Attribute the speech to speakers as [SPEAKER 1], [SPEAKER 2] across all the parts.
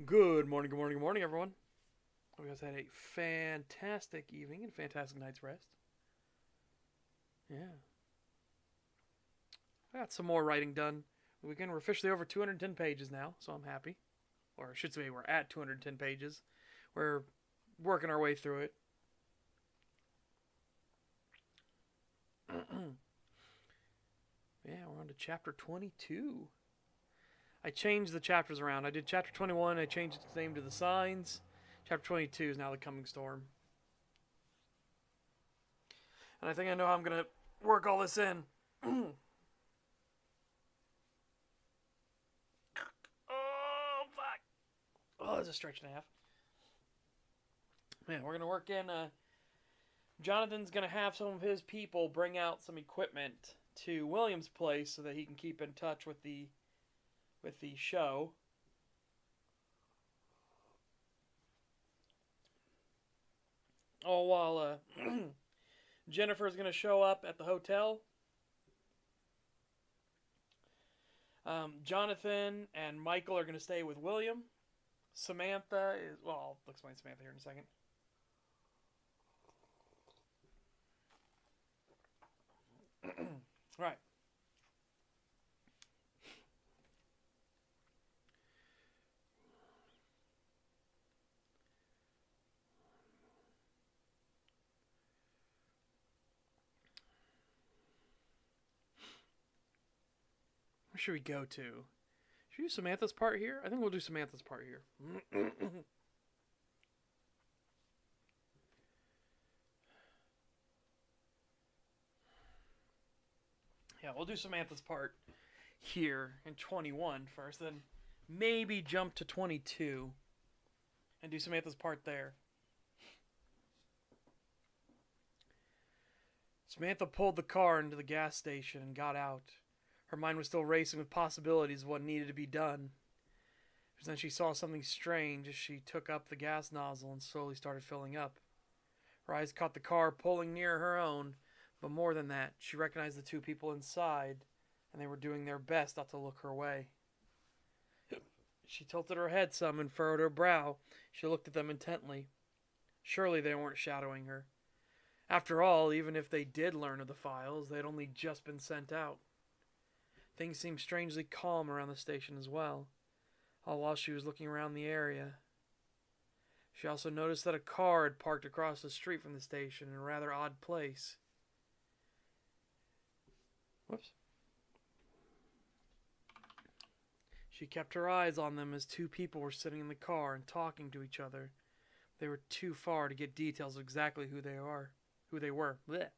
[SPEAKER 1] Good morning, good morning, good morning, everyone. Hope you guys had a fantastic evening and fantastic night's rest. Yeah. I got some more writing done. We're officially over 210 pages now, so I'm happy. Or I should say we're at 210 pages. We're working our way through it. Yeah, we're on to chapter 22. I changed the chapters around. I did chapter 21, I changed its name to The Signs. Chapter 22 is now The Coming Storm. And I think I know how I'm going to work all this in. Oh, fuck. Oh, that's a stretch and a half. Man, we're going to work in. Jonathan's going to have some of his people bring out some equipment to William's place so that he can keep in touch with the show. Oh, while Jennifer's going to show up at the hotel. Jonathan and Michael are going to stay with William. Samantha is. Well, I'll explain Samantha here in a second. Right. Where should we go to? Should we do Samantha's part here? I think we'll do Samantha's part here. Yeah, we'll do Samantha's part here in 21 first, then maybe jump to 22 and do Samantha's part there. Samantha pulled the car into the gas station and got out. Her mind was still racing with possibilities of what needed to be done. But then she saw something strange as she took up the gas nozzle and slowly started filling up. Her eyes caught the car pulling near her own, but more than that, she recognized the two people inside, and they were doing their best not to look her way. She tilted her head some and furrowed her brow. She looked at them intently. Surely they weren't shadowing her. After all, even if they did learn of the files, they had only just been sent out. Things seemed strangely calm around the station as well, all while she was looking around the area. She also noticed that a car had parked across the street from the station in a rather odd place. Whoops. She kept her eyes on them as two people were sitting in the car and talking to each other. They were too far to get details of exactly who they were. Blech.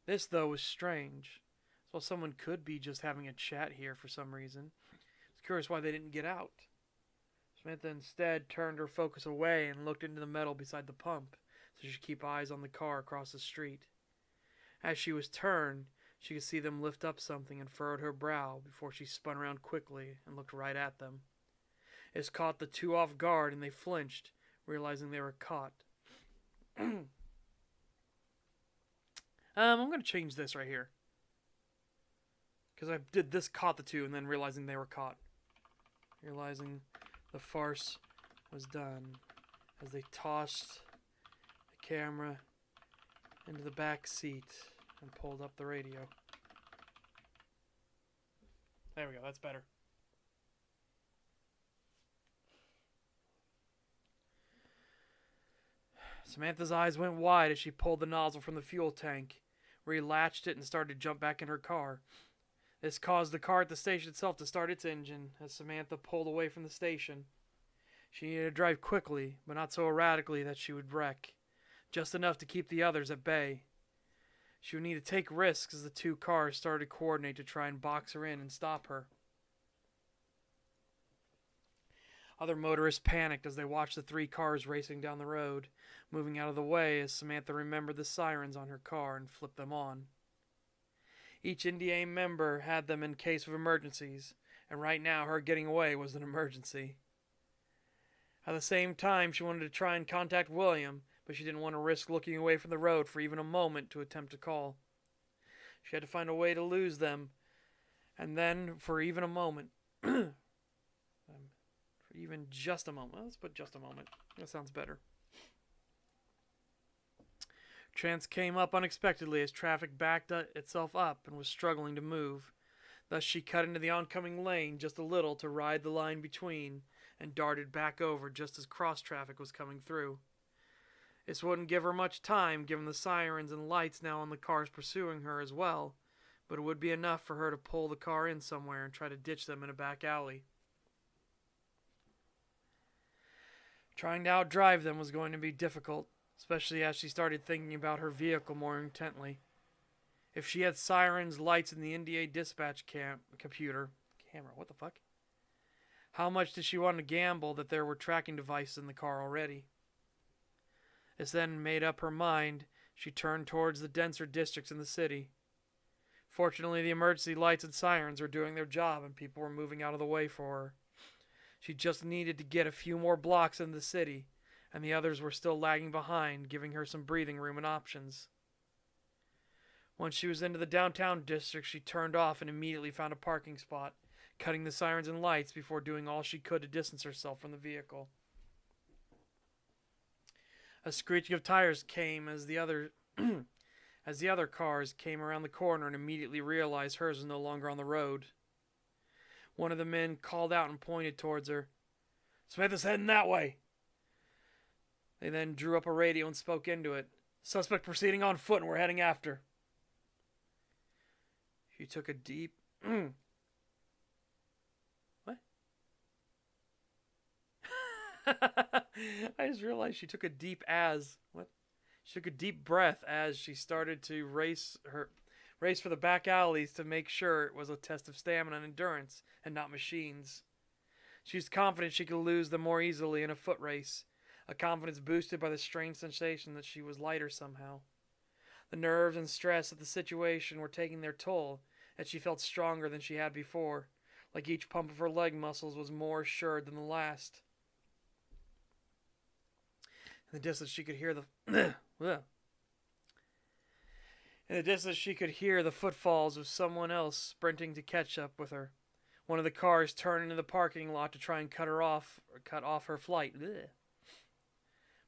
[SPEAKER 1] This, though, was strange. So someone could be just having a chat here for some reason. It's curious why they didn't get out. Samantha instead turned her focus away and looked into the metal beside the pump, so she could keep eyes on the car across the street. As she was turned, she could see them lift up something and furrowed her brow before she spun around quickly and looked right at them. It caught the two off guard and they flinched, realizing they were caught. I'm going to change this right here. Because I did this caught the two and then realizing they were caught. Realizing the farce was done as they tossed the camera into the back seat and pulled up the radio. There we go, that's better. Samantha's eyes went wide as she pulled the nozzle from the fuel tank, relatched it, and started to jump back in her car. This caused the car at the station itself to start its engine as Samantha pulled away from the station. She needed to drive quickly, but not so erratically that she would wreck, just enough to keep the others at bay. She would need to take risks as the two cars started to coordinate to try and box her in and stop her. Other motorists panicked as they watched the three cars racing down the road, moving out of the way as Samantha remembered the sirens on her car and flipped them on. Each NDA member had them in case of emergencies, and right now her getting away was an emergency. At the same time, she wanted to try and contact William, but she didn't want to risk looking away from the road for even a moment to attempt a call. She had to find a way to lose them, and then, for even a moment, even just a moment. Let's put just a moment. That sounds better. Chance came up unexpectedly as traffic backed itself up and was struggling to move. Thus she cut into the oncoming lane just a little to ride the line between and darted back over just as cross traffic was coming through. This wouldn't give her much time given the sirens and lights now on the cars pursuing her as well, but it would be enough for her to pull the car in somewhere and try to ditch them in a back alley. Trying to outdrive them was going to be difficult, especially as she started thinking about her vehicle more intently. If she had sirens, lights, and the NDA dispatch camera, what the fuck? How much did she want to gamble that there were tracking devices in the car already? As then made up her mind, she turned towards the denser districts in the city. Fortunately, the emergency lights and sirens were doing their job and people were moving out of the way for her. She just needed to get a few more blocks in the city, and the others were still lagging behind, giving her some breathing room and options. Once she was into the downtown district, she turned off and immediately found a parking spot, cutting the sirens and lights before doing all she could to distance herself from the vehicle. A screeching of tires came as the other cars came around the corner and immediately realized hers was no longer on the road. One of the men called out and pointed towards her. "Smith is heading that way." They then drew up a radio and spoke into it. "Suspect proceeding on foot and we're heading after." She took a deep... What? I just realized she took a deep She took a deep breath as she started to race for the back alleys to make sure it was a test of stamina and endurance and not machines. She was confident she could lose them more easily in a foot race, a confidence boosted by the strange sensation that she was lighter somehow. The nerves and stress of the situation were taking their toll, and she felt stronger than she had before, like each pump of her leg muscles was more assured than the last. In the distance she could hear the footfalls of someone else sprinting to catch up with her. One of the cars turned into the parking lot to try and cut off her flight.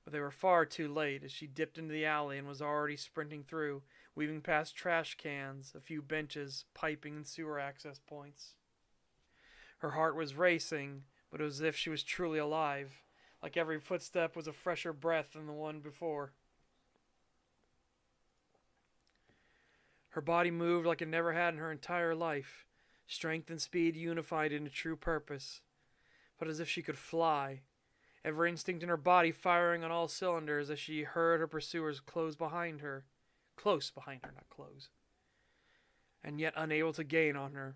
[SPEAKER 1] But they were far too late as she dipped into the alley and was already sprinting through, weaving past trash cans, a few benches, piping, and sewer access points. Her heart was racing, but it was as if she was truly alive, like every footstep was a fresher breath than the one before. Her body moved like it never had in her entire life, strength and speed unified into true purpose, but as if she could fly, every instinct in her body firing on all cylinders as she heard her pursuers close behind her, not close, and yet unable to gain on her.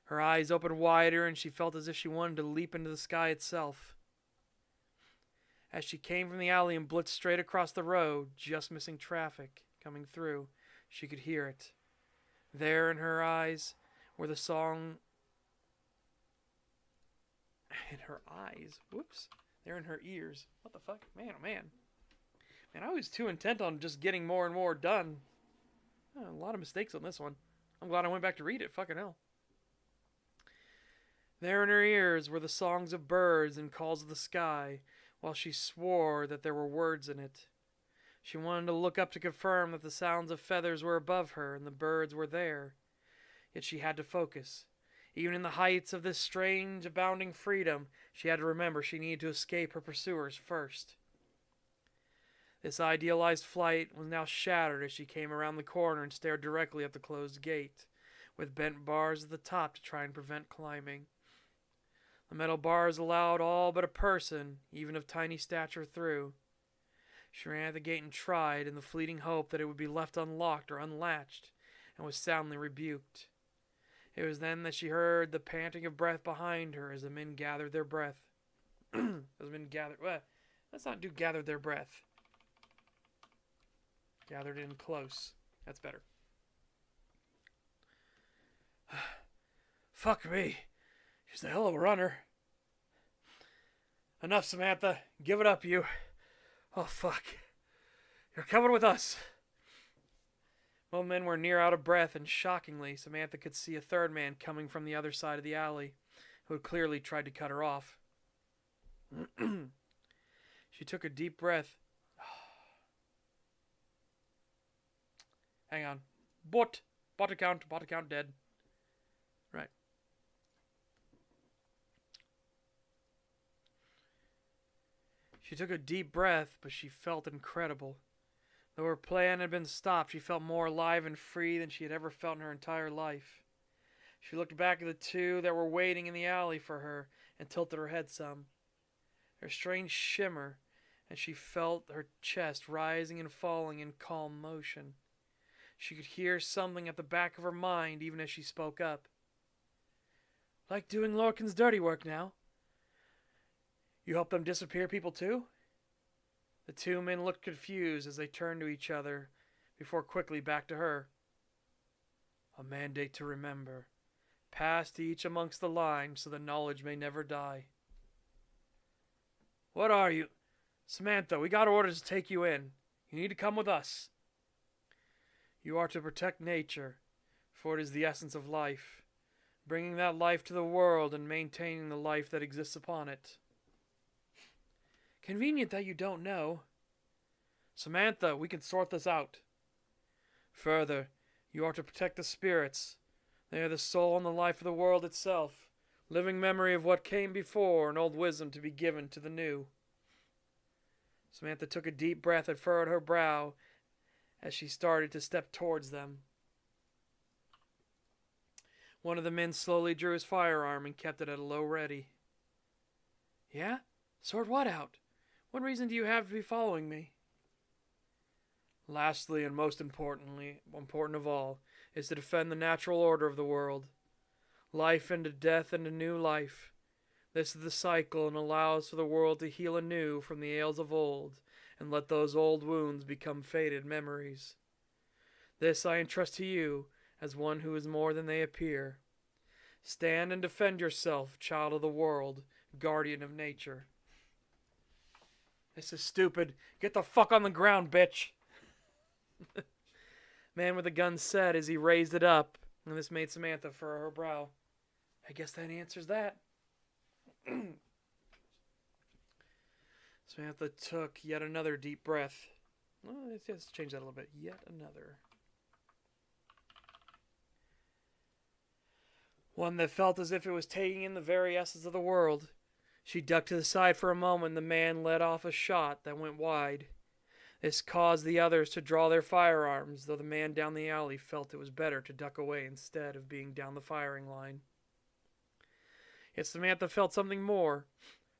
[SPEAKER 1] Her eyes opened wider and she felt as if she wanted to leap into the sky itself. As she came from the alley and blitzed straight across the road, just missing traffic coming through, she could hear it. There in her eyes were the song... In her eyes? Whoops. They're in her ears. What the fuck? Man, oh man. Man, I was too intent on just getting more and more done. Oh, a lot of mistakes on this one. I'm glad I went back to read it. Fucking hell. There in her ears were the songs of birds and calls of the sky, while she swore that there were words in it. She wanted to look up to confirm that the sounds of feathers were above her and the birds were there. Yet she had to focus. Even in the heights of this strange, abounding freedom, she had to remember she needed to escape her pursuers first. This idealized flight was now shattered as she came around the corner and stared directly at the closed gate, with bent bars at the top to try and prevent climbing. The metal bars allowed all but a person, even of tiny stature, through. She ran at the gate and tried, in the fleeting hope that it would be left unlocked or unlatched, and was soundly rebuked. It was then that she heard the panting of breath behind her as the men gathered their breath. Let's not do gathered their breath. Gathered in close. That's better. Fuck me. She's a hell of a runner. Enough, Samantha. Give it up, you. Oh, fuck. You're coming with us. Both men were near out of breath, and shockingly, Samantha could see a third man coming from the other side of the alley, who had clearly tried to cut her off. She took a deep breath. Hang on. Bot account dead. Right. She took a deep breath, but she felt incredible. Though her plan had been stopped, she felt more alive and free than she had ever felt in her entire life. She looked back at the two that were waiting in the alley for her and tilted her head some. Her strange shimmer, and she felt her chest rising and falling in calm motion. She could hear something at the back of her mind even as she spoke up. Like doing Lorcan's dirty work now. You help them disappear people too? The two men looked confused as they turned to each other, before quickly back to her. A mandate to remember. Pass to each amongst the lines so the knowledge may never die. What are you? Samantha, we got orders to take you in. You need to come with us. You are to protect nature, for it is the essence of life, bringing that life to the world and maintaining the life that exists upon it. Convenient that you don't know. Samantha, we can sort this out. Further, you are to protect the spirits. They are the soul and the life of the world itself, living memory of what came before and old wisdom to be given to the new. Samantha took a deep breath and furrowed her brow as she started to step towards them. One of the men slowly drew his firearm and kept it at a low ready. Yeah? Sort what out? What reason do you have to be following me? Lastly, and most important of all, is to defend the natural order of the world. Life into death into new life. This is the cycle and allows for the world to heal anew from the ails of old, and let those old wounds become faded memories. This I entrust to you, as one who is more than they appear. Stand and defend yourself, child of the world, guardian of nature. This is stupid. Get the fuck on the ground, bitch. Man with the gun said as he raised it up, and this made Samantha furrow her brow. I guess that answers that. Samantha took yet another deep breath. Let's change that a little bit. Yet another. One that felt as if it was taking in the very essence of the world. She ducked to the side for a moment, and the man let off a shot that went wide. This caused the others to draw their firearms, though the man down the alley felt it was better to duck away instead of being down the firing line. Yet Samantha felt something more.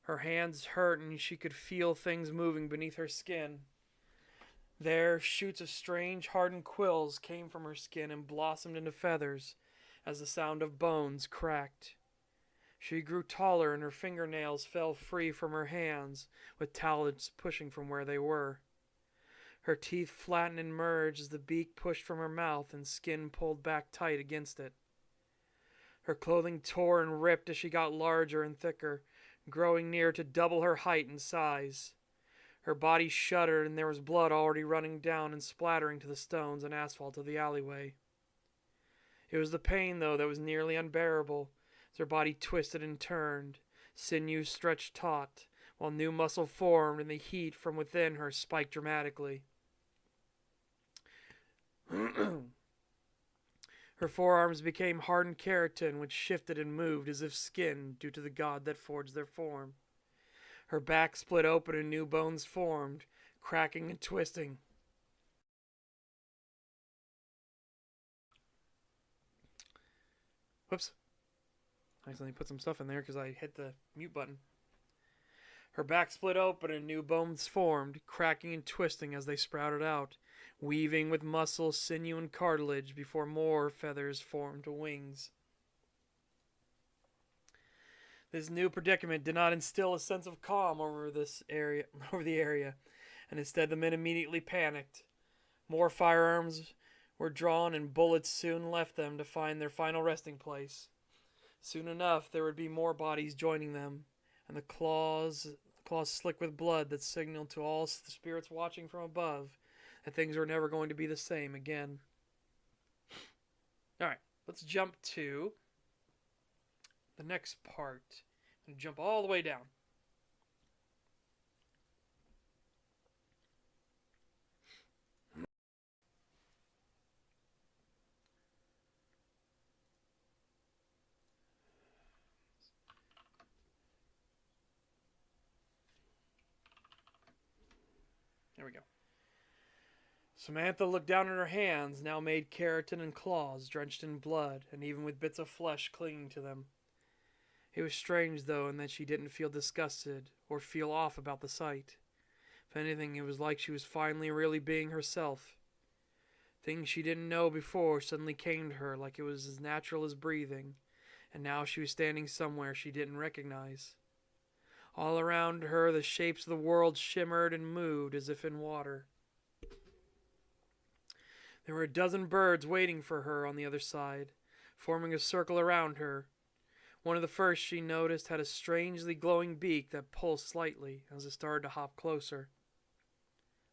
[SPEAKER 1] Her hands hurt and she could feel things moving beneath her skin. There, shoots of strange hardened quills came from her skin and blossomed into feathers as the sound of bones cracked. She grew taller and her fingernails fell free from her hands, with talons pushing from where they were. Her teeth flattened and merged as the beak pushed from her mouth and skin pulled back tight against it. Her clothing tore and ripped as she got larger and thicker, growing near to double her height and size. Her body shuddered and there was blood already running down and splattering to the stones and asphalt of the alleyway. It was the pain, though, that was nearly unbearable, as her body twisted and turned, sinews stretched taut, while new muscle formed and the heat from within her spiked dramatically. Her forearms became hardened keratin, which shifted and moved as if skin due to the god that forged their form. Her back split open and new bones formed, cracking and twisting. Whoops. I accidentally put some stuff in there because I hit the mute button. Her back split open and new bones formed, cracking and twisting as they sprouted out, weaving with muscle, sinew, and cartilage before more feathers formed to wings. This new predicament did not instill a sense of calm over the area, and instead the men immediately panicked. More firearms were drawn and bullets soon left them to find their final resting place. Soon enough there would be more bodies joining them, and the claws slick with blood that signaled to all the spirits watching from above that things were never going to be the same again. Alright, let's jump to the next part. I'm going to jump all the way down. There we go. Samantha looked down at her hands, now made keratin and claws, drenched in blood, and even with bits of flesh clinging to them. It was strange, though, in that she didn't feel disgusted or feel off about the sight. If anything, it was like she was finally really being herself. Things she didn't know before suddenly came to her like it was as natural as breathing, and now she was standing somewhere she didn't recognize. All around her, the shapes of the world shimmered and moved as if in water. There were a dozen birds waiting for her on the other side, forming a circle around her. One of the first she noticed had a strangely glowing beak that pulsed slightly as it started to hop closer.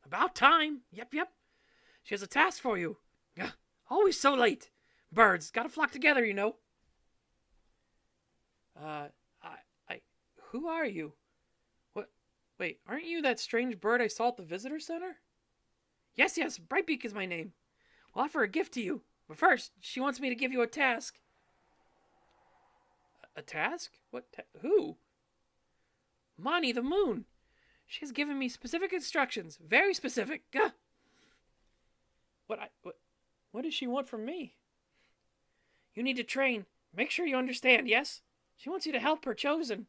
[SPEAKER 1] "About time! Yep. She has a task for you. Always so late. Birds, gotta flock together, you know." Who are you? What? Wait, aren't you that strange bird I saw at the visitor center? Yes, Brightbeak is my name. I'll offer a gift to you, but first, she wants me to give you a task. A task? Who? Mani, the moon. She has given me specific instructions, very specific. Gah! What does she want from me? You need to train. Make sure you understand, yes? She wants you to help her chosen.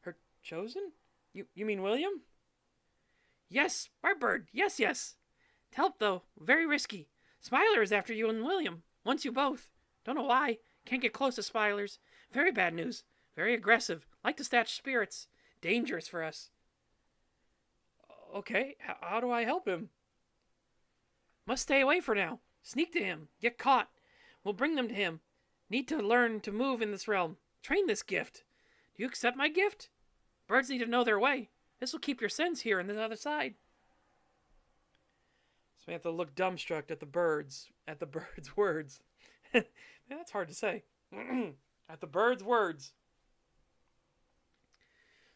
[SPEAKER 1] Her chosen? You mean William? Yes, Bird. Yes. To help, though, very risky. Smiler is after you and William. Wants you both. Don't know why. Can't get close to Smilers. Very bad news. Very aggressive. Like to snatch spirits. Dangerous for us. Okay, how do I help him? Must stay away for now. Sneak to him. Get caught. We'll bring them to him. Need to learn to move in this realm. Train this gift. Do you accept my gift? Birds need to know their way. This will keep your sense here on the other side. Samantha looked dumbstruck at the birds' words. Man, that's hard to say. At the birds' words.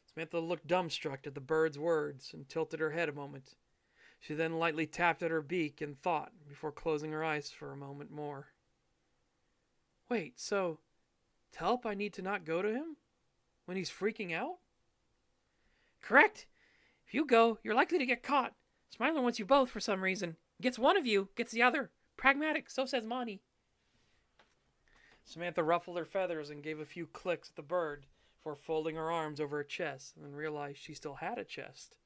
[SPEAKER 1] Samantha looked dumbstruck at the bird's words and tilted her head a moment. She then lightly tapped at her beak in thought before closing her eyes for a moment more. Wait, so to help I need to not go to him? When he's freaking out? Correct. If you go, you're likely to get caught. Smiler wants you both for some reason. Gets one of you, gets the other. Pragmatic, so says Monty. Samantha ruffled her feathers and gave a few clicks at the bird before folding her arms over her chest and then realized she still had a chest.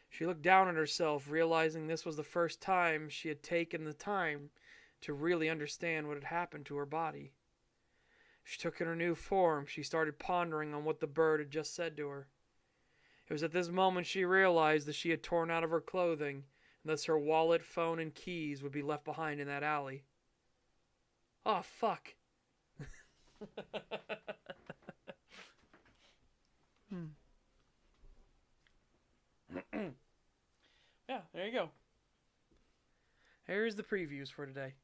[SPEAKER 1] She looked down at herself, realizing this was the first time she had taken the time to really understand what had happened to her body. She took in her new form. She started pondering on what the bird had just said to her. It was at this moment she realized that she had torn out of her clothing, and thus her wallet, phone, and keys would be left behind in that alley. Oh, fuck. Yeah, there you go. Here's the previews for today.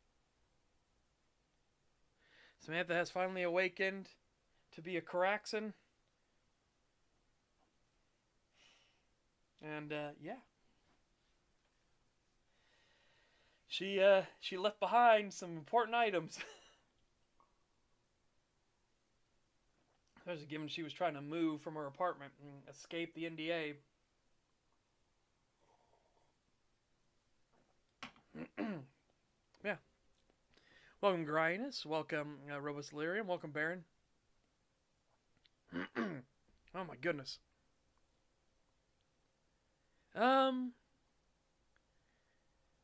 [SPEAKER 1] Samantha has finally awakened to be a Caraxan. And, yeah. She left behind some important items. Especially given she was trying to move from her apartment and escape the NDA. Yeah. Welcome, Grynus. Welcome, Robust Lyrium. Welcome, Baron. Oh my goodness.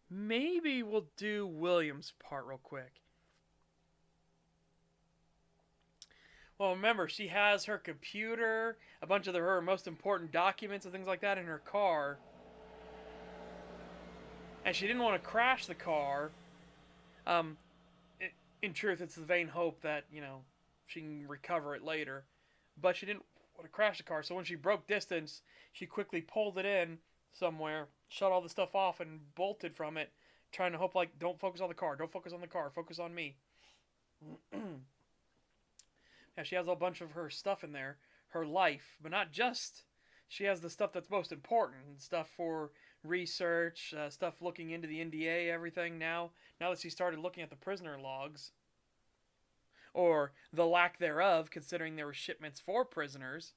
[SPEAKER 1] Maybe we'll do William's part real quick. Well, remember, she has her computer, a bunch of her most important documents and things like that in her car. And she didn't want to crash the car. In truth, it's the vain hope that, she can recover it later. But she didn't want to crash the car, so when she broke distance, she quickly pulled it in somewhere, shut all the stuff off, and bolted from it, trying to hope, don't focus on the car, focus on me. Yeah, she has a bunch of her stuff in there, her life, but not just. She has the stuff that's most important, stuff for research, stuff looking into the NDA, everything now that she started looking at the prisoner logs. Or the lack thereof, considering there were shipments for prisoners.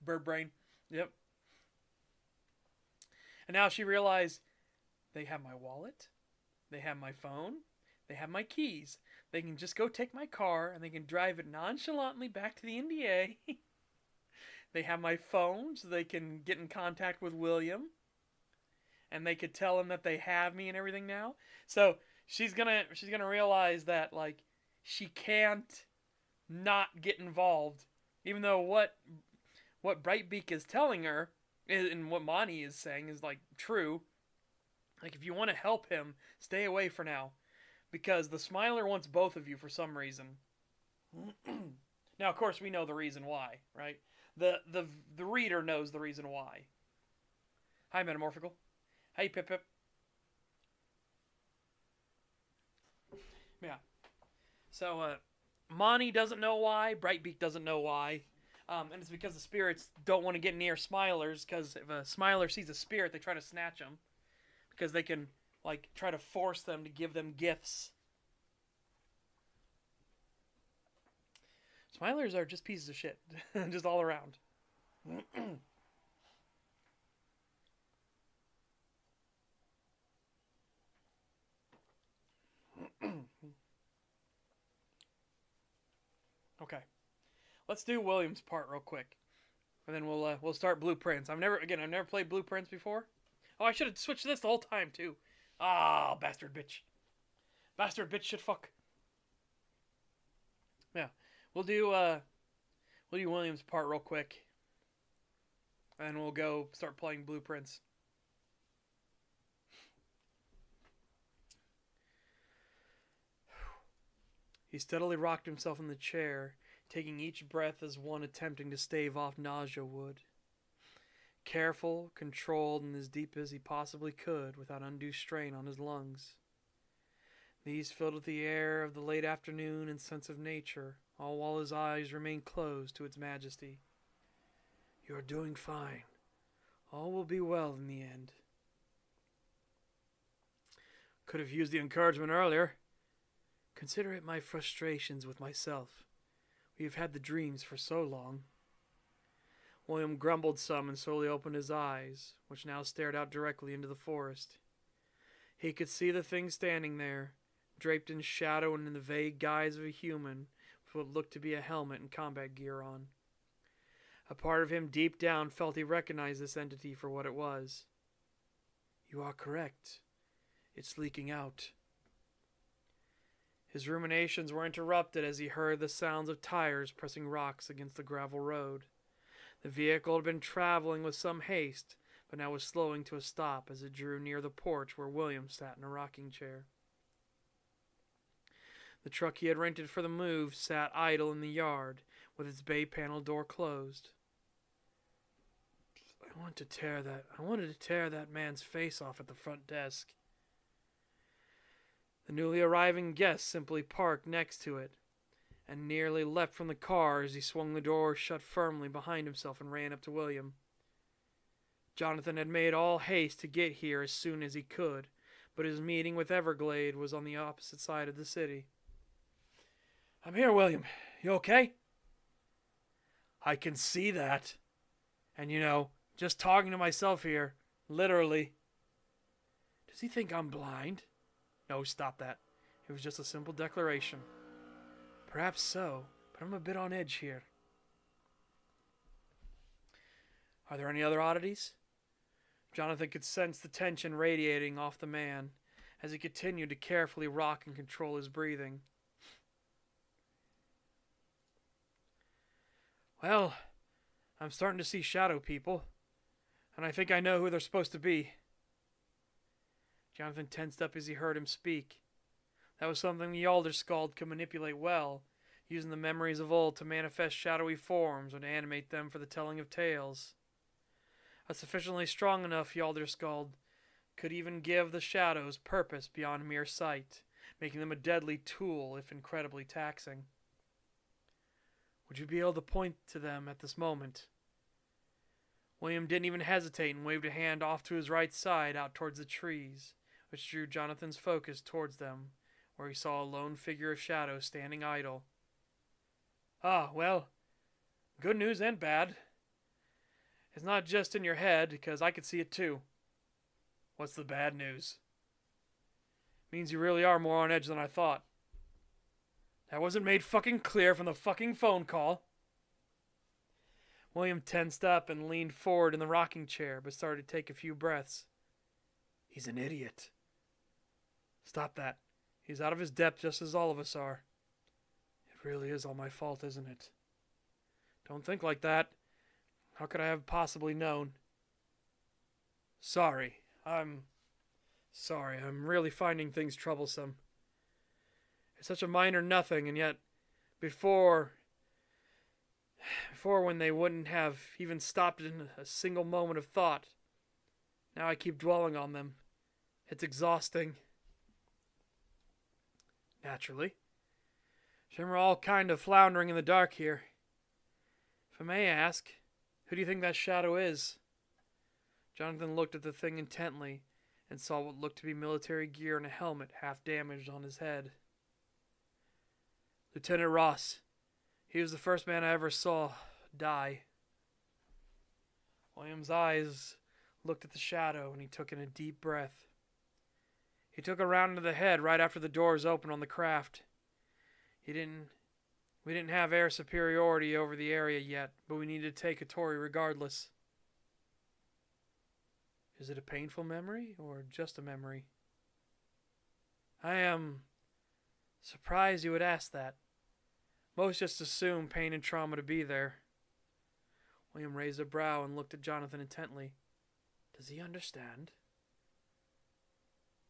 [SPEAKER 1] Bird brain. Yep. And now she realized they have my wallet, they have my phone, they have my keys. They can just go take my car and they can drive it nonchalantly back to the NDA. They have my phone so they can get in contact with William. And they could tell him that they have me and everything now. So she's gonna realize that like she can't not get involved, even though what Brightbeak is telling her and what Monty is saying is like true. Like if you want to help him, stay away for now, because the Smiler wants both of you for some reason. Now, of course, we know the reason why, right? The reader knows the reason why. Hi, Metamorphical. Hey, Pip Pip. Yeah. So, Monty doesn't know why. Brightbeak doesn't know why. And it's because the spirits don't want to get near Smilers, because if a Smiler sees a spirit, they try to snatch them. Because they can, like, try to force them to give them gifts. Smilers are just pieces of shit. Just all around. Okay. Let's do William's part real quick. And then we'll start Blueprints. I've never played Blueprints before. Oh, I should have switched this the whole time, too. Ah, bastard bitch. Bastard bitch shit fuck. Yeah. We'll do William's part real quick. And we'll go start playing Blueprints. He steadily rocked himself in the chair, taking each breath as one attempting to stave off nausea would. Careful, controlled, and as deep as he possibly could without undue strain on his lungs. These filled with the air of the late afternoon and sense of nature, all while his eyes remained closed to its majesty. You are doing fine. All will be well in the end. Could have used the encouragement earlier. Consider it my frustrations with myself. We have had the dreams for so long. William grumbled some and slowly opened his eyes, which now stared out directly into the forest. He could see the thing standing there, draped in shadow and in the vague guise of a human, with what looked to be a helmet and combat gear on. A part of him deep down felt he recognized this entity for what it was. You are correct. It's leaking out. His ruminations were interrupted as he heard the sounds of tires pressing rocks against the gravel road. The vehicle had been traveling with some haste, but now was slowing to a stop as it drew near the porch where William sat in a rocking chair. The truck he had rented for the move sat idle in the yard, with its bay panel door closed. I wanted to tear that man's face off at the front desk. The newly arriving guest simply parked next to it, and nearly leapt from the car as he swung the door shut firmly behind himself and ran up to William. Jonathan had made all haste to get here as soon as he could, but his meeting with Everglade was on the opposite side of the city. I'm here, William. You okay? I can see that. And just talking to myself here, literally. Does he think I'm blind? No, stop that. It was just a simple declaration. Perhaps so, but I'm a bit on edge here. Are there any other oddities? Jonathan could sense the tension radiating off the man as he continued to carefully rock and control his breathing. Well, I'm starting to see shadow people, and I think I know who they're supposed to be. Jonathan tensed up as he heard him speak. That was something the Alderskald could manipulate well, using the memories of old to manifest shadowy forms or to animate them for the telling of tales. A sufficiently strong enough Alderskald could even give the shadows purpose beyond mere sight, making them a deadly tool if incredibly taxing. Would you be able to point to them at this moment? William didn't even hesitate and waved a hand off to his right side out towards the trees, which drew Jonathan's focus towards them, where he saw a lone figure of shadow standing idle. Ah, well, good news and bad. It's not just in your head, because I could see it too. What's the bad news? Means you really are more on edge than I thought. That wasn't made fucking clear from the fucking phone call. William tensed up and leaned forward in the rocking chair, but started to take a few breaths. He's an idiot. Stop that. He's out of his depth just as all of us are. It really is all my fault, isn't it? Don't think like that. How could I have possibly known? Sorry. I'm really finding things troublesome. It's such a minor nothing, and yet before when they wouldn't have even stopped in a single moment of thought. Now I keep dwelling on them. It's exhausting. Naturally. We're all kind of floundering in the dark here. If I may ask, who do you think that shadow is? Jonathan looked at the thing intently and saw what looked to be military gear and a helmet half damaged on his head. Lieutenant Ross. He was the first man I ever saw die. William's eyes looked at the shadow and he took in a deep breath. He took a round into the head right after the doors opened on the craft. We didn't have air superiority over the area yet, but we needed to take a Tory regardless. Is it a painful memory or just a memory? I am surprised you would ask that. Most just assume pain and trauma to be there. William raised a brow and looked at Jonathan intently. Does he understand?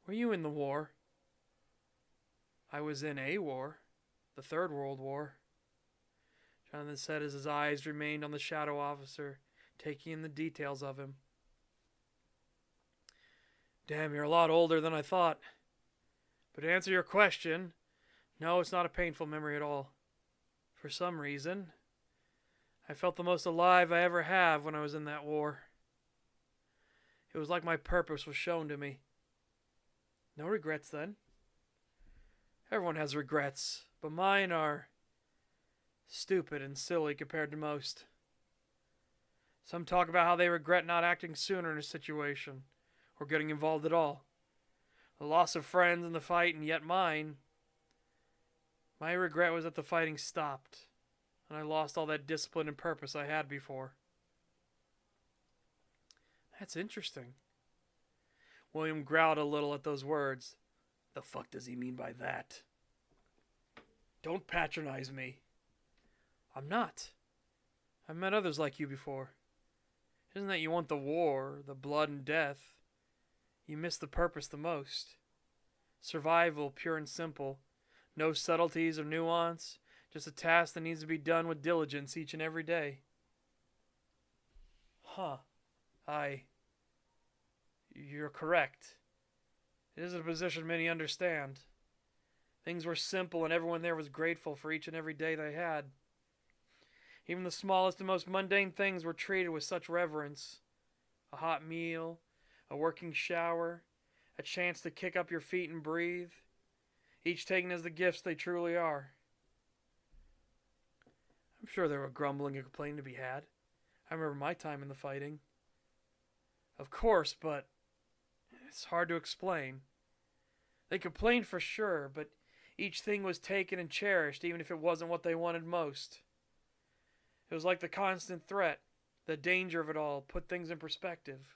[SPEAKER 1] Were you in the war? I was in a war. The Third World War. Jonathan said as his eyes remained on the shadow officer, taking in the details of him. Damn, you're a lot older than I thought. But to answer your question, no, it's not a painful memory at all. For some reason, I felt the most alive I ever have when I was in that war. It was like my purpose was shown to me. No regrets then. Everyone has regrets, but mine are stupid and silly compared to most. Some talk about how they regret not acting sooner in a situation, or getting involved at all. The loss of friends in the fight, and yet my regret was that the fighting stopped, and I lost all that discipline and purpose I had before. That's interesting. William growled a little at those words. The fuck does he mean by that? Don't patronize me. I'm not. I've met others like you before. It isn't that you want the war, the blood and death. You miss the purpose the most. Survival, pure and simple. No subtleties or nuance. Just a task that needs to be done with diligence each and every day. Huh. You're correct. It isn't a position many understand. Things were simple and everyone there was grateful for each and every day they had. Even the smallest and most mundane things were treated with such reverence. A hot meal, a working shower, a chance to kick up your feet and breathe, each taken as the gifts they truly are. I'm sure there were grumbling and complaining to be had. I remember my time in the fighting. Of course, but it's hard to explain. They complained for sure, but each thing was taken and cherished, even if it wasn't what they wanted most. It was like the constant threat, the danger of it all, put things in perspective.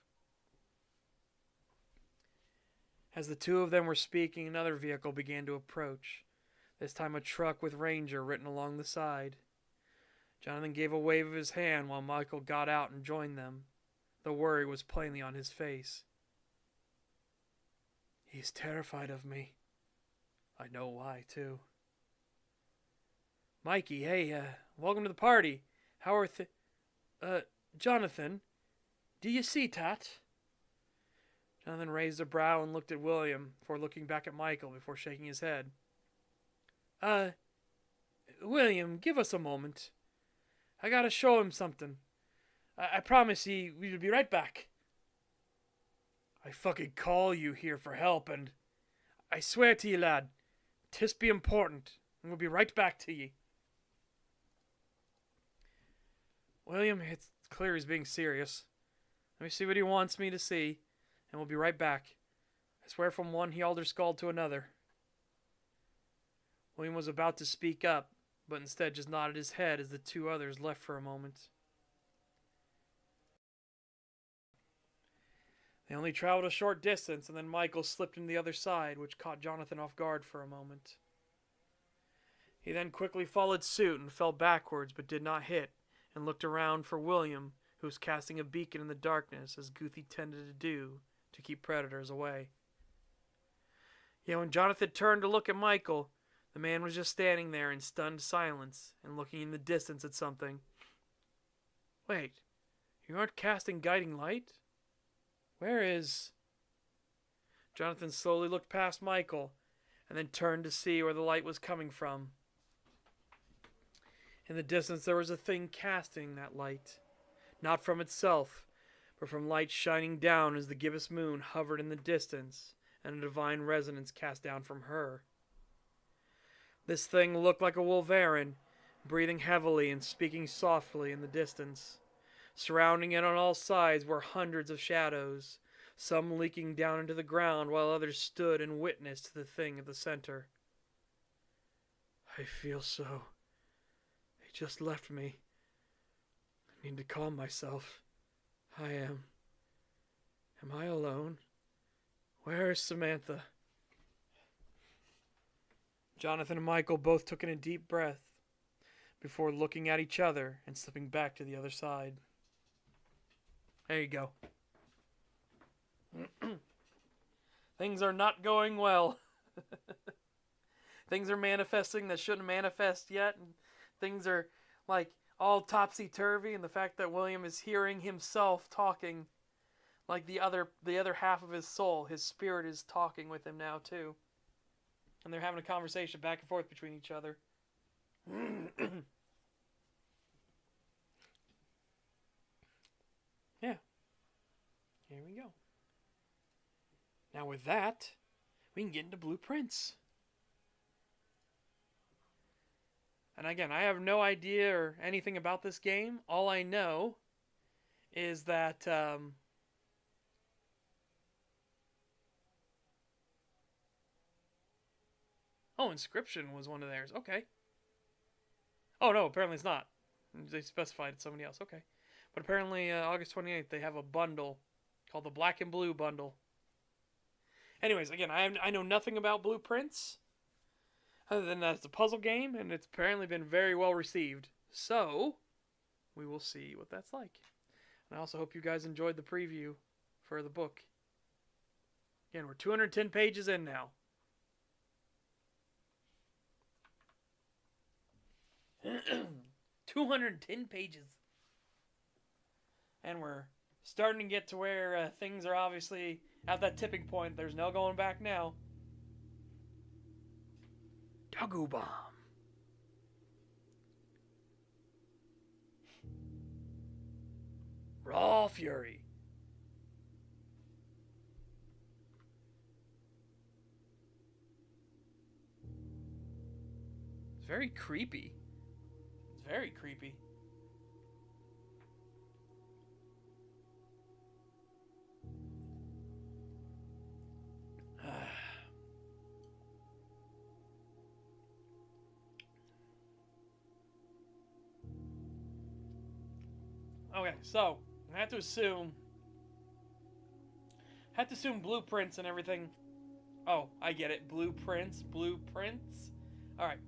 [SPEAKER 1] As the two of them were speaking, another vehicle began to approach, this time a truck with Ranger written along the side. Jonathan gave a wave of his hand while Michael got out and joined them. The worry was plainly on his face. He's terrified of me. I know why, too. Mikey, hey, welcome to the party. How are Jonathan, do you see that? Jonathan raised a brow and looked at William before looking back at Michael before shaking his head. William, give us a moment. I gotta show him something. I promise we'll be right back. I fucking call you here for help, and I swear to you, lad, 'tis be important, and we'll be right back to ye. William, it's It's clear he's being serious. Let me see what he wants me to see, and we'll be right back. I swear from one Hjalder to another. William was about to speak up, but instead just nodded his head as the two others left for a moment. They only traveled a short distance, and then Michael slipped into the other side, which caught Jonathan off guard for a moment. He then quickly followed suit and fell backwards, but did not hit, and looked around for William, who was casting a beacon in the darkness, as Guthie tended to do, to keep predators away. Yet when Jonathan turned to look at Michael, the man was just standing there in stunned silence and looking in the distance at something. Wait, you aren't casting guiding light? Where is... Jonathan slowly looked past Michael and then turned to see where the light was coming from. In the distance there was a thing casting that light, not from itself, but from light shining down as the gibbous moon hovered in the distance and a divine resonance cast down from her. This thing looked like a wolverine, breathing heavily and speaking softly in the distance. Surrounding it on all sides were hundreds of shadows, some leaking down into the ground while others stood and witnessed the thing at the center. I feel so. He just left me. I need to calm myself. I am. Am I alone? Where is Samantha? Jonathan and Michael both took in a deep breath before looking at each other and slipping back to the other side. There you go. Things are not going well. Things are manifesting that shouldn't manifest yet. And things are like all topsy-turvy, and the fact that William is hearing himself talking, like the other half of his soul, his spirit is talking with him now too. And they're having a conversation back and forth between each other. Yeah. Here we go. Now with that, we can get into blueprints. And again, I have no idea or anything about this game. All I know is that oh, Inscription was one of theirs. Okay. Oh, no, apparently it's not. They specified it's somebody else. Okay. But apparently August 28th, they have a bundle called the Black and Blue Bundle. Anyways, again, I know nothing about blueprints, other than that it's a puzzle game, and it's apparently been very well received. So, we will see what that's like. And I also hope you guys enjoyed the preview for the book. Again, we're 210 pages in now. 210 pages. And we're starting to get to where things are obviously at that tipping point. There's no going back now. Doggo Bomb. Raw Fury. It's very creepy. It's very creepy. Okay, so I have to assume blueprints and everything. Oh, I get it. Blueprints. Alright.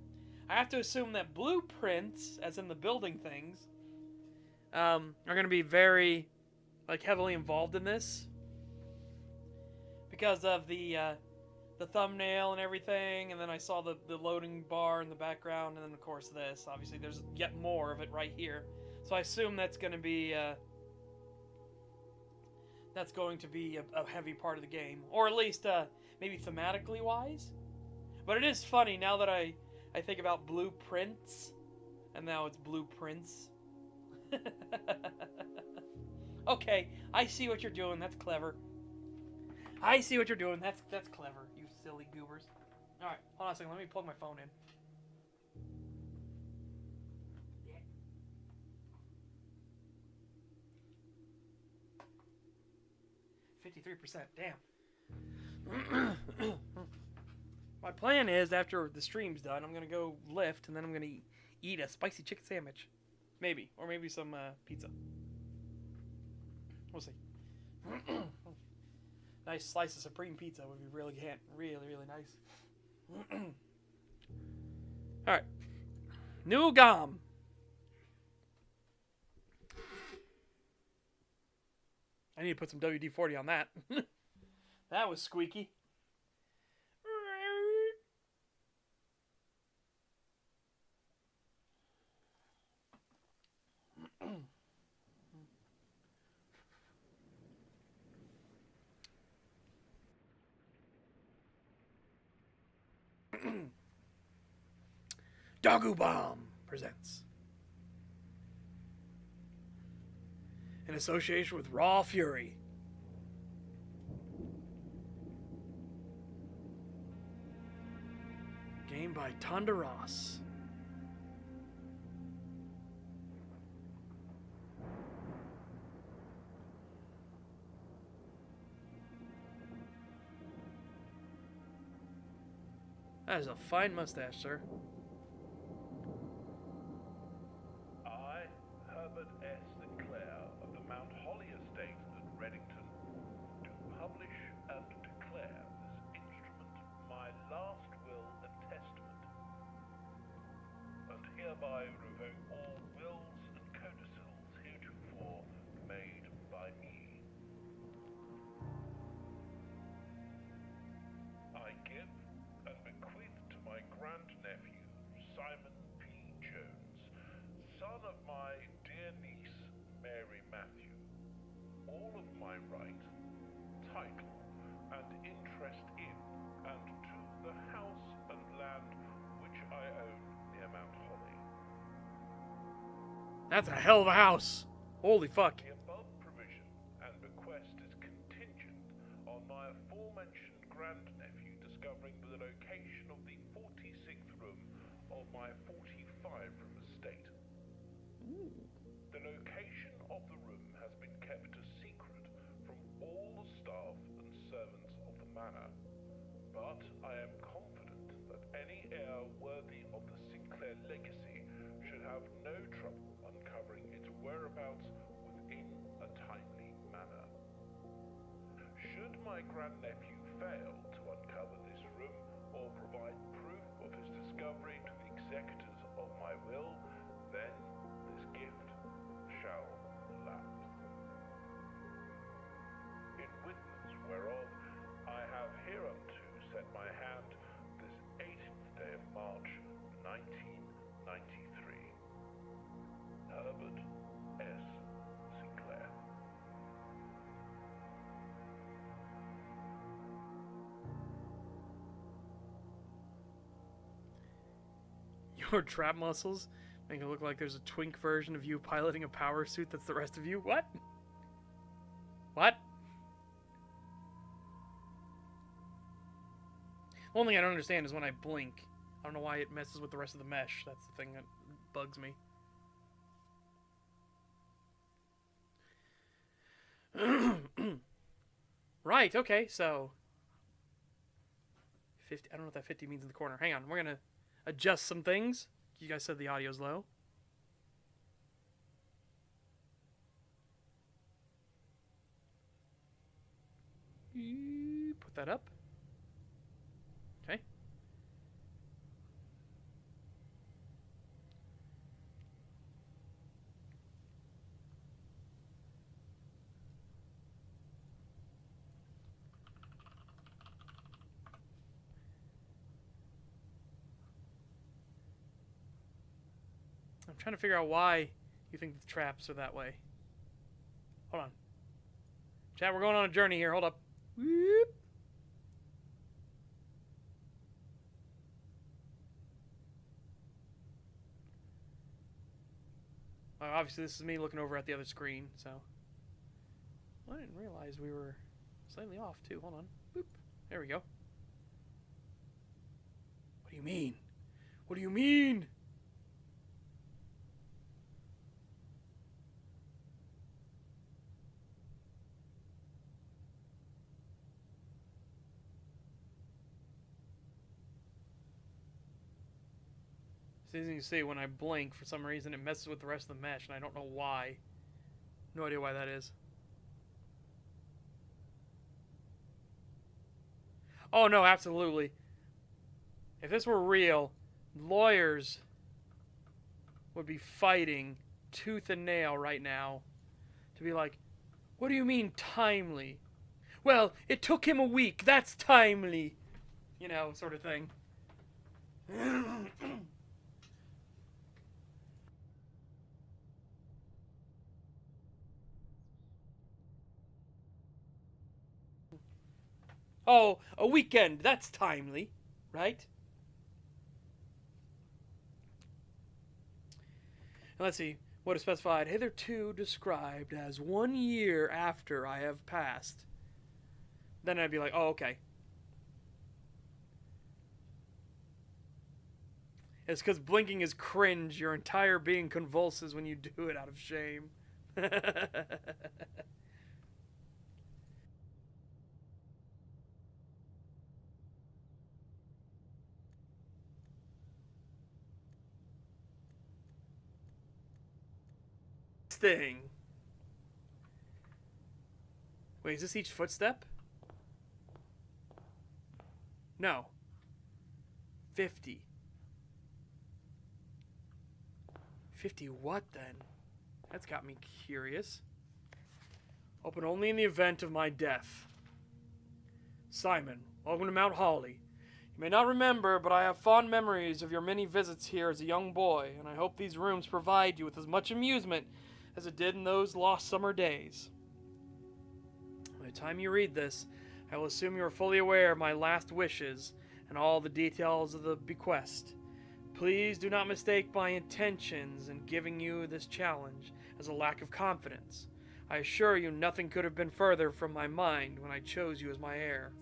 [SPEAKER 1] I have to assume that blueprints, as in the building things, are going to be very, heavily involved in this. Because of the thumbnail and everything, and then I saw the loading bar in the background, and then of course this. Obviously, there's yet more of it right here. So I assume that's going to be a heavy part of the game, or at least maybe thematically wise. But it is funny now that I think about blueprints, and now it's blueprints. Okay, I see what you're doing. That's clever. I see what you're doing. That's clever, you silly goobers. All right, hold on a second. Let me plug my phone in. 53%. Damn. My plan is, after the stream's done, I'm going to go lift, and then I'm going to eat a spicy chicken sandwich. Maybe. Or maybe some pizza. We'll see. Nice slice of supreme pizza would be really nice. Alright. New gum. I need to put some WD-40 on that. That was squeaky. Doggo Bomb presents, in association with Raw Fury, game by Tonda Ross. That is a fine mustache, sir.
[SPEAKER 2] I, Herbert S. Sinclair of the Mount Holly Estate at Reddington, do publish and declare this instrument my last will and testament, and hereby revoke all wills and codicils heretofore made by me. I give and bequeath to my grandnephew, Simon P. Jones, son of my dear niece, Mary Matthew, all of my right, title, and interest in, and to the house and land which I own near Mount Holly.
[SPEAKER 1] That's a hell of a house. Holy fuck.
[SPEAKER 2] The above provision and bequest is contingent on my aforementioned grandnephew discovering the location of the 46th room of my 45-room estate. The location of the room has been kept a secret from all the staff and servants of the manor, but I am confident that any heir worthy of the Sinclair legacy should have no trouble uncovering its whereabouts within a timely manner. Should my grandnephew fail to uncover this room or provide proof of his discovery to the executors of my will, then this gift shall lapse. In witness whereof I have hereunto set my hand this 18th day of March, 1993. Herbert S. Sinclair.
[SPEAKER 1] Your trap muscles make it look like there's a twink version of you piloting a power suit that's the rest of you. What? What? The only thing I don't understand is when I blink. I don't know why it messes with the rest of the mesh. That's the thing that bugs me. Right, okay, so 50. I don't know what that 50 means in the corner. Hang on, we're gonna adjust some things. You guys said the audio's low. Put that up. Okay. I'm trying to figure out why you think the traps are that way. Hold on. Chat, we're going on a journey here. Hold up. Whoop. Obviously, this is me looking over at the other screen, so. Well, I didn't realize we were slightly off, too. Hold on. Boop. There we go. What do you mean? What do you mean? So as you can see, when I blink, for some reason, it messes with the rest of the mesh, and I don't know why. No idea why that is. Oh, no, absolutely. If this were real, lawyers would be fighting tooth and nail right now to be like, what do you mean timely? Well, it took him a week. That's timely. You know, sort of thing. Oh, a weekend. That's timely, right? And let's see. What is specified? Hitherto described as 1 year after I have passed. Then I'd be like, oh, okay. It's because blinking is cringe. Your entire being convulses when you do it out of shame. Sting. Wait, is this each footstep? No. 50. 50 what then? That's got me curious. Open only in the event of my death. Simon, welcome to Mount Holly. You may not remember, but I have fond memories of your many visits here as a young boy, and I hope these rooms provide you with as much amusement as it did in those lost summer days. By the time you read this, I will assume you are fully aware of my last wishes and all the details of the bequest. Please do not mistake my intentions in giving you this challenge as a lack of confidence. I assure you nothing could have been further from my mind when I chose you as my heir.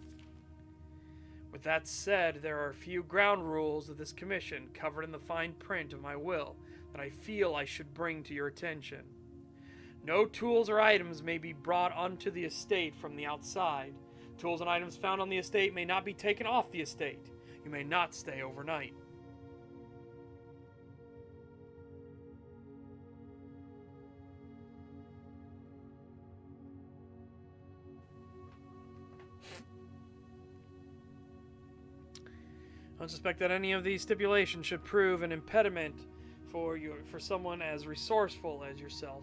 [SPEAKER 1] With that said, there are a few ground rules of this commission covered in the fine print of my will that I feel I should bring to your attention. No tools or items may be brought onto the estate from the outside. Tools and items found on the estate may not be taken off the estate. You may not stay overnight. I don't suspect that any of these stipulations should prove an impediment for someone as resourceful as yourself,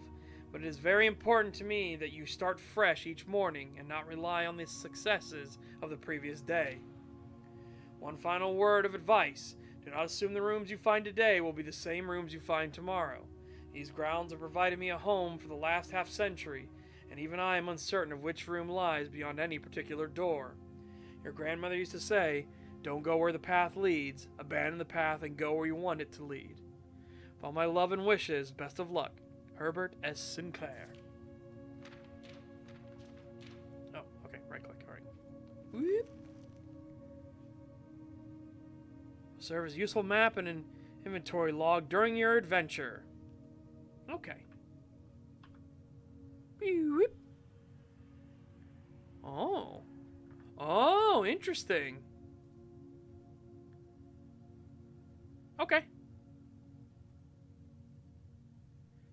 [SPEAKER 1] but it is very important to me that you start fresh each morning and not rely on the successes of the previous day. One final word of advice: do not assume the rooms you find today will be the same rooms you find tomorrow. These grounds have provided me a home for the last half-century, and even I am uncertain of which room lies beyond any particular door. Your grandmother used to say, don't go where the path leads, abandon the path and go where you want it to lead. With all my love and wishes, best of luck. Herbert S. Sinclair. Oh, okay, right click, alright. Whoop. Serve as a useful map and an inventory log during your adventure. Okay. Whoop. Oh. Oh, interesting. Okay.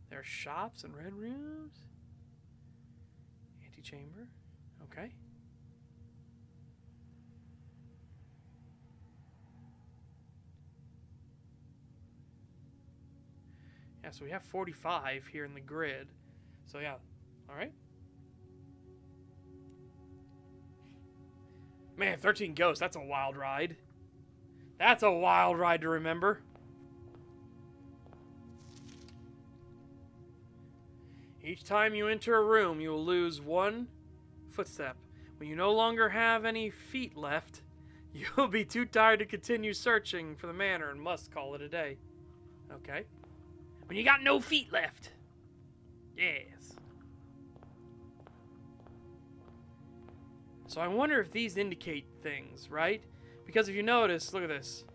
[SPEAKER 1] There are shops and red rooms. Antechamber. Okay. Yeah, so we have 45 here in the grid. So yeah, alright. Man, 13 ghosts, that's a wild ride. That's a wild ride to remember. Each time you enter a room, you will lose one footstep. When you no longer have any feet left, you'll be too tired to continue searching for the manor and must call it a day. Okay. When you got no feet left. Yes. So I wonder if these indicate things, right? Because if you notice, look at this.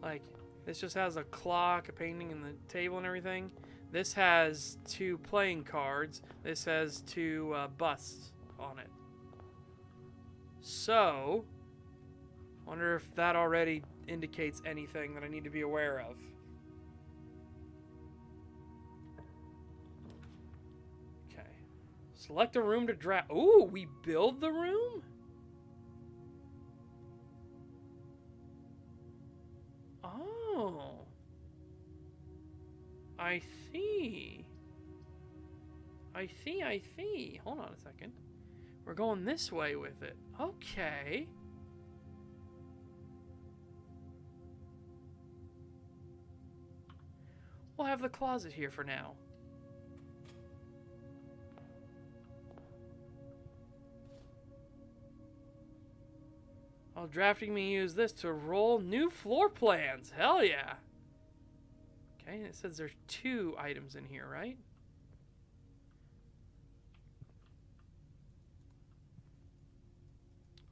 [SPEAKER 1] Like, this just has a clock, a painting, and the table and everything. This has 2 playing cards. This has 2 busts on it. So, I wonder if that already indicates anything that I need to be aware of. Okay. Select a room to draft. Ooh, we build the room? Oh. I see. I see. Hold on a second. We're going this way with it. Okay. We'll have the closet here for now. While drafting me use this to roll new floor plans. Hell yeah. Okay, it says there's 2 items in here, right?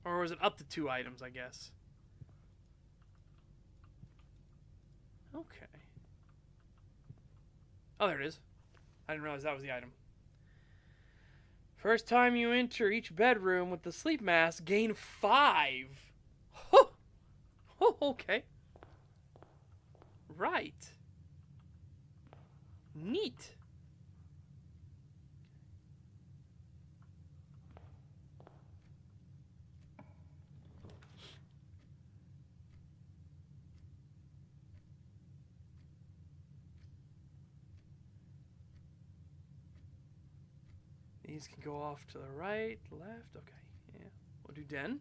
[SPEAKER 1] Or was it up to 2 items, I guess? Okay. Oh, there it is. I didn't realize that was the item. First time you enter each bedroom with the sleep mask, gain 5. Oh, okay. Right. Neat. These can go off to the right, left. Okay, yeah. We'll do den.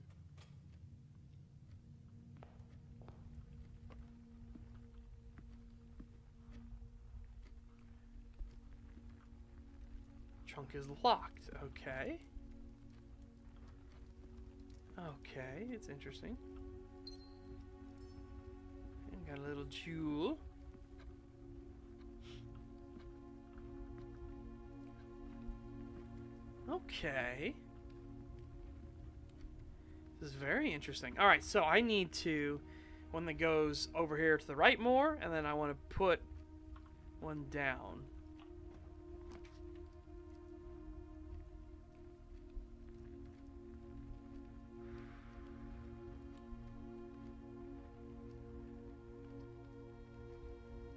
[SPEAKER 1] Trunk is locked. Okay. Okay, it's interesting. And got a little jewel. Okay. This is very interesting. Alright, so I need to one that goes over here to the right more, and then I want to put one down.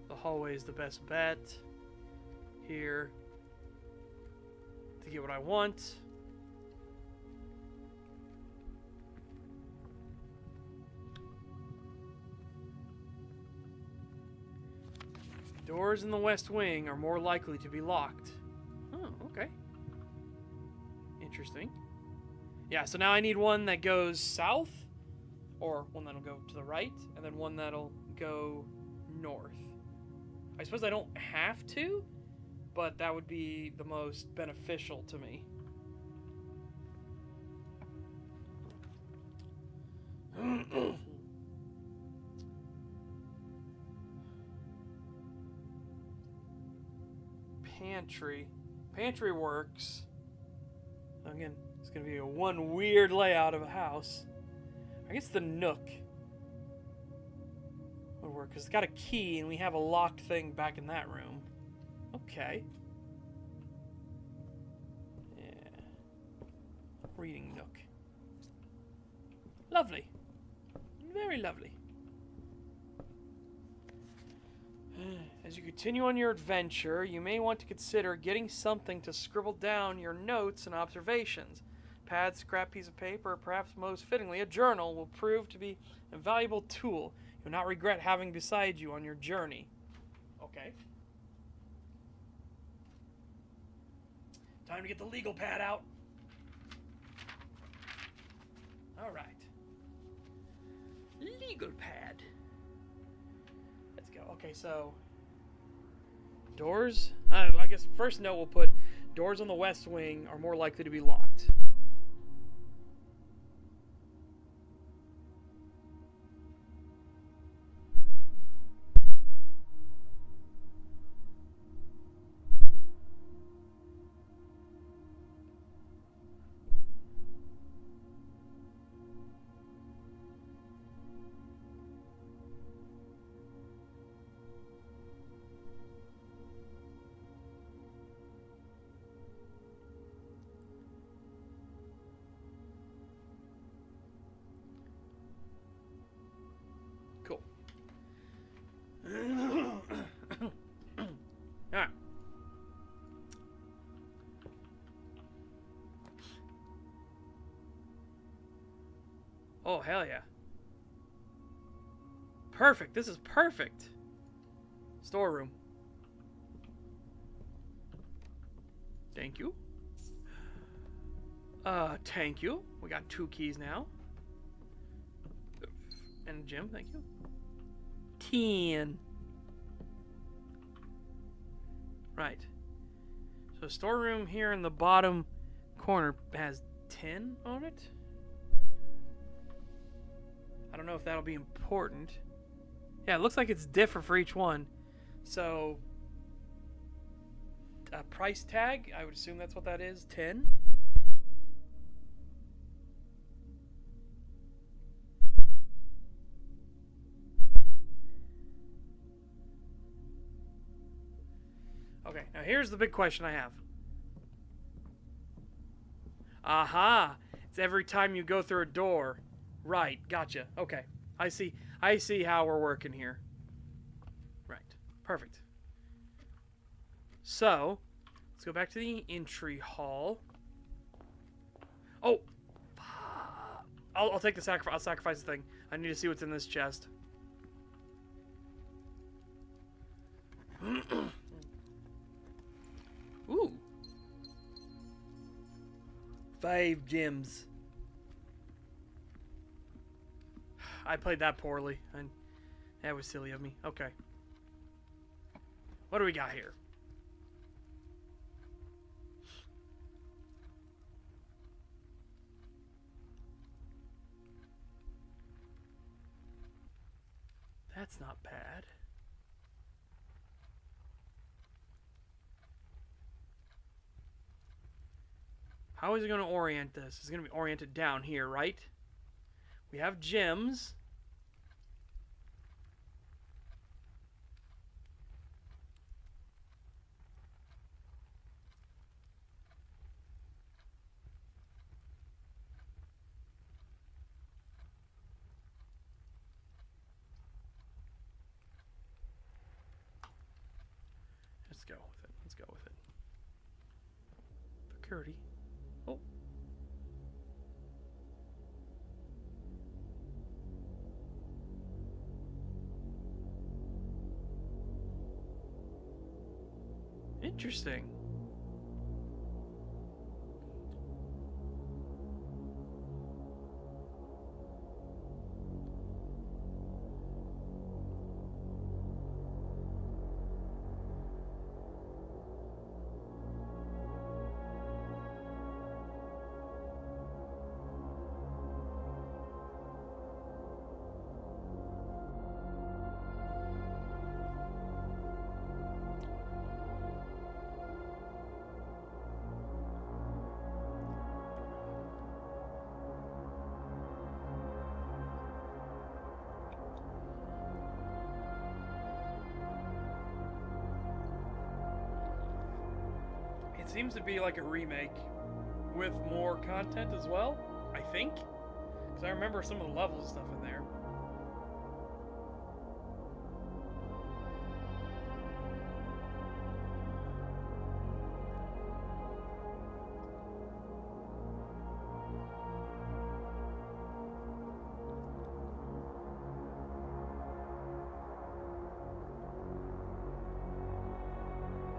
[SPEAKER 1] The hallway is the best bet here to get what I want. Doors in the west wing are more likely to be locked. Oh, okay. Interesting. Yeah, so now I need one that goes south, or one that'll go to the right, and then one that'll go north. I suppose I don't have to, but that would be the most beneficial to me. Pantry. Pantry works. Again, it's going to be a one weird layout of a house. I guess the nook would work, because it's got a key and we have a locked thing back in that room. Okay. Yeah. Reading nook. Lovely. Very lovely. As you continue on your adventure, you may want to consider getting something to scribble down your notes and observations. Pad, scrap piece of paper, or perhaps most fittingly, a journal will prove to be a valuable tool you'll not regret having beside you on your journey. Okay. Time to get the legal pad out. Alright. Legal pad. Let's go. Okay, so doors. I guess first note we'll put doors on the west wing are more likely to be locked. Oh, hell yeah. Perfect. This is perfect. Storeroom. Thank you. Thank you. We got 2 keys now. And a gem, thank you. 10. Right. So storeroom here in the bottom corner has 10 on it. I don't know if that'll be important. Yeah, it looks like it's different for each one. So, a price tag, I would assume that's what that is, 10. Okay, now here's the big question I have. Aha! It's every time you go through a door. Right, gotcha. Okay, I see how we're working here. Right, perfect. So, let's go back to the entry hall. Oh! I'll take the sacrifice. I'll sacrifice the thing. I need to see what's in this chest. Ooh. 5 gems. I played that poorly. That was silly of me. Okay. What do we got here? That's not bad. How is it going to orient this? It's going to be oriented down here, right? We have gems. Let's go with it. Let's go with it. Security. Oh. Interesting. It seems to be like a remake with more content as well, I think. Because I remember some of the levels and stuff in there.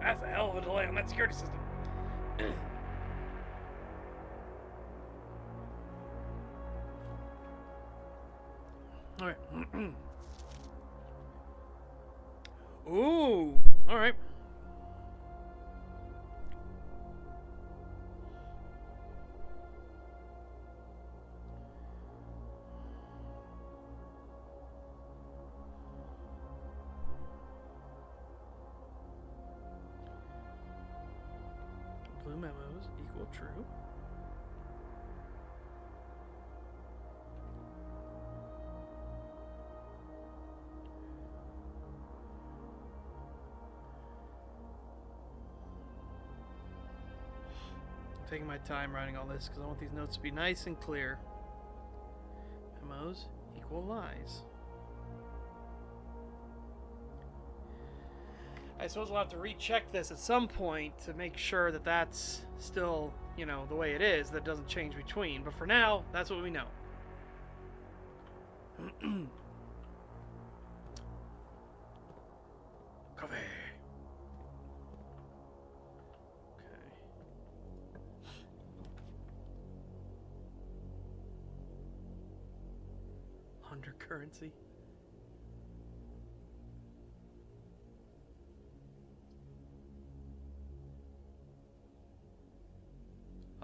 [SPEAKER 1] That's a hell of a delay on that security system. Alright. Ooh. Alright. Blue memos equal true. I'm taking my time writing all this because I want these notes to be nice and clear. Memos equal lies. I suppose we'll have to recheck this at some point to make sure that that's still, you know, the way it is, that it doesn't change between. But for now, that's what we know. Coffee. Okay. 100 currency.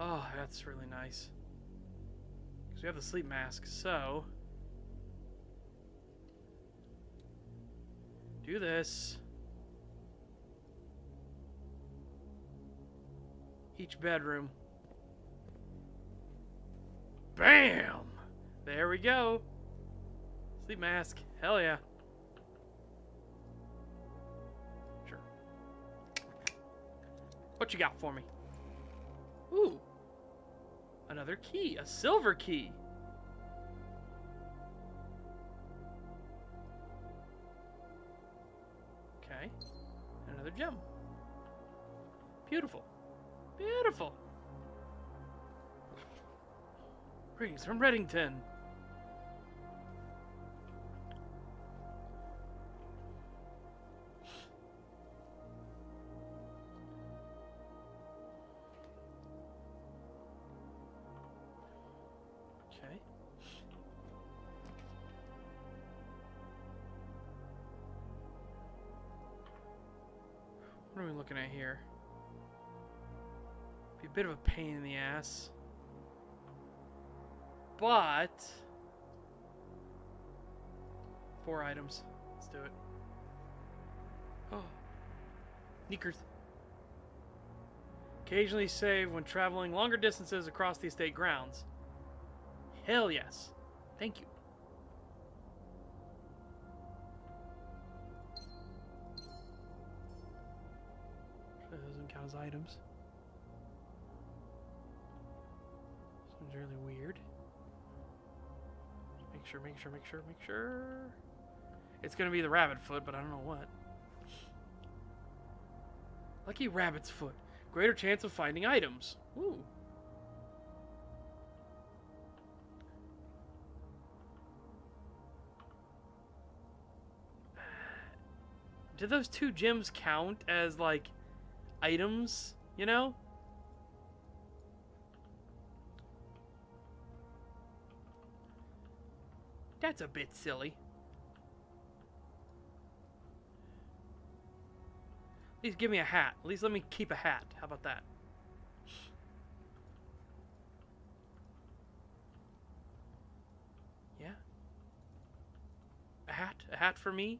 [SPEAKER 1] Oh, that's really nice. Because we have the sleep mask, so... do this. Each bedroom. Bam! There we go. Sleep mask. Hell yeah. Sure. What you got for me? Ooh. Another key. A silver key. Okay. Another gem. Beautiful. Beautiful. Greetings from Reddington. Okay. What are we looking at here? Be a bit of a pain in the ass. But 4 items. Let's do it. Oh. Sneakers. Occasionally save when traveling longer distances across the estate grounds. Hell yes. Thank you. That doesn't count as items. This one's really weird. Make sure. It's gonna be the rabbit foot, but I don't know what. Lucky rabbit's foot. Greater chance of finding items. Ooh. Do those 2 gems count as, like, items, you know? That's a bit silly. At least give me a hat. At least let me keep a hat. How about that? Yeah? A hat? A hat for me?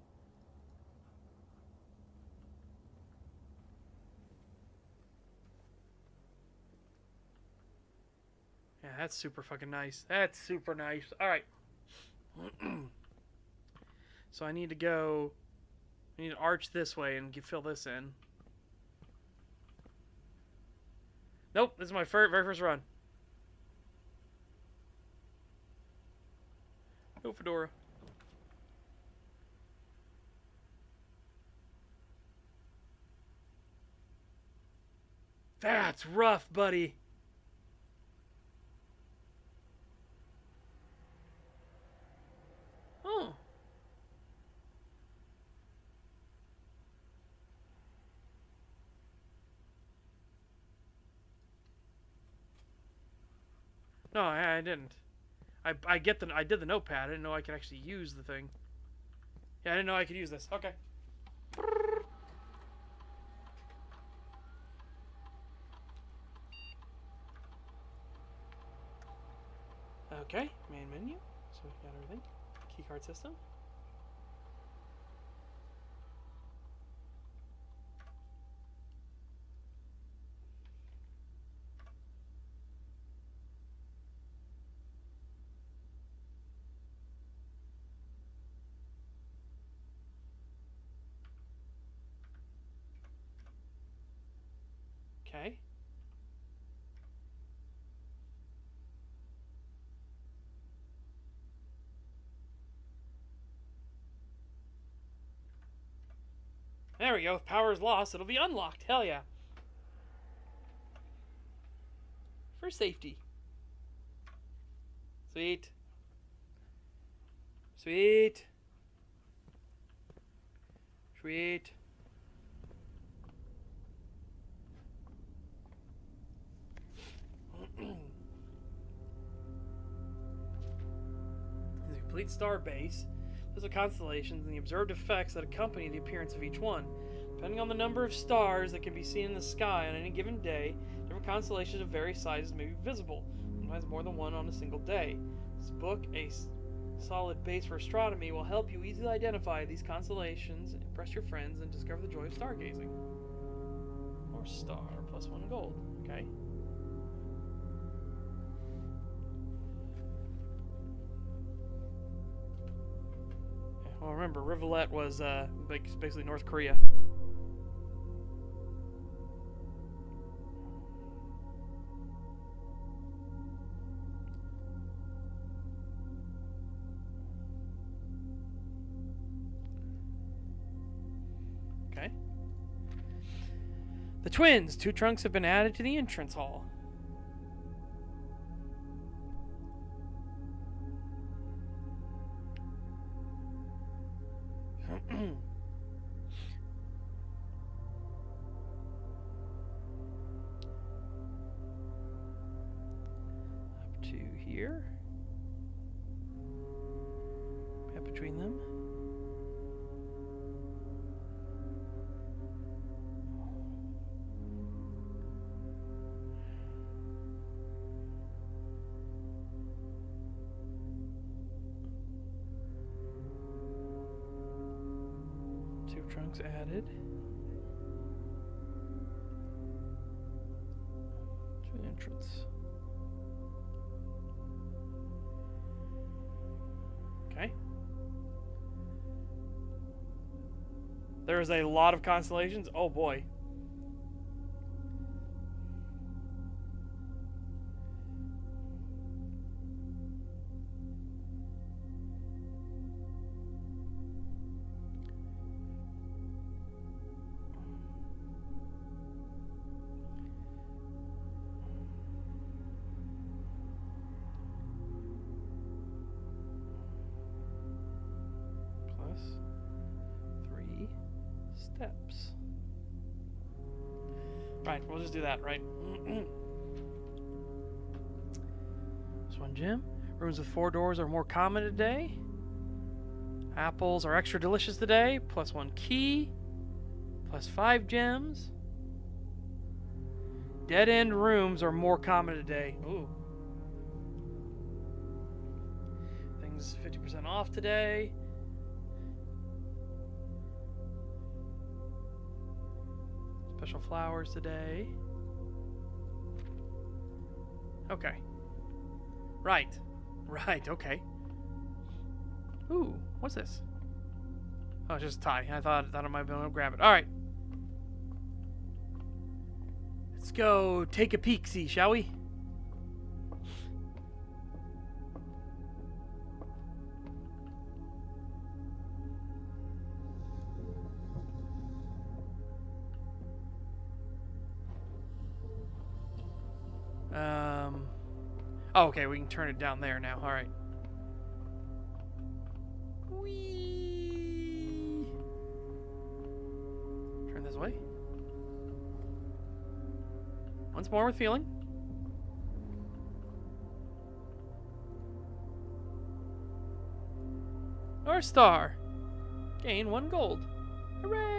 [SPEAKER 1] Yeah, that's super fucking nice. That's super nice. Alright. So I need to go... I need to arch this way and fill this in. Nope, this is my very first run. No fedora. That's rough, buddy. Oh. No, I didn't. I did the notepad. I didn't know I could actually use the thing. Yeah, I didn't know I could use this. Okay. Okay, main menu. So we got everything. Keycard system. Okay. There we go. If power is lost, it'll be unlocked. Hell yeah. For safety. Sweet. Sweet. Sweet. It's a complete star base. Those are constellations and the observed effects that accompany the appearance of each one. Depending on the number of stars that can be seen in the sky on any given day, different constellations of various sizes may be visible, sometimes more than one on a single day. This book, A Solid Base for Astronomy, will help you easily identify these constellations, impress your friends, and discover the joy of stargazing. Or star, plus 1 gold. Okay. Well, remember, Rivulet was basically North Korea. Okay. The twins. 2 trunks have been added to the entrance hall. Up to here. Up between them. Trunks added to the entrance. Okay. There is a lot of constellations. Oh boy. Steps. Right, we'll just do that, right? This one, Jim. Rooms with 4 doors are more common today. Apples are extra delicious today. Plus 1 key. Plus 5 gems. Dead end rooms are more common today. Ooh. Things 50% off today. Special flowers today. Okay. Right. Right, okay. Ooh, what's this? Oh, it's just a tie. I thought I might be able to grab it. Alright. Let's go take a peek-see, shall we? Oh, okay, we can turn it down there now. All right. Whee! Turn this way. Once more with feeling. North Star. Gain 1 gold. Hooray!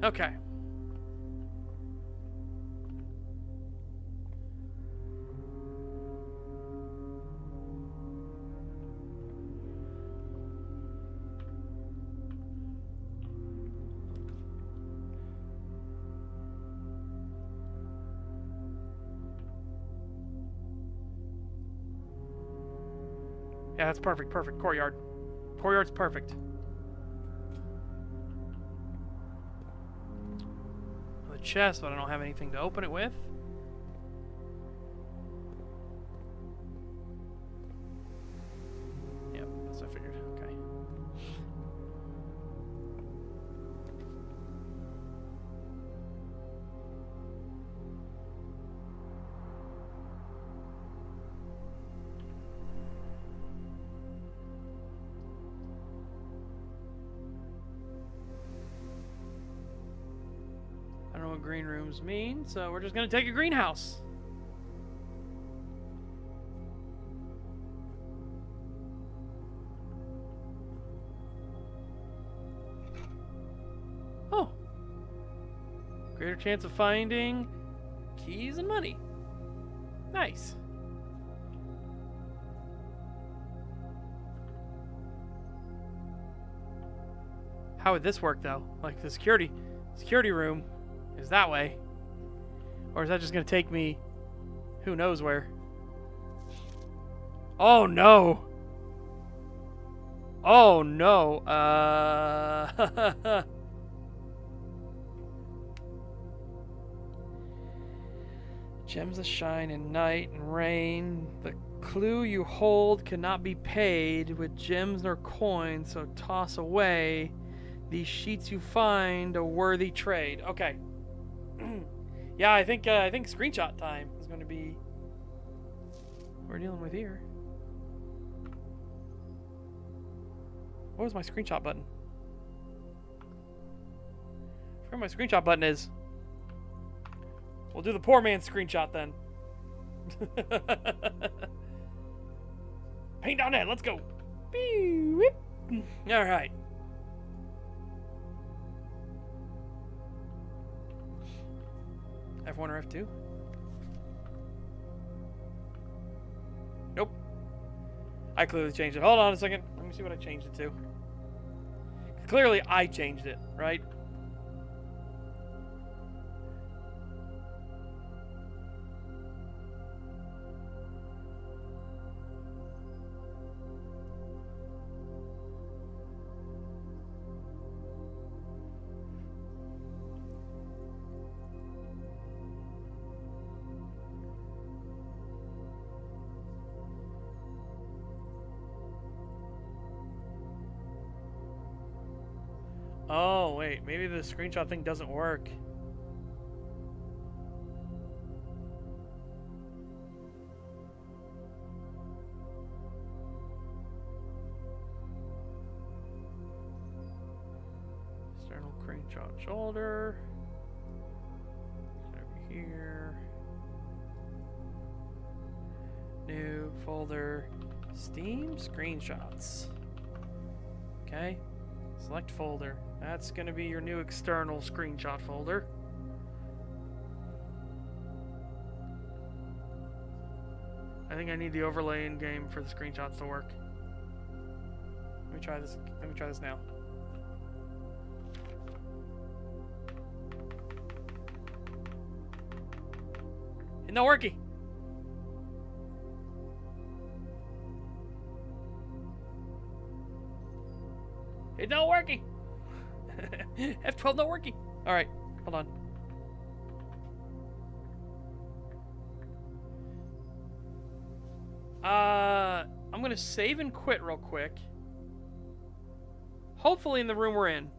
[SPEAKER 1] Okay. Yeah, that's perfect. Perfect. Courtyard. Courtyard's perfect. The chest, but I don't have anything to open it with. Yep, that's what I figured. Okay. green rooms mean, so we're just gonna take a greenhouse. Oh. Greater chance of finding keys and money. Nice. How would this work though? Like the security room is that way. Or is that just gonna take me who knows where? Oh no. Oh no. Gems that shine in night and rain. The clue you hold cannot be paid with gems nor coins, so toss away these sheets you find a worthy trade. Okay. Yeah, I think screenshot time is going to be what we're dealing with here. What was my screenshot button? I forgot what my screenshot button is. We'll do the poor man's screenshot then. Paint on that. Let's go. All right. F1 or F2? Nope. I clearly changed it. Hold on a second. Let me see what I changed it to. Clearly, I changed it, right? Oh, wait. Maybe the screenshot thing doesn't work. External screenshot shoulder. Over here. New folder. Steam screenshots. Okay. Select folder. That's going to be your new external screenshot folder. I think I need the overlay in game for the screenshots to work. Let me try this. Let me try this now. It's not working. It's not working. F12 not working. All right, hold on. I'm gonna save and quit real quick. Hopefully in the room we're in.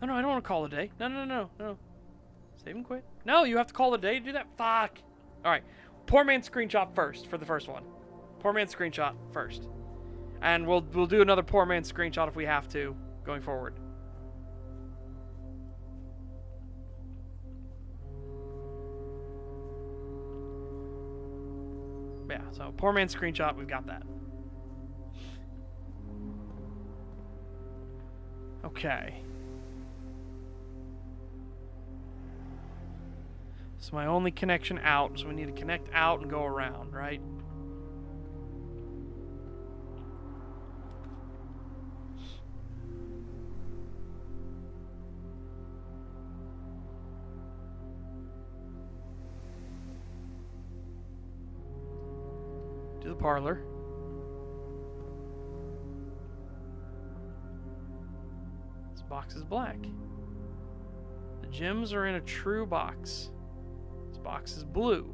[SPEAKER 1] No, I don't want to call it a day. No. Save and quit. No, you have to call it a day to do that. Fuck. All right, poor man screenshot first for the first one. Poor man screenshot first. And we'll do another poor man screenshot if we have to going forward. Yeah, so poor man screenshot, we've got that. Okay. It's my only connection out, so we need to connect out and go around, right? To the parlor. This box is black. The gems are in a true box. This box is blue.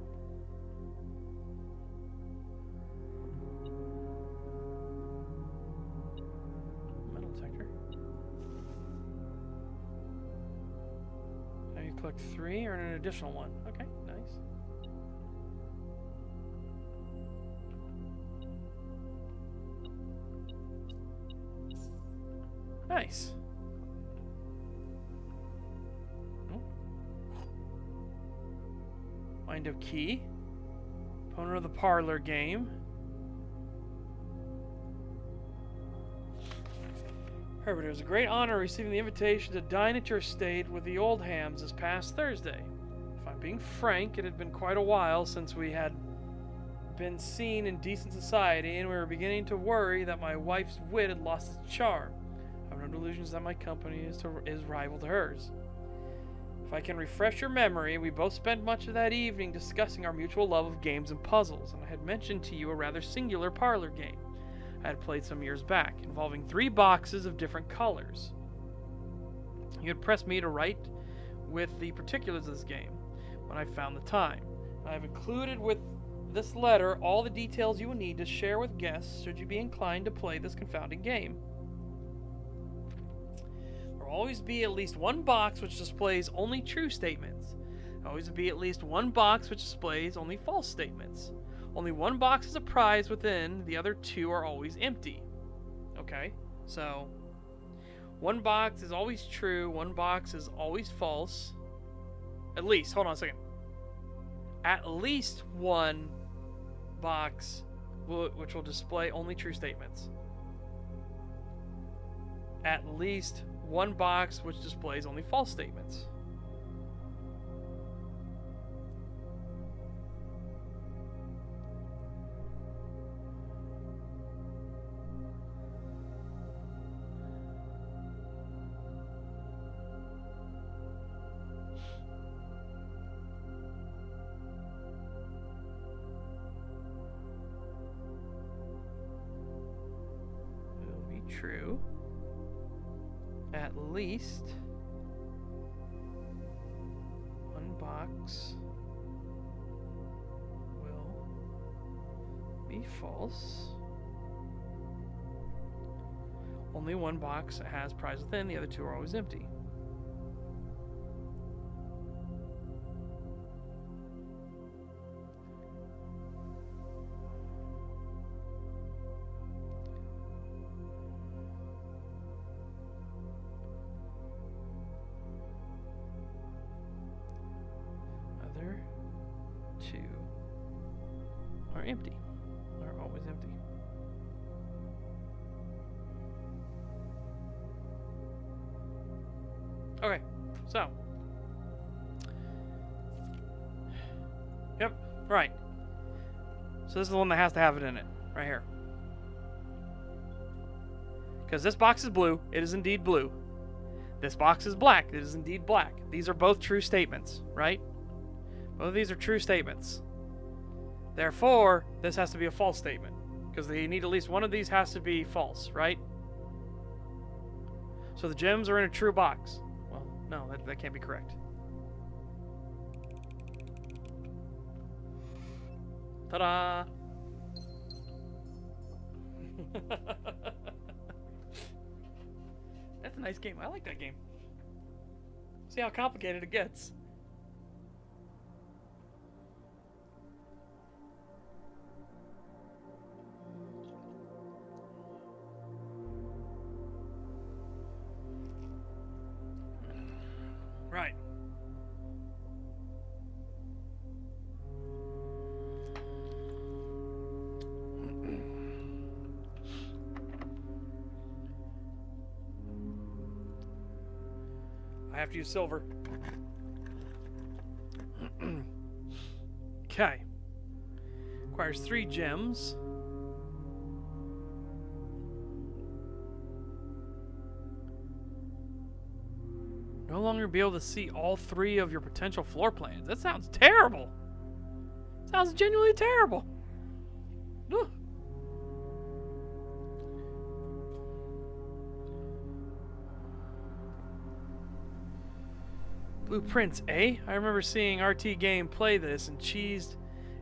[SPEAKER 1] Metal detector. Now you collect 3 or an additional 1. Okay, nice. Nice. kind of key. Opponent of the parlor game. Herbert, it was a great honor receiving the invitation to dine at your estate with the Oldhams this past Thursday. If I'm being frank, it had been quite a while since we had been seen in decent society, and we were beginning to worry that my wife's wit had lost its charm. I have no delusions that my company is rival to hers. If I can refresh your memory, we both spent much of that evening discussing our mutual love of games and puzzles, and I had mentioned to you a rather singular parlor game I had played some years back, involving 3 boxes of different colors. You had pressed me to write with the particulars of this game when I found the time. I have included with this letter all the details you will need to share with guests should you be inclined to play this confounding game. There will always be at least one box which displays only true statements. There will always be at least one box which displays only false statements. Only one box is a prize within, the other 2 are always empty. Okay, so one box is always true, one box is always false. At least, hold on a second. At least one box which will display only true statements. At least one box which displays only false statements. True. At least one box will be false. Only one box has prize within, the other 2 are always empty. Are empty. Are always empty. Okay, so. Yep, right. So this is the one that has to have it in it, right here. Because this box is blue, it is indeed blue. This box is black, it is indeed black. These are both true statements, right? Both of these are true statements. Therefore, this has to be a false statement. Because they need at least one of these has to be false, right? So the gems are in a true box. Well, no, that can't be correct. Ta-da! That's a nice game. I like that game. See how complicated it gets. Right. I have to use silver. Okay. Requires 3 gems. No longer be able to see all 3 of your potential floor plans. That sounds terrible. Sounds genuinely terrible. Ugh. Blueprints, eh? I remember seeing RT Game play this and cheesed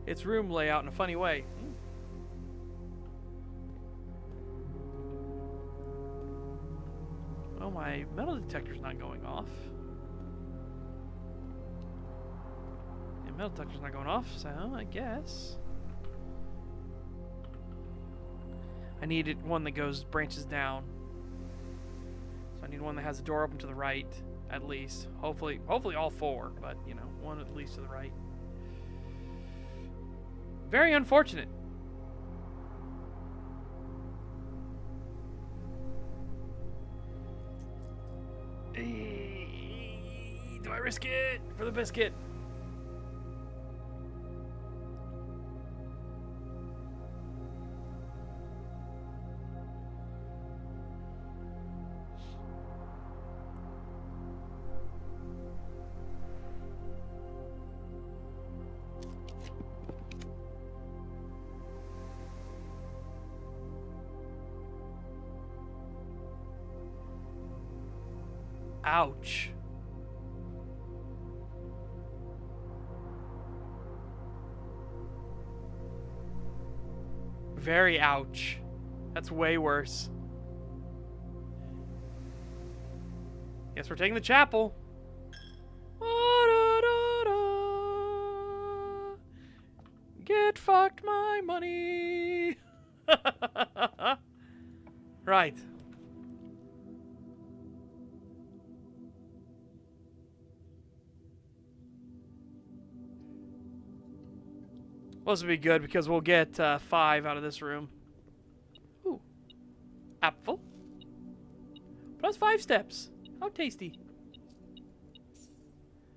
[SPEAKER 1] its room layout in a funny way. Well, my metal detector's not going off. Yeah, metal detector's not going off, so I guess I needed one that branches down. So I need one that has a door open to the right, at least. Hopefully all 4, but you know, one at least to the right. Very unfortunate. Do I risk it for the biscuit? Ouch. Very ouch. That's way worse. Guess we're taking the chapel. Get fucked my money. Right. Well, this will be good because we'll get 5 out of this room. Ooh. Apple. Plus 5 steps. How tasty.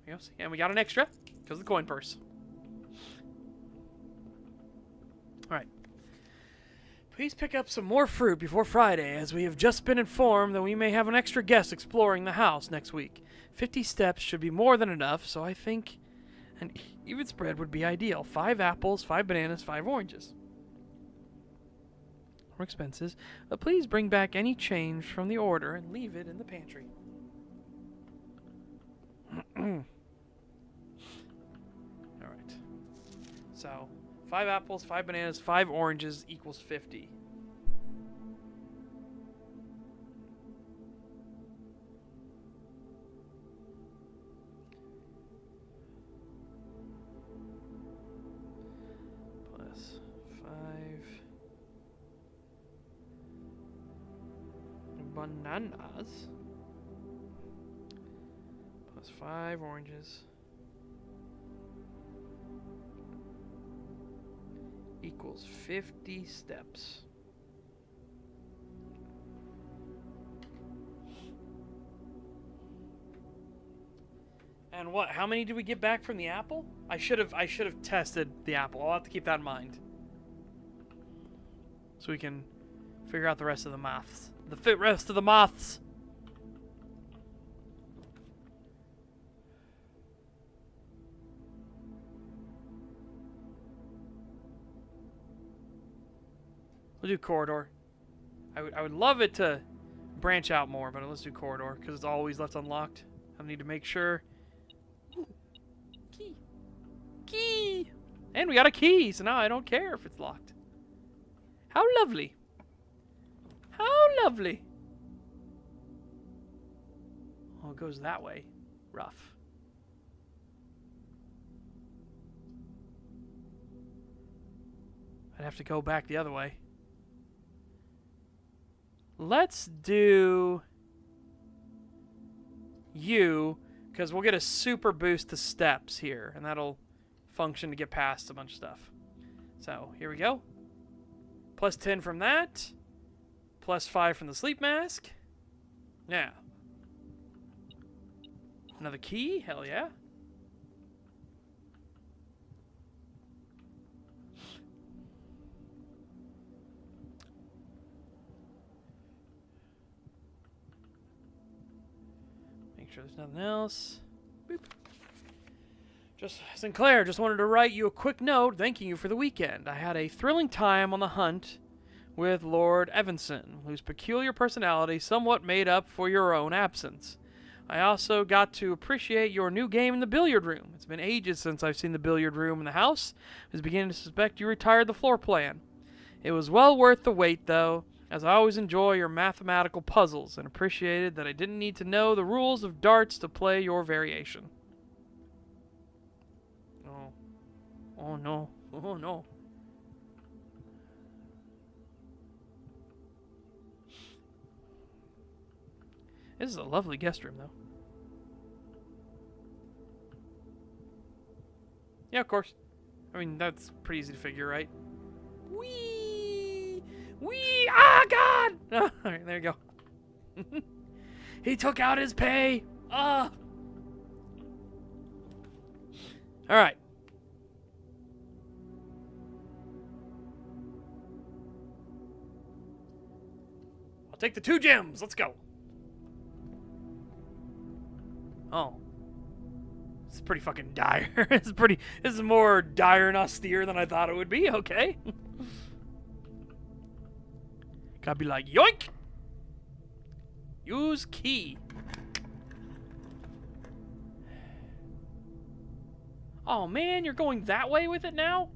[SPEAKER 1] There you go. And we got an extra because of the coin purse. Alright. Please pick up some more fruit before Friday, as we have just been informed that we may have an extra guest exploring the house next week. 50 steps should be more than enough, so I think an even spread would be ideal. 5 apples, 5 bananas, 5 oranges. More expenses. But please bring back any change from the order and leave it in the pantry. Alright. So, 5 apples, 5 bananas, 5 oranges equals 50. Plus 5 bananas. Plus 5 oranges. Equals 50 steps. And what? How many did we get back from the apple? I should have tested the apple. I'll have to keep that in mind, so we can figure out the rest of the maths. The rest of the maths. We'll do corridor. I would love it to branch out more, but let's do corridor because it's always left unlocked. I need to make sure. Ooh, key. Key! And we got a key, so now I don't care if it's locked. How lovely. How lovely. Oh, it goes that way. Rough. I'd have to go back the other way. Let's do you, because we'll get a super boost to steps here, and that'll function to get past a bunch of stuff. So, here we go. Plus 10 from that. Plus 5 from the sleep mask. Now. Another key? Hell yeah. Sure there's nothing else. Boop. Sinclair, just wanted to write you a quick note thanking you for the weekend. I had a thrilling time on the hunt with Lord Evanson, whose peculiar personality somewhat made up for your own absence. I also got to appreciate your new game in the billiard room. It's been ages since I've seen the billiard room in the house. I was beginning to suspect you retired the floor plan. It was well worth the wait, though, as I always enjoy your mathematical puzzles, and appreciated that I didn't need to know the rules of darts to play your variation. Oh. Oh no. Oh no. This is a lovely guest room, though. Yeah, of course. I mean, that's pretty easy to figure, right? Whee! Whee! Ah, God! Oh, all right, there you go. He took out his pay. Ah! All right. I'll take the 2 gems. Let's go. Oh. It's pretty fucking dire. This is more dire and austere than I thought it would be. Okay. Gotta be like, yoink! Use key. Oh man, you're going that way with it now?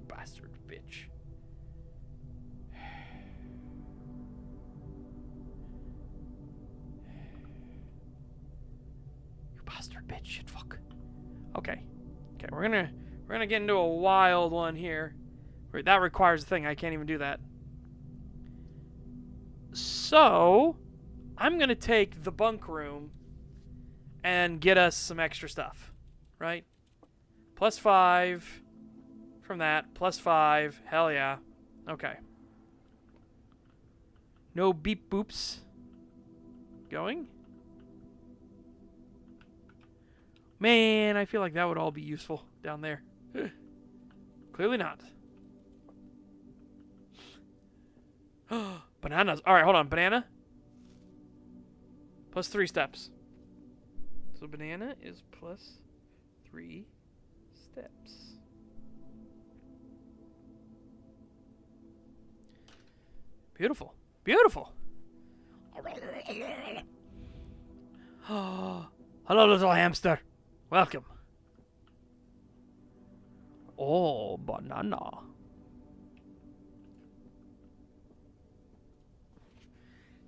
[SPEAKER 1] Bastard bitch. You bastard bitch, shit fuck. Okay. Okay, we're gonna get into a wild one here. That requires a thing. I can't even do that. So, I'm going to take the bunk room and get us some extra stuff. Right? +5 from that. +5. Hell yeah. Okay. No beep boops. Going? Man, I feel like that would all be useful down there. Clearly not. Bananas. Alright, hold on. Banana. +3 steps. So banana is +3 steps. Beautiful. Beautiful. Oh, hello, little hamster. Welcome. Oh, banana.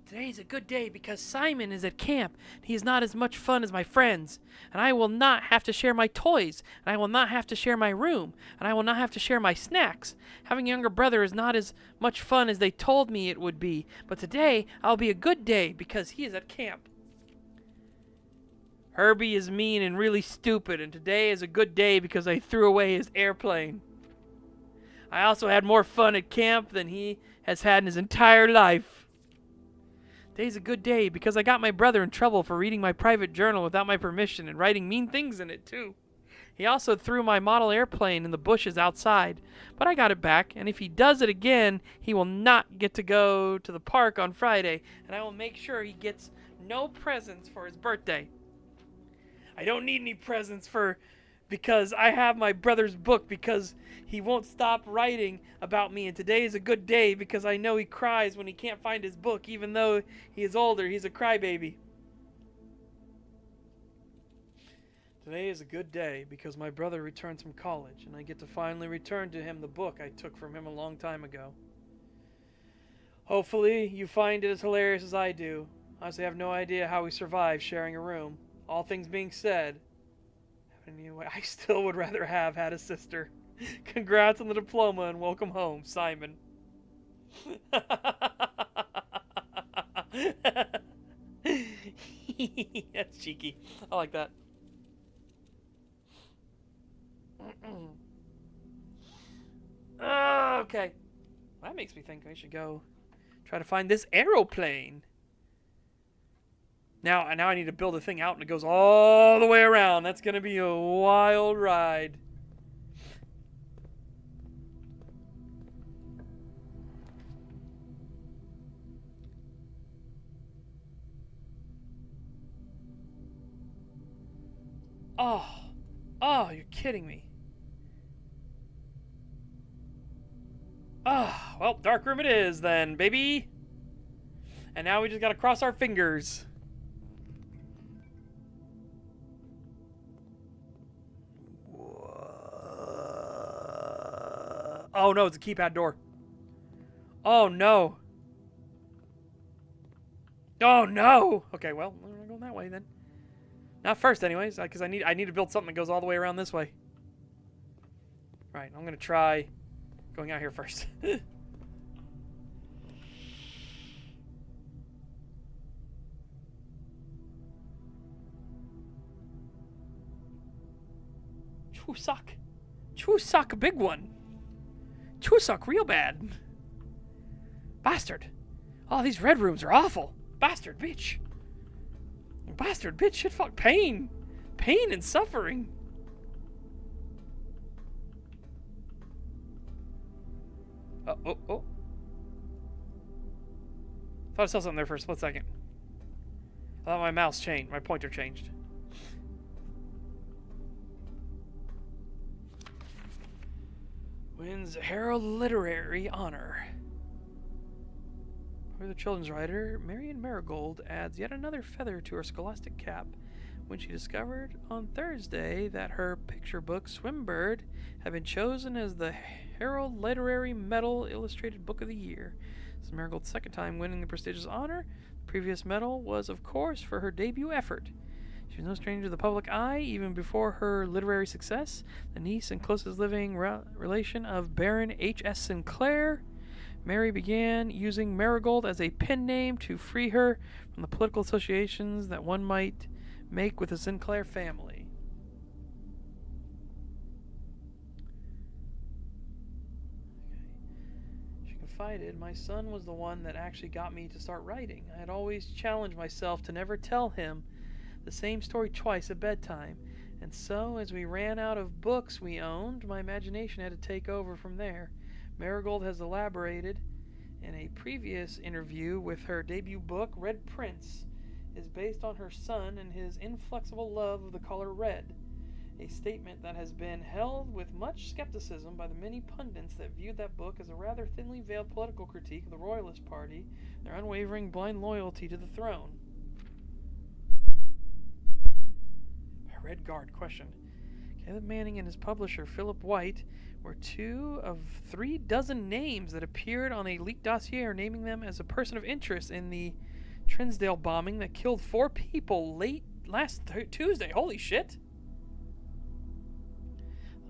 [SPEAKER 1] Today's a good day because Simon is at camp. He is not as much fun as my friends. And I will not have to share my toys. And I will not have to share my room. And I will not have to share my snacks. Having a younger brother is not as much fun as they told me it would be. But today, I'll be a good day because he is at camp. Herbie is mean and really stupid. And today is a good day because I threw away his airplane. I also had more fun at camp than he has had in his entire life. Today's a good day because I got my brother in trouble for reading my private journal without my permission and writing mean things in it, too. He also threw my model airplane in the bushes outside, but I got it back, and if he does it again, he will not get to go to the park on Friday, and I will make sure he gets no presents for his birthday. I don't need any presents because I have my brother's book because he won't stop writing about me, and today is a good day because I know he cries when he can't find his book. Even though he is older, he's a crybaby. Today is a good day because my brother returns from college and I get to finally return to him the book I took from him a long time ago. Hopefully you find it as hilarious as I do. I honestly have no idea how we survive sharing a room. All things being said, anyway, I still would rather have had a sister. Congrats on the diploma and welcome home, Simon. That's cheeky. I like that. Okay. That makes me think I should go try to find this aeroplane. Now I need to build a thing out and it goes all the way around. That's going to be a wild ride. Oh, you're kidding me. Well, dark room it is then, baby. And now we just got to cross our fingers. Oh no, it's a keypad door. Oh no. Oh no. Okay, well, we're going that way then. Not first, anyways, because I need to build something that goes all the way around this way. Right, I'm gonna try going out here first. Chusak. Chusak, big one. Chusak, real bad. Bastard. Oh, these red rooms are awful. Bastard bitch. Bastard bitch, shit fuck, pain. Pain and suffering. Oh. Thought I saw something there for a split second. I thought my mouse changed. My pointer changed. Wins Herald Literary Honor. Popular children's writer Marion Marigold adds yet another feather to her scholastic cap when she discovered on Thursday that her picture book, Swimbird, had been chosen as the Herald Literary Medal Illustrated Book of the Year. This is Marigold's second time winning the prestigious honor. The previous medal was, of course, for her debut effort. She was no stranger to the public eye, even before her literary success. The niece and closest living relation of Baron H.S. Sinclair, Mary began using Marigold as a pen name to free her from the political associations that one might make with the Sinclair family. She confided, "My son was the one that actually got me to start writing. I had always challenged myself to never tell him the same story twice at bedtime, and so as we ran out of books we owned, my imagination had to take over from there." Marigold has elaborated in a previous interview with her debut book, Red Prince is based on her son and his inflexible love of the color red, a statement that has been held with much skepticism by the many pundits that viewed that book as a rather thinly veiled political critique of the Royalist Party, their unwavering blind loyalty to the throne. Red Guard question. Caleb Manning and his publisher, Philip White, were 2 of 3 dozen names that appeared on a leaked dossier naming them as a person of interest in the Trinsdale bombing that killed 4 people late last Tuesday. Holy shit!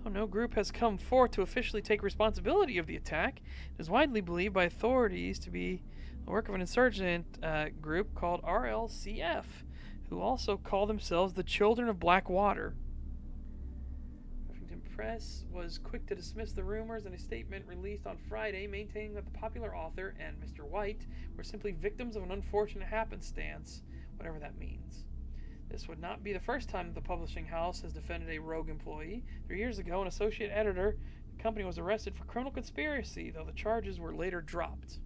[SPEAKER 1] Though no group has come forth to officially take responsibility of the attack, it is widely believed by authorities to be the work of an insurgent group called RLCF, who also call themselves the Children of Blackwater. Huffington Press was quick to dismiss the rumors in a statement released on Friday, maintaining that the popular author and Mr. White were simply victims of an unfortunate happenstance, whatever that means. This would not be the first time that the publishing house has defended a rogue employee. 3 years ago, an associate editor of the company was arrested for criminal conspiracy, though the charges were later dropped.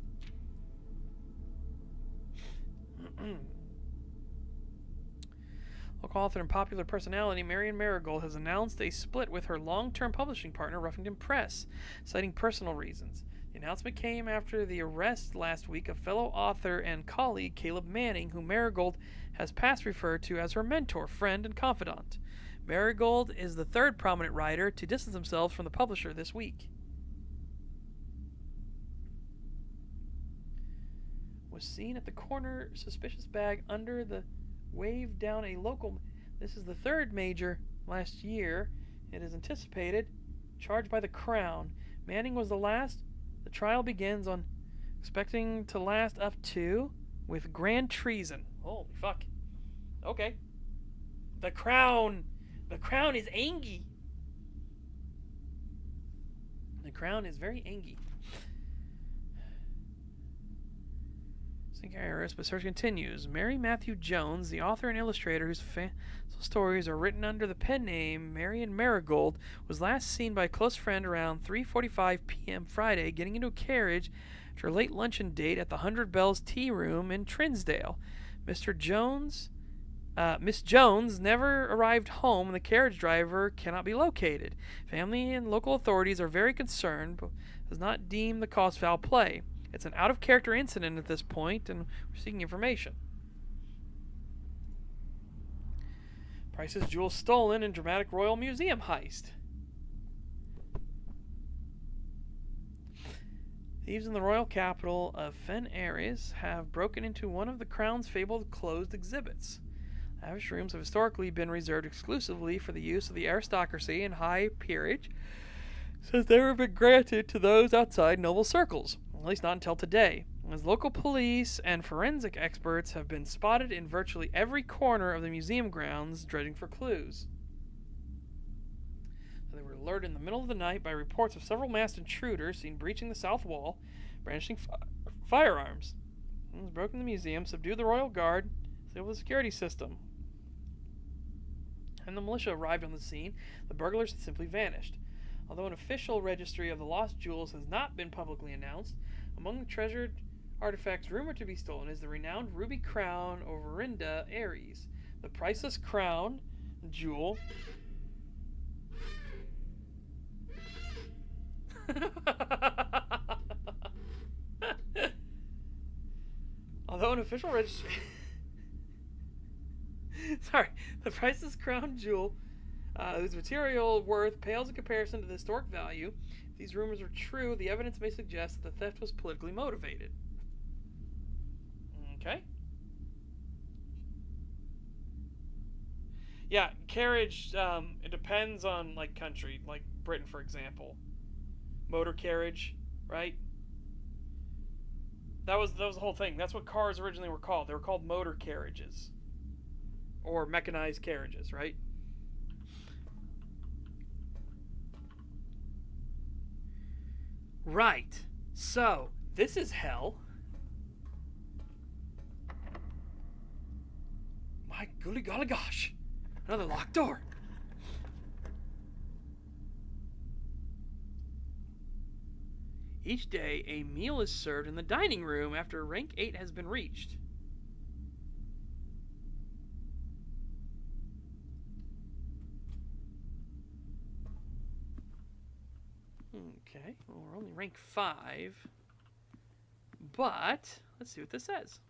[SPEAKER 1] Local author and popular personality Marion Marigold has announced a split with her long-term publishing partner, Huffington Press, citing personal reasons. The announcement came after the arrest last week of fellow author and colleague Caleb Manning, whom Marigold has past referred to as her mentor, friend, and confidant. Marigold is the 3rd prominent writer to distance themselves from the publisher this week. Was seen at the corner, suspicious bag under the waved down a local. This is the 3rd major last year. It is anticipated charged by the Crown. Manning was the last. The trial begins on expecting to last up to with grand treason. Holy fuck. Okay. The Crown. The Crown is angry. The Crown is very angry. But search continues. Mary Matthew Jones, the author and illustrator whose stories are written under the pen name Marion Marigold, was last seen by a close friend around 3:45 p.m. Friday, getting into a carriage after a late luncheon date at the 100 Bells Tea Room in Trinsdale. Miss Jones never arrived home, and the carriage driver cannot be located. Family and local authorities are very concerned, but does not deem the cause foul play. It's an out-of-character incident at this point, and we're seeking information. Price's jewels stolen in dramatic Royal Museum heist. Thieves in the royal capital of Fen Ares have broken into one of the Crown's fabled closed exhibits. Lavish rooms have historically been reserved exclusively for the use of the aristocracy and high peerage, since they were been granted to those outside noble circles. At least not until today, as local police and forensic experts have been spotted in virtually every corner of the museum grounds dredging for clues. alerted in the middle of the night by reports of several masked intruders seen breaching the south wall, brandishing firearms. It was broken the museum, subdued the royal guard, disabled the security system. When the militia arrived on the scene, the burglars had simply vanished. Although an official registry of the lost jewels has not been publicly announced, among the treasured artifacts rumored to be stolen is the renowned ruby crown of Orinda Ares. The priceless crown jewel although an official registry the priceless crown jewel whose material worth pales in comparison to the historic value. If these rumors are true, the evidence may suggest that the theft was politically motivated. Okay. Yeah, carriage, it depends on, like, country. Like Britain, for example. Motor carriage, right? That was the whole thing. That's what cars originally were called. They were called motor carriages. Or mechanized carriages, right? Right. So, this is hell. My golly golly gosh. Another locked door. Each day, a meal is served in the dining room after rank 8 has been reached. Okay, well, we're only rank 5. But, let's see what this says.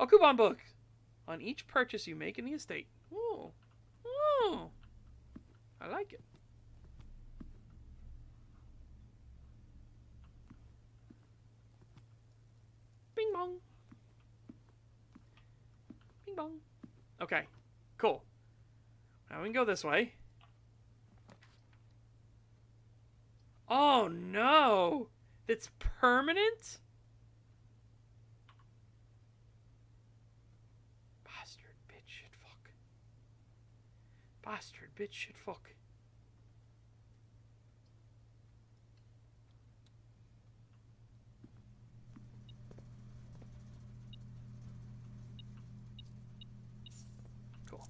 [SPEAKER 1] A coupon book on each purchase you make in the estate. Ooh. Ooh. I like it. Bing bong. Bing bong. Okay, cool. Now we can go this way. Oh no! It's permanent? Bastard, bitch, shit, fuck. Bastard, bitch, shit, fuck. Cool.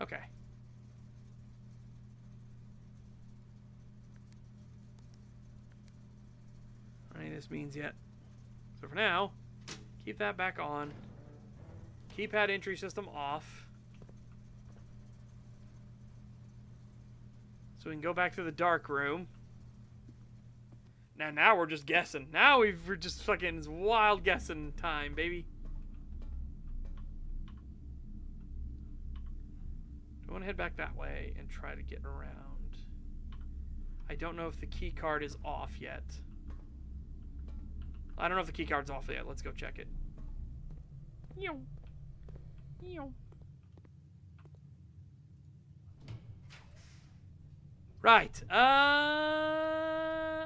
[SPEAKER 1] Okay. I don't know what this means yet. So for now, keep that back on. Keypad entry system off. So we can go back to the dark room. Now we're just guessing. Now we're just fucking, it's wild guessing time, baby. I want to head back that way and try to get around. I don't know if the key card is off yet. I don't know if the key card's off yet. Let's go check it. Right.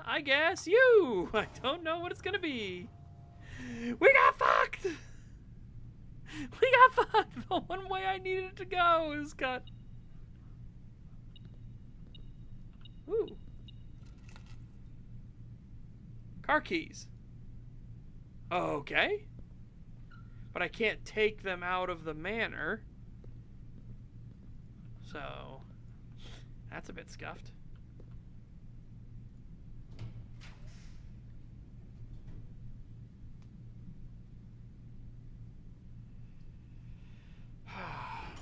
[SPEAKER 1] I guess you. I don't know what it's gonna be. We got fucked. We got fucked. The one way I needed it to go is got. Ooh. Car keys. Okay. But I can't take them out of the manor. So, that's a bit scuffed.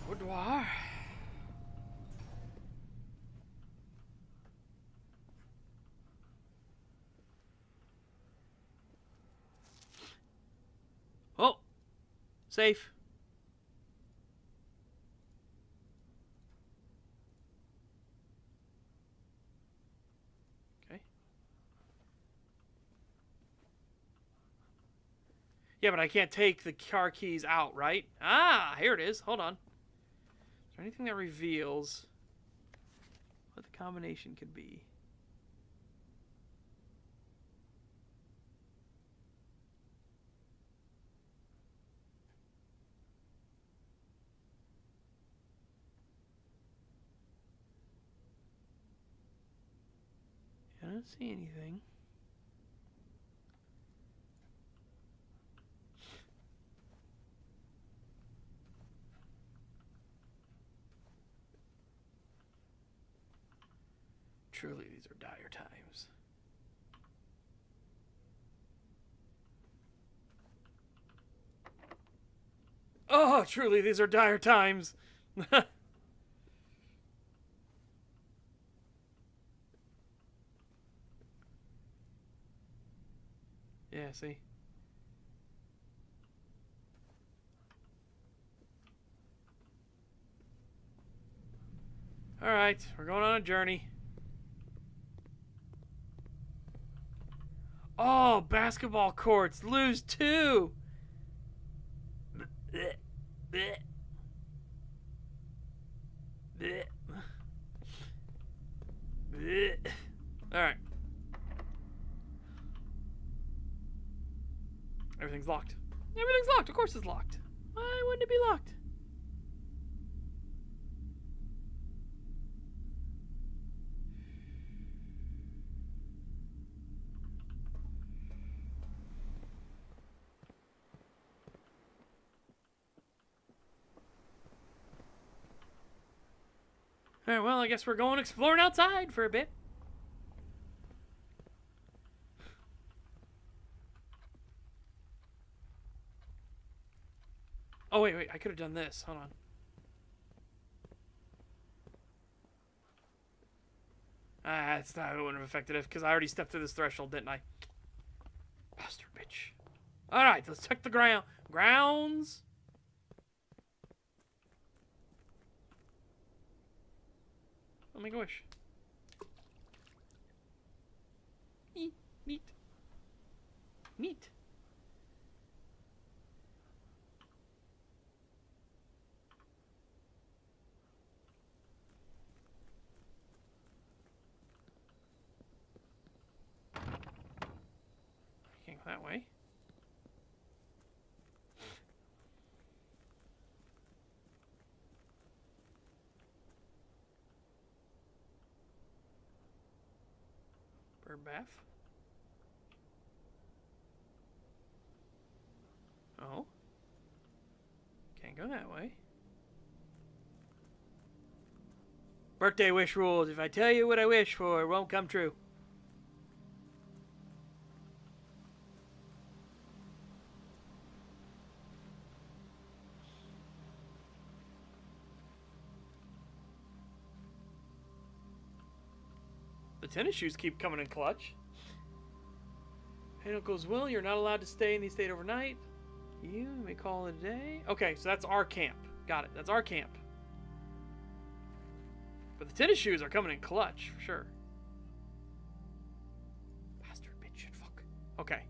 [SPEAKER 1] Boudoir. Oh, safe. Okay. Yeah, but I can't take the car keys out, right? Ah, here it is. Hold on. Is there anything that reveals what the combination could be? don't see anything. Truly, these are dire times. Oh, truly, these are dire times. Yeah, see? Alright, we're going on a journey. Oh, basketball courts. Lose 2. Alright. Everything's locked. Everything's locked. Of course it's locked. Why wouldn't it be locked? Alright, well, I guess we're going exploring outside for a bit. Oh, wait, I could have done this. Hold on. It's not, it wouldn't have affected it because I already stepped through this threshold, didn't I? Bastard bitch. Alright, let's check the grounds. I'll make a wish. Neat. Neat. Can't go that way. Bird bath. Oh. Can't go that way. Birthday wish rules. If I tell you what I wish for, it won't come true. The tennis shoes keep coming in clutch. Hey, Uncle's Will, you're not allowed to stay in the estate overnight. You may call it a day. Okay, so that's our camp. Got it. That's our camp. But the tennis shoes are coming in clutch, for sure. Bastard, bitch, shit, fuck. Okay.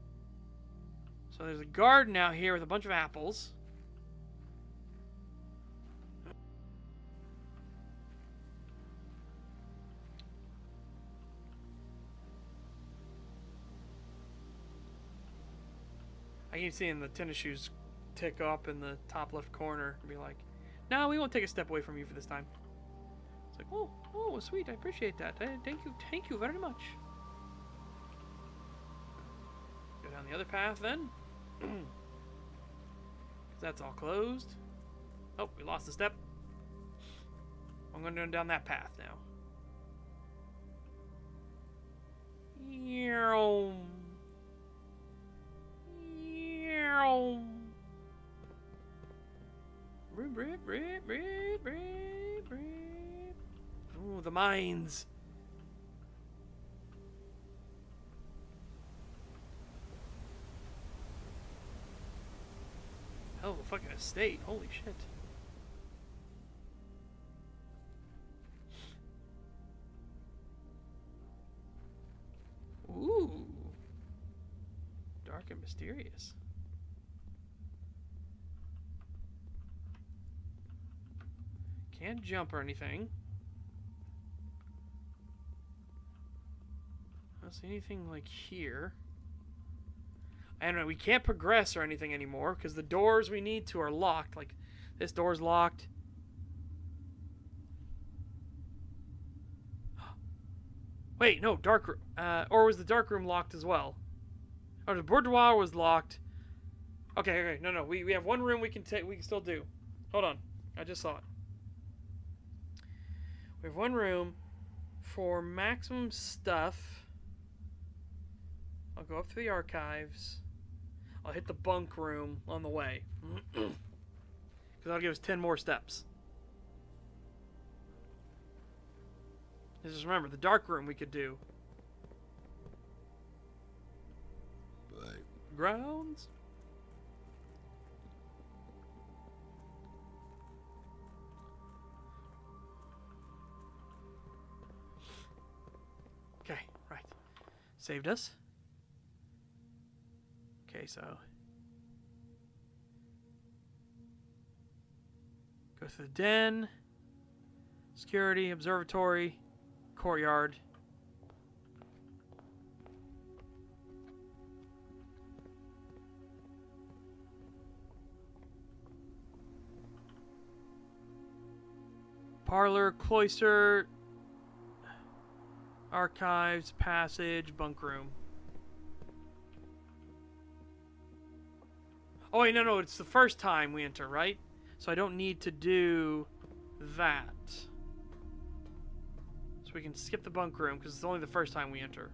[SPEAKER 1] So there's a garden out here with a bunch of apples. I keep seeing the tennis shoes tick up in the top left corner and be like, no, we won't take a step away from you for this time. It's like, oh, sweet, I appreciate that. Thank you very much. Go down the other path then. That's all closed. Oh, we lost a step. I'm going to go down that path now. Ooh, the mines. Hell of a fucking estate. Holy shit. Ooh. Dark and mysterious. Can't jump or anything. I don't see anything like here. I don't know, we can't progress or anything anymore because the doors we need to are locked. Like, this door's locked. Wait, no, dark room. Or was the dark room locked as well? Oh, the boudoir was locked. Okay, no. We have one room we can take. We can still do. Hold on, I just saw it. We have one room for maximum stuff. I'll go up to the archives. I'll hit the bunk room on the way. Because that'll give us 10 more steps. Just remember, the dark room we could do. Grounds? Okay, right. Saved us. Okay, so go to the den, security, observatory, courtyard. Parlor, cloister, archives, passage, bunk room. Oh wait, no, it's the first time we enter, right? So I don't need to do that. So we can skip the bunk room because it's only the first time we enter.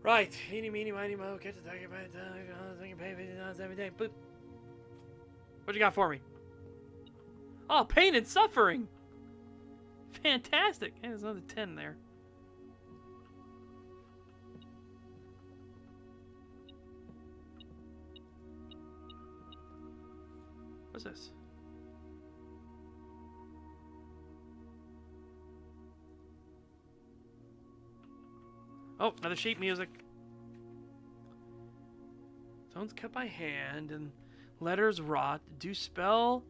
[SPEAKER 1] Right. Eeny, meeny, miny, mo, get the tiger by the tongue, pay $50 every day. Boop. What you got for me? Oh, pain and suffering. Fantastic. Hey, there's another 10 there. What's this? Oh, another sheet music. Stones cut by hand and letters wrought do spell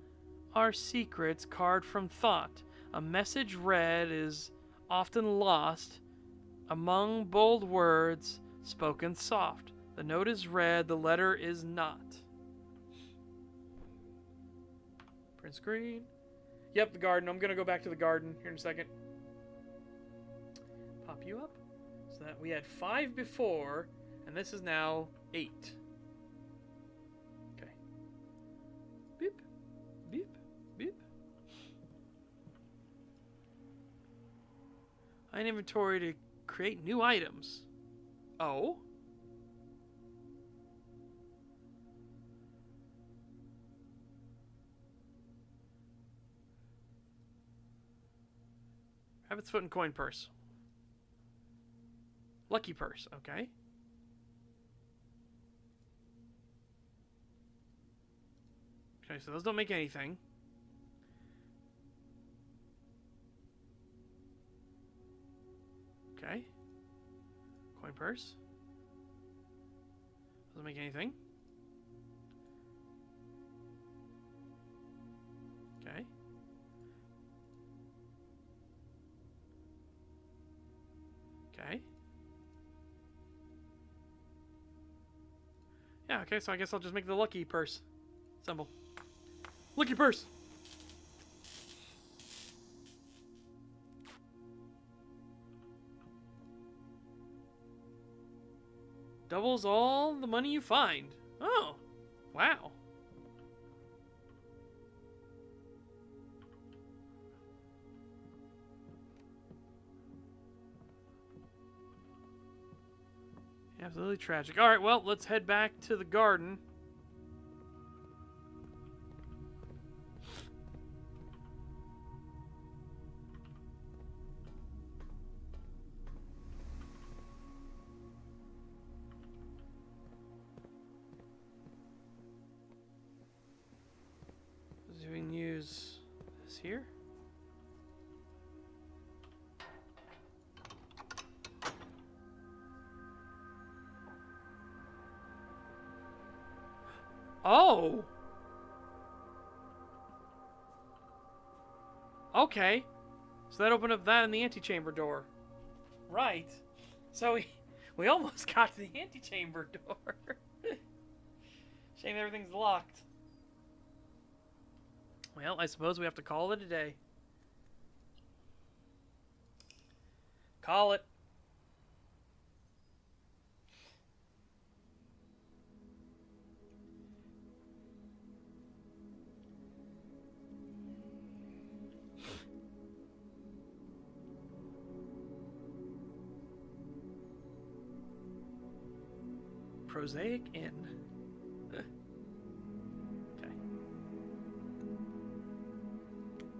[SPEAKER 1] our secrets carved from thought. A message read is often lost among bold words spoken soft. The note is read, the letter is not. Print screen. Yep, the garden. I'm going to go back to the garden here in a second. Pop you up. So that we had 5 before, and this is now 8. Okay. Beep. Beep. Beep. Find inventory to create new items. Oh. Rabbit's foot and coin purse. Lucky purse, okay. Okay, so those don't make anything. Okay. Coin purse. Doesn't make anything. Okay. Okay. Yeah, okay, so I guess I'll just make the lucky purse symbol. Lucky purse! Doubles all the money you find. Oh, wow. Absolutely tragic. All right, well, let's head back to the garden. So we can use this here. Oh! Okay. So that opened up that in the antechamber door. Right. So we almost got to the antechamber door. Shame everything's locked. Well, I suppose we have to call it a day. Call it. Prosaic Inn. Okay.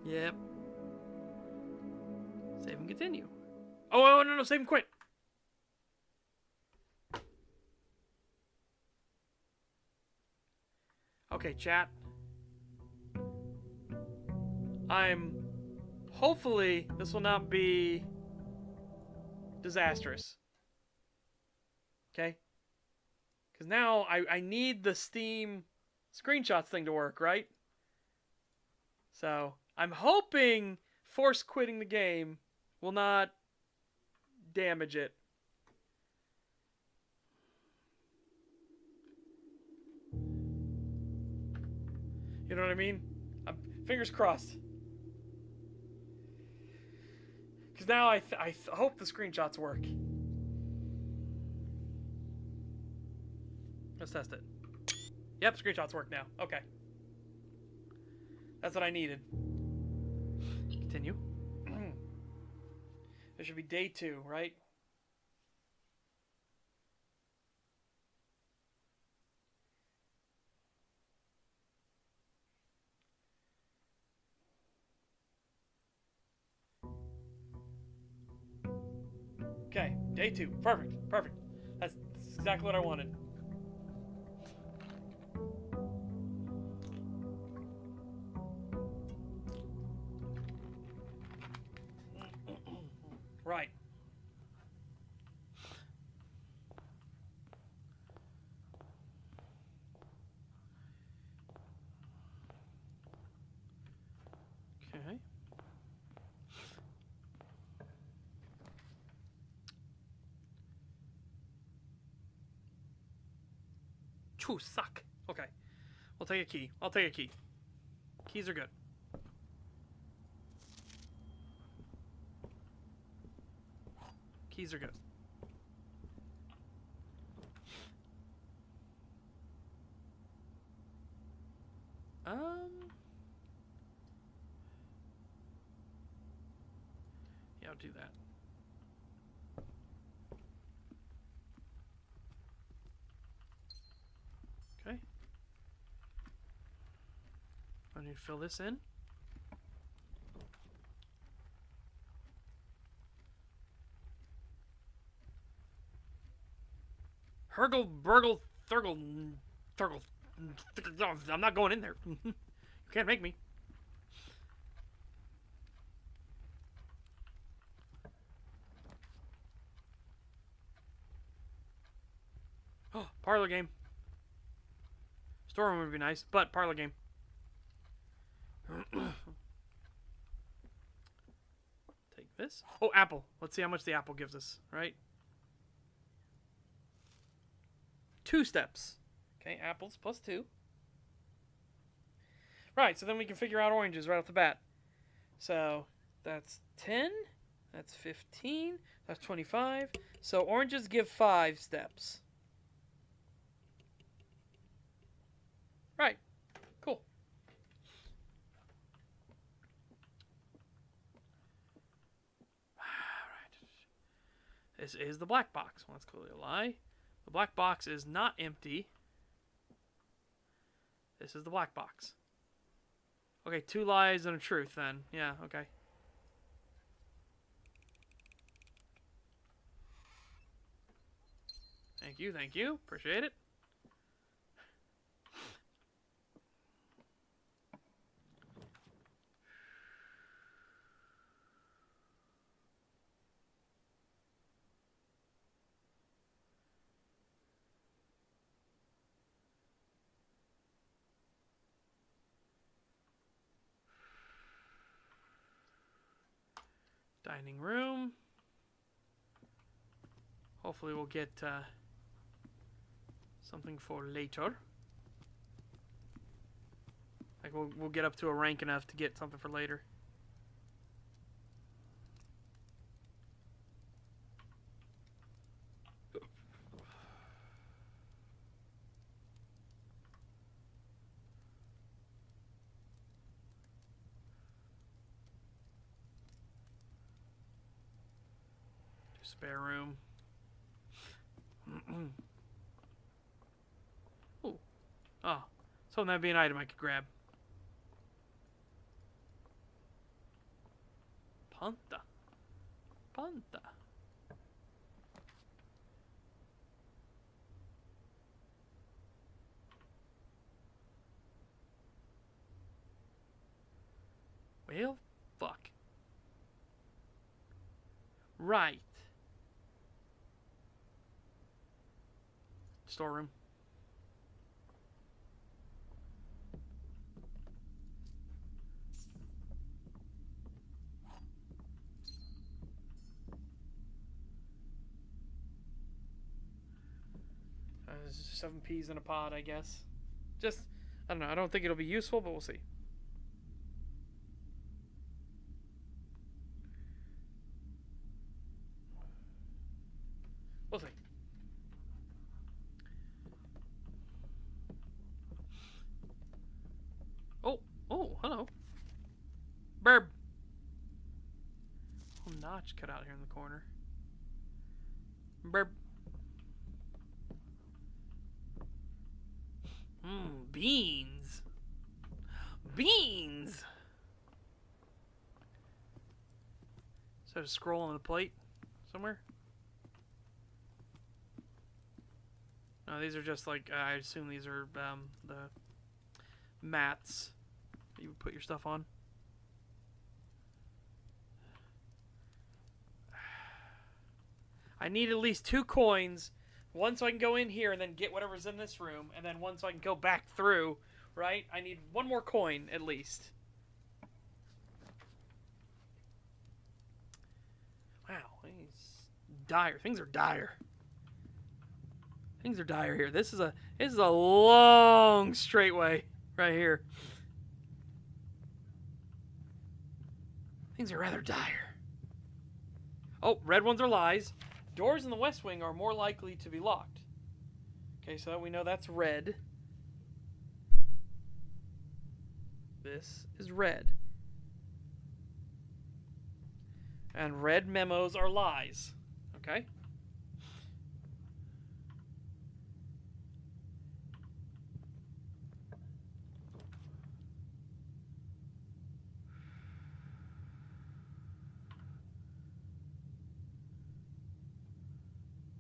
[SPEAKER 1] Yep. Save and continue. Oh, no, save and quit. Okay, chat. Hopefully, this will not be disastrous. Okay? Because now I need the Steam screenshots thing to work, right? So, I'm hoping force quitting the game will not damage it. You know what I mean? Fingers crossed. Because now I hope the screenshots work. Let's test it. Yep, screenshots work now. Okay. That's what I needed. Continue. There should be day 2, right? Okay, day 2. Perfect. That's exactly what I wanted. Right. Okay. Choo, suck. Okay. We'll take a key. I'll take a key. Keys are good. Keys are good. Yeah, I'll do that. Okay. I need to fill this in. Hergle, burgle, thurgle, thurgle. I'm not going in there. You can't make me. Oh, parlor game. Storeroom would be nice, but parlor game. Take this. Oh, apple. Let's see how much the apple gives us, right? 2 steps. Okay, apples plus 2. Right, so then we can figure out oranges right off the bat. So that's 10. That's 15. That's 25. So oranges give 5 steps. Right. Cool. Alright. This is the black box. Well, that's clearly a lie. The black box is not empty. This is the black box. Okay, 2 lies and a truth then. Yeah, okay. Thank you, thank you. Appreciate it. Dining room. Hopefully we'll get something for later. Like we'll get up to a rank enough to get something for later. Spare room. Ooh. Oh. So that'd be an item I could grab. Panta. Panta. Well, fuck. Right. Storeroom. There's 7 peas in a pod, I guess. Just, I don't know. I don't think it'll be useful, but we'll see. We'll see. Oh, hello. Burb. Little notch cut out here in the corner. Burb. Beans. Beans! So to scroll on the plate somewhere? No, these are just like, I assume these are the mats that you would put your stuff on. I need at least 2 coins. One so I can go in here and then get whatever's in this room, and then one so I can go back through, right? I need 1 more coin at least. Wow, he's dire. Things are dire. Things are dire here. This is a long straightway right here. Things are rather dire. Oh, red ones are lies. Doors in the West Wing are more likely to be locked. Okay, so we know that's red. This is red. And red memos are lies. Okay?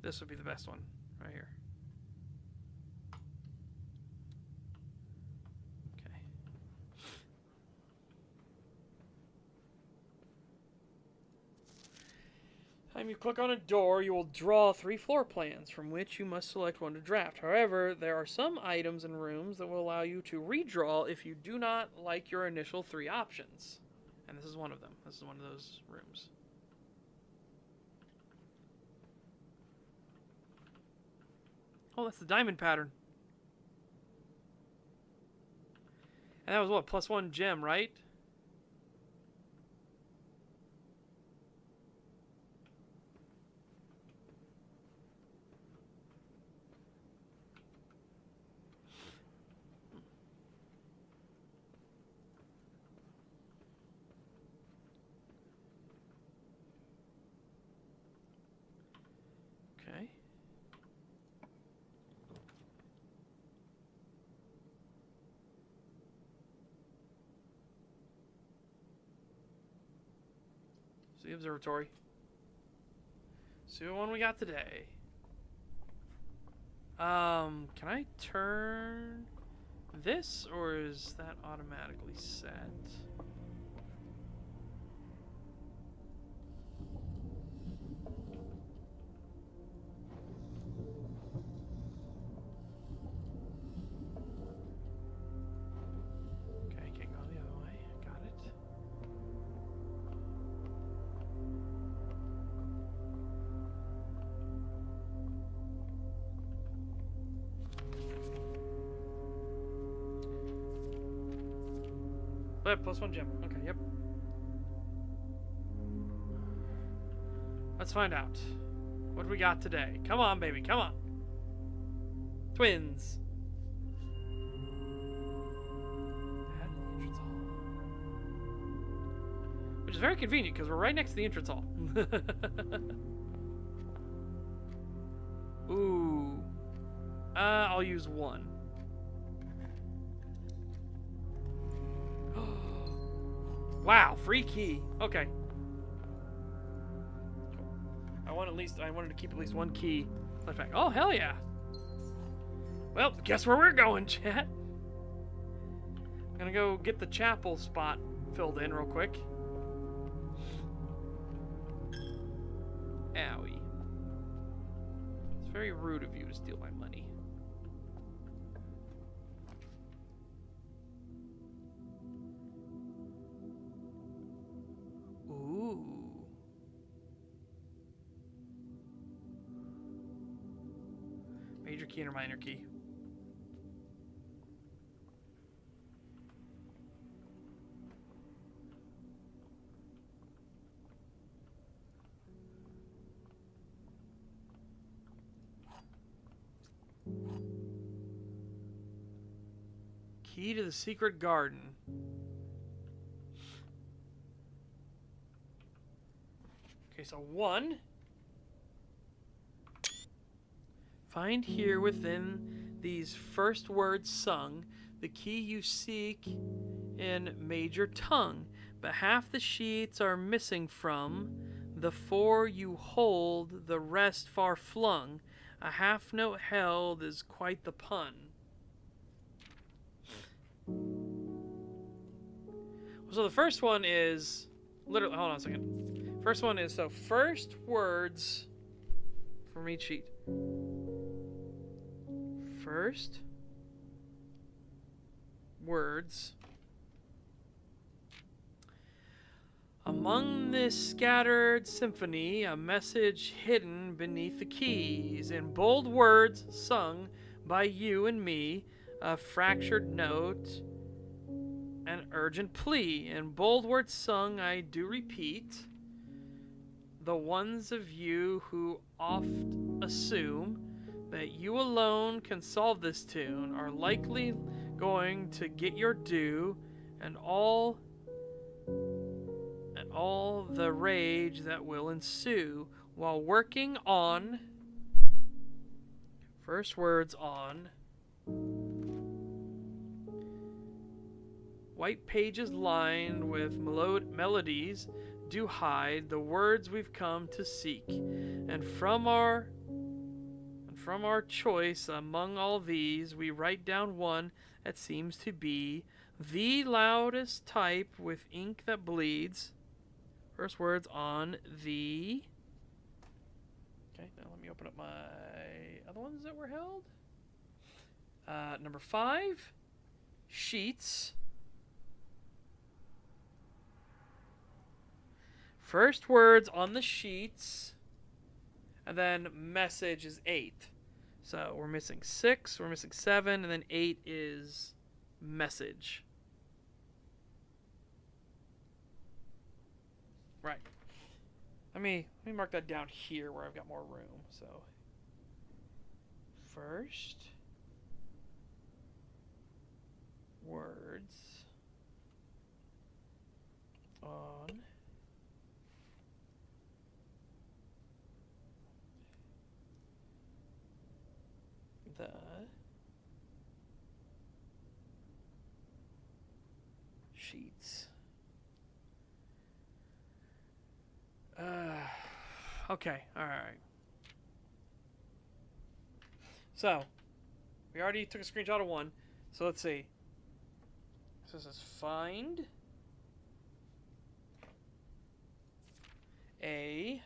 [SPEAKER 1] This would be the best one, right here. Okay. Time you click on a door, you will draw 3 floor plans, from which you must select one to draft. However, there are some items and rooms that will allow you to redraw if you do not like your initial 3 options. And this is one of them. This is one of those rooms. Oh, that's the diamond pattern. And that was what? +1 gem, right? Okay. The observatory. See what one we got today. Can I turn this, or is that automatically set? Okay, can't go the other way. Got it. But +1 gem. Okay, yep. Let's find out. What do we got today? Come on, baby, come on. Twins. Add the entrance hall. Which is very convenient because we're right next to the entrance hall. I'll use 1. Wow, free key. Okay. I wanted to keep at least 1 key left back. Oh, hell yeah. Well, guess where we're going, chat? I'm gonna go get the chapel spot filled in real quick. Owie. It's very rude of you to steal my money. Ooh. Major key or minor key? Key to the secret garden. Okay, so 1. Find here within these first words sung the key you seek in major tongue, but half the sheets are missing from the 4 you hold, the rest far flung. A half note held is quite the pun. So the first one is literally, hold on a second. First one is, so first words from each sheet. First words. Among this scattered symphony, a message hidden beneath the keys. In bold words sung by you and me, a fractured note, an urgent plea. In bold words sung, I do repeat, the ones of you who oft assume that you alone can solve this tune are likely going to get your due, and all the rage that will ensue while working on first words on white pages lined with melodies do hide the words we've come to seek, and from our choice among all these we write down one that seems to be the loudest type with ink that bleeds. First words on the... Okay, now let me open up my other ones that were held. Number 5, sheets. First words on the sheets, and then message is 8. So we're missing 6, we're missing 7, and then 8 is message. Right. Let me mark that down here where I've got more room. So first words on the sheets. Okay, alright. So, we already took a screenshot of 1. So let's see. So this is find a,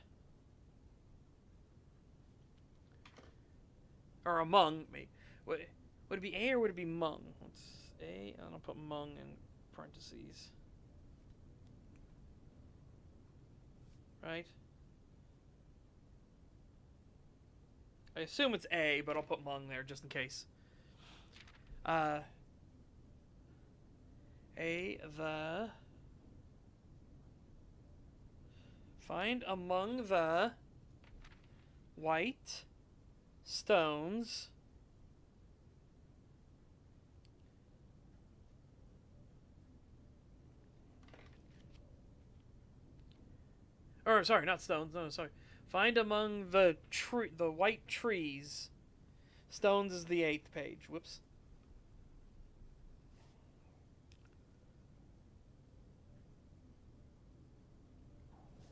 [SPEAKER 1] or among me. Would it be a or would it be mung? Let's a, and I'll put mung in parentheses. Right? I assume it's A, but I'll put mung there just in case. The find among the white stones or sorry, not stones. No, sorry. Find among the white trees. Stones is the 8th page. Whoops.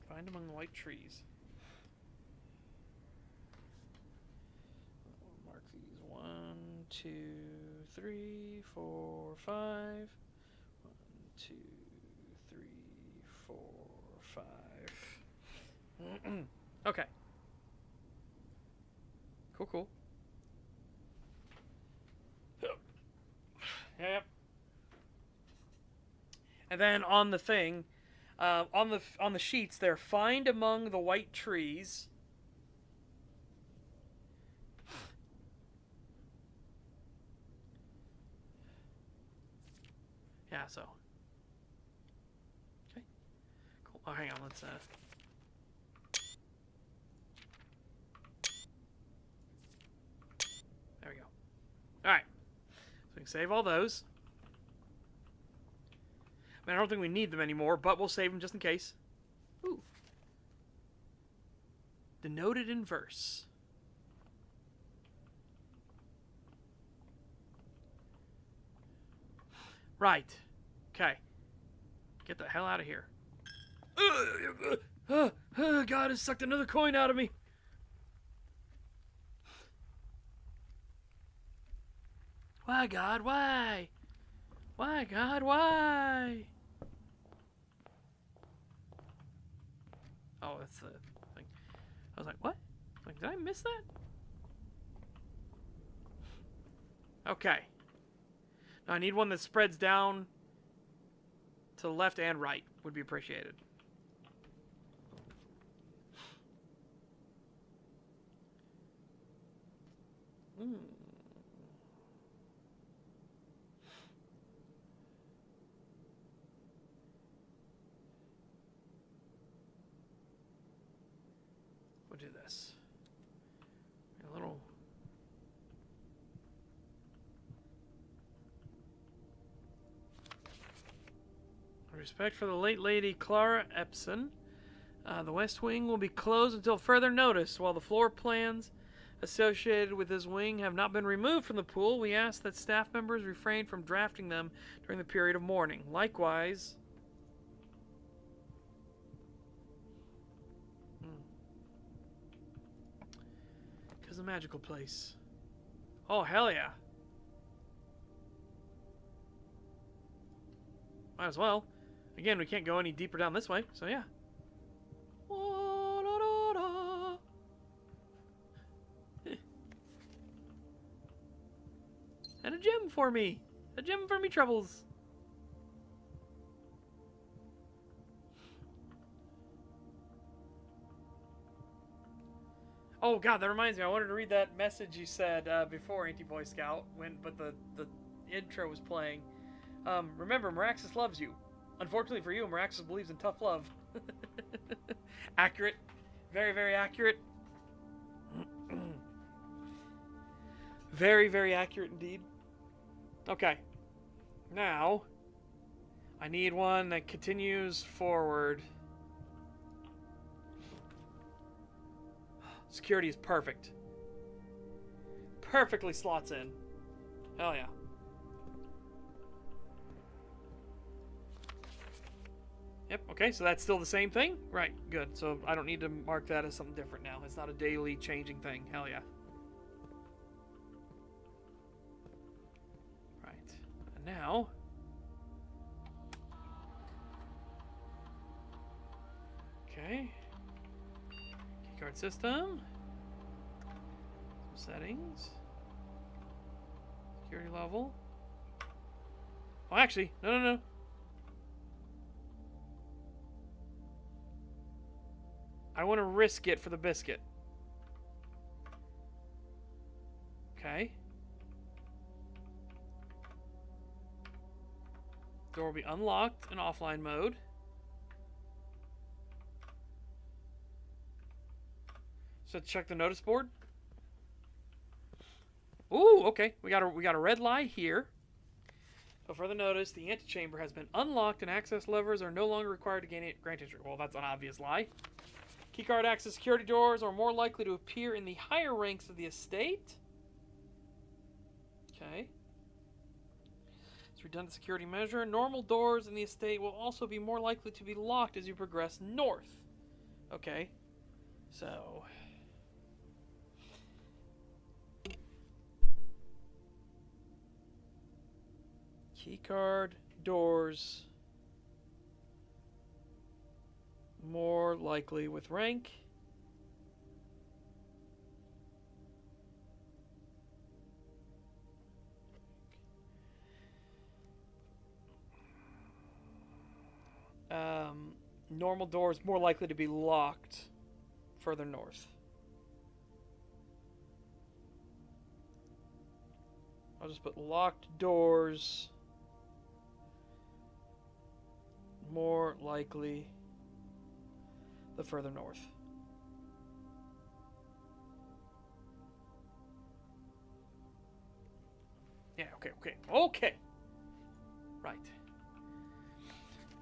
[SPEAKER 1] Find among the white trees. I'll mark these 1, 2, 3, 4, 5. 1, 2, 3, 4, 5. Okay. Cool. Yep. And then on the thing, on the sheets there, find among the white trees. Yeah. So. Okay. Cool. Oh, hang on. Let's. There we go. All right. So we can save all those. I don't think we need them anymore, but we'll save them just in case. Ooh. Denoted in verse. Right. Okay. Get the hell out of here. God has sucked another coin out of me. Why, God? Why? Why, God? Why? Oh, that's the thing. I was like, what? Like, did I miss that? Okay. Now I need one that spreads down to the left and right. Would be appreciated. We'll do this. A little. Respect for the late Lady Clara Epson. The West Wing will be closed until further notice. While the floor plans associated with this wing have not been removed from the pool, we ask that staff members refrain from drafting them during the period of mourning. Likewise, because a magical place. Oh, hell yeah. Might as well. Again, we can't go any deeper down this way, so yeah. And a gem for me. A gem for me troubles. Oh god, that reminds me. I wanted to read that message you said before Anti-Boy Scout, but the intro was playing. Remember, Meraxis loves you. Unfortunately for you, Meraxis believes in tough love. Accurate. Very, very accurate. Very, very accurate indeed. Okay. Now, I need one that continues forward. Security is perfect. Perfectly slots in. Hell yeah. Yep, okay, so that's still the same thing? Right, good. So I don't need to mark that as something different now. It's not a daily changing thing. Hell yeah. Right. And now... Okay. Keycard system. Some settings. Security level. Oh, actually, no. I want to risk it for the biscuit. Okay. Door will be unlocked in offline mode. So check the notice board. Ooh, okay. We got a red light here. So further notice, the antechamber has been unlocked and access levers are no longer required to grant entry. Well, that's an obvious lie. Keycard access security doors are more likely to appear in the higher ranks of the estate. Okay. It's a redundant security measure. Normal doors in the estate will also be more likely to be locked as you progress north. Okay. So... keycard, doors... more likely with rank. Normal doors more likely to be locked further north. I'll just put locked doors more likely the further north. Yeah, okay. Right.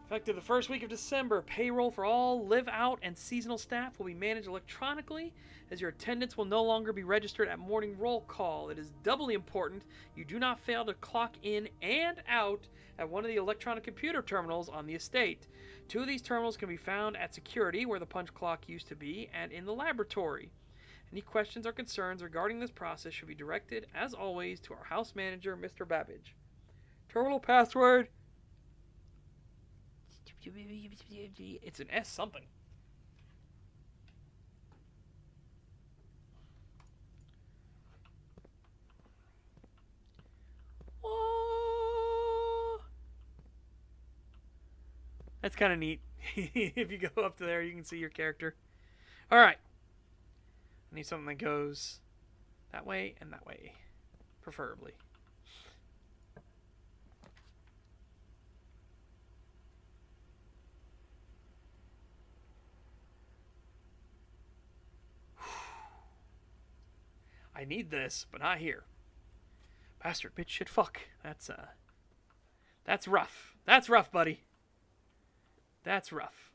[SPEAKER 1] Effective the first week of December, payroll for all live-out and seasonal staff will be managed electronically, as your attendance will no longer be registered at morning roll call. It is doubly important you do not fail to clock in and out at one of the electronic computer terminals on the estate. 2 of these terminals can be found at security, where the punch clock used to be, and in the laboratory. Any questions or concerns regarding this process should be directed, as always, to our house manager, Mr. Babbage. Terminal password... it's an S something. That's kind of neat. If you go up to there, you can see your character. Alright. I need something that goes that way and that way. Preferably. I need this, but not here. Bastard, bitch, shit, fuck. That's rough. That's rough, buddy. That's rough.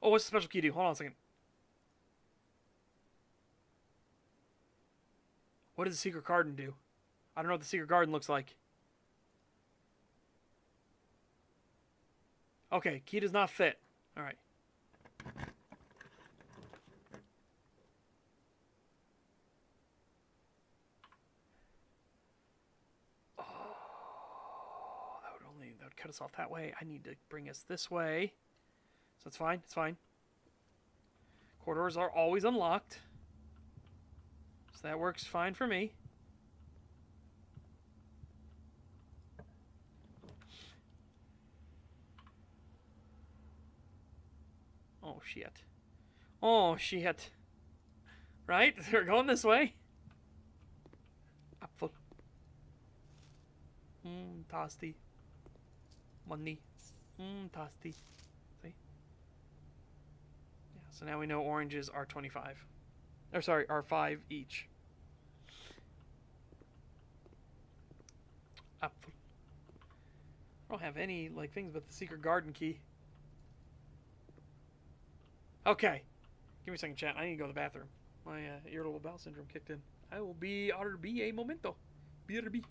[SPEAKER 1] Oh, what's the special key do? Hold on a second. What does the secret garden do? I don't know what the secret garden looks like. Okay, key does not fit. Alright. Oh, that would cut us off that way. I need to bring us this way. So it's fine, it's fine. Corridors are always unlocked. So that works fine for me. Oh, shit. Oh, shit. Right? They're going this way. Apfel. Tasty. Money. Tasty. See? Yeah, so now we know oranges are 25. Or sorry, are 5 each. Apfel. I don't have any, like, things but the secret garden key. Okay. Give me a second, chat. I need to go to the bathroom. My irritable bowel syndrome kicked in. I will be RB a momento. BRB.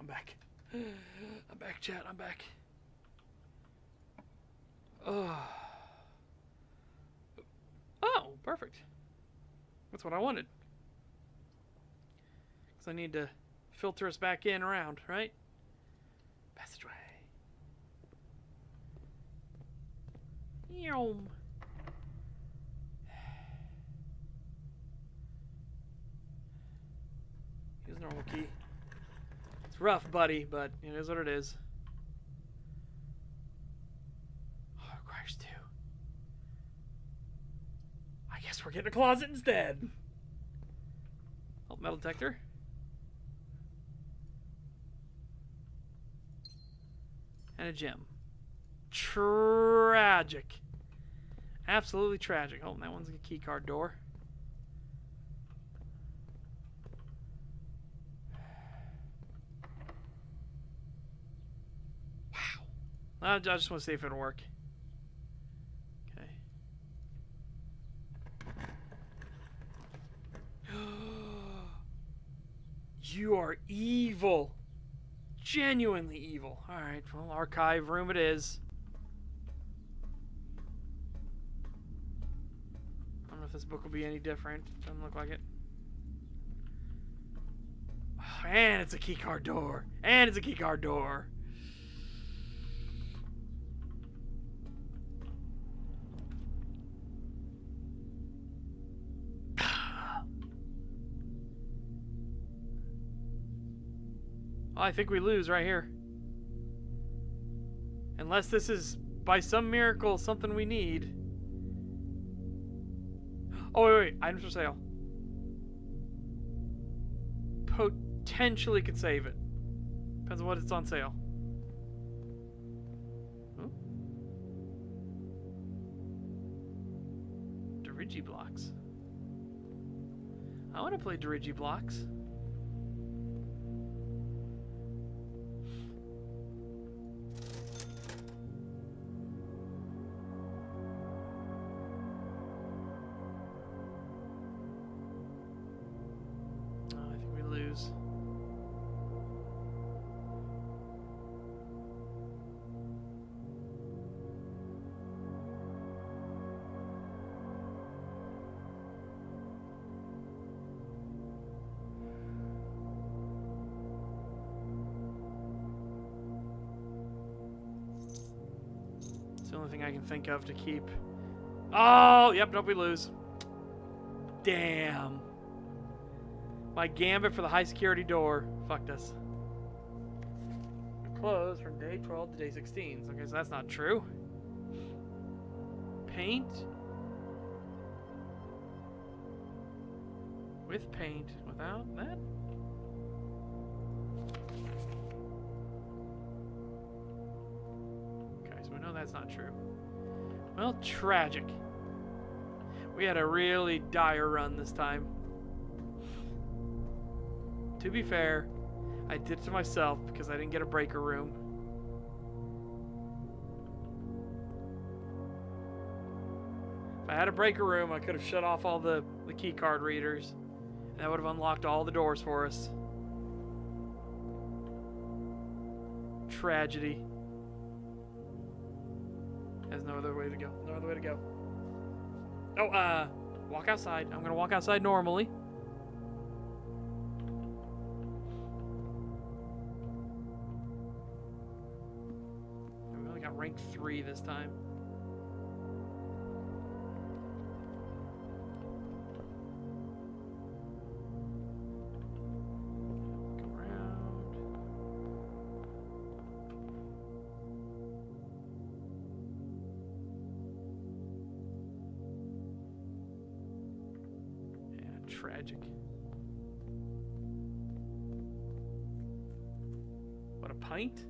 [SPEAKER 1] back. I'm back, chat. I'm back. Oh, perfect. That's what I wanted. Because I need to filter us back in around, right? Passageway. Yum. Use normal key. It's rough, buddy, but it is what it is. Oh, it requires 2. I guess we're getting a closet instead. Oh, metal detector. And a gem. Tragic. Absolutely tragic. Oh, that one's a key card door. Wow. I just want to see if it'll work. Okay. You are evil. Genuinely evil. Alright, well, archive room it is. I don't know if this book will be any different. Doesn't look like it. Oh, and it's a keycard door. And it's a keycard door. Oh, I think we lose right here. Unless this is, by some miracle, something we need. Oh, wait. Items for sale. Potentially could save it. Depends on what it's on sale. Oh. Dirigi blocks. I want to play Dirigi blocks. It's the only thing I can think of to keep. Oh, yep, nope, we lose. Damn. My gambit for the high security door fucked us. We're closed from day 12 to day 16. Okay, so that's not true. Paint. With paint. Without that? Okay, so we know that's not true. Well, tragic. We had a really dire run this time. To be fair, I did it to myself because I didn't get a breaker room. If I had a breaker room, I could have shut off all the key card readers. And that would have unlocked all the doors for us. Tragedy. There's no other way to go. No other way to go. Oh, walk outside. I'm gonna walk outside normally. We only got rank 3 this time. Come around. Tragic. What, a pint?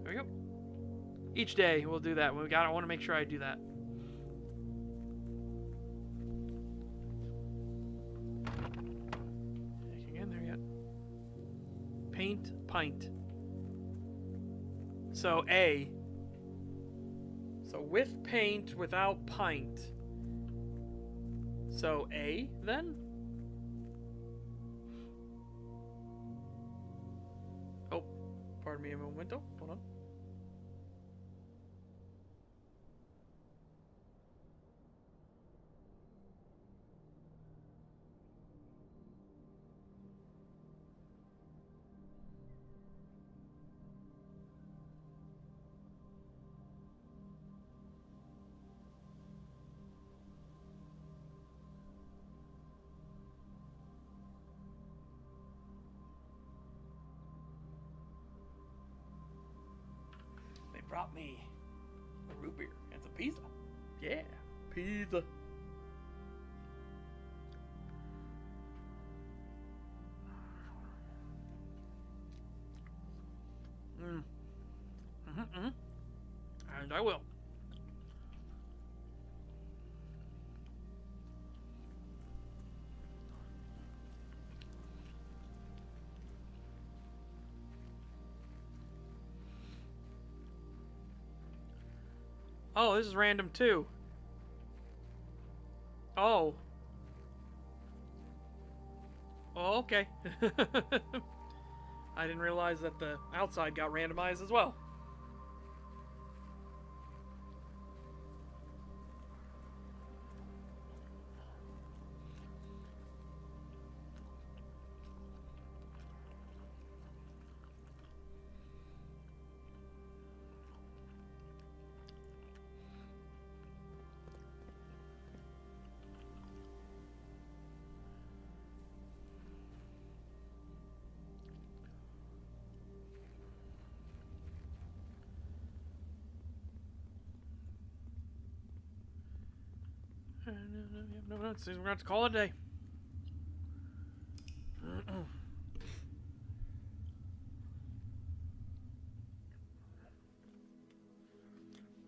[SPEAKER 1] There we go. Each day we'll do that. I want to make sure I do that. Anything in there yet? Paint, pint. So A. So with paint, without pint. So A, then? me a momento. Hold on. They brought me a root beer and some pizza. Yeah, pizza. And I will. Oh, this is random too. Oh. Oh, okay. I didn't realize that the outside got randomized as well. No, we're going to have to call it a day.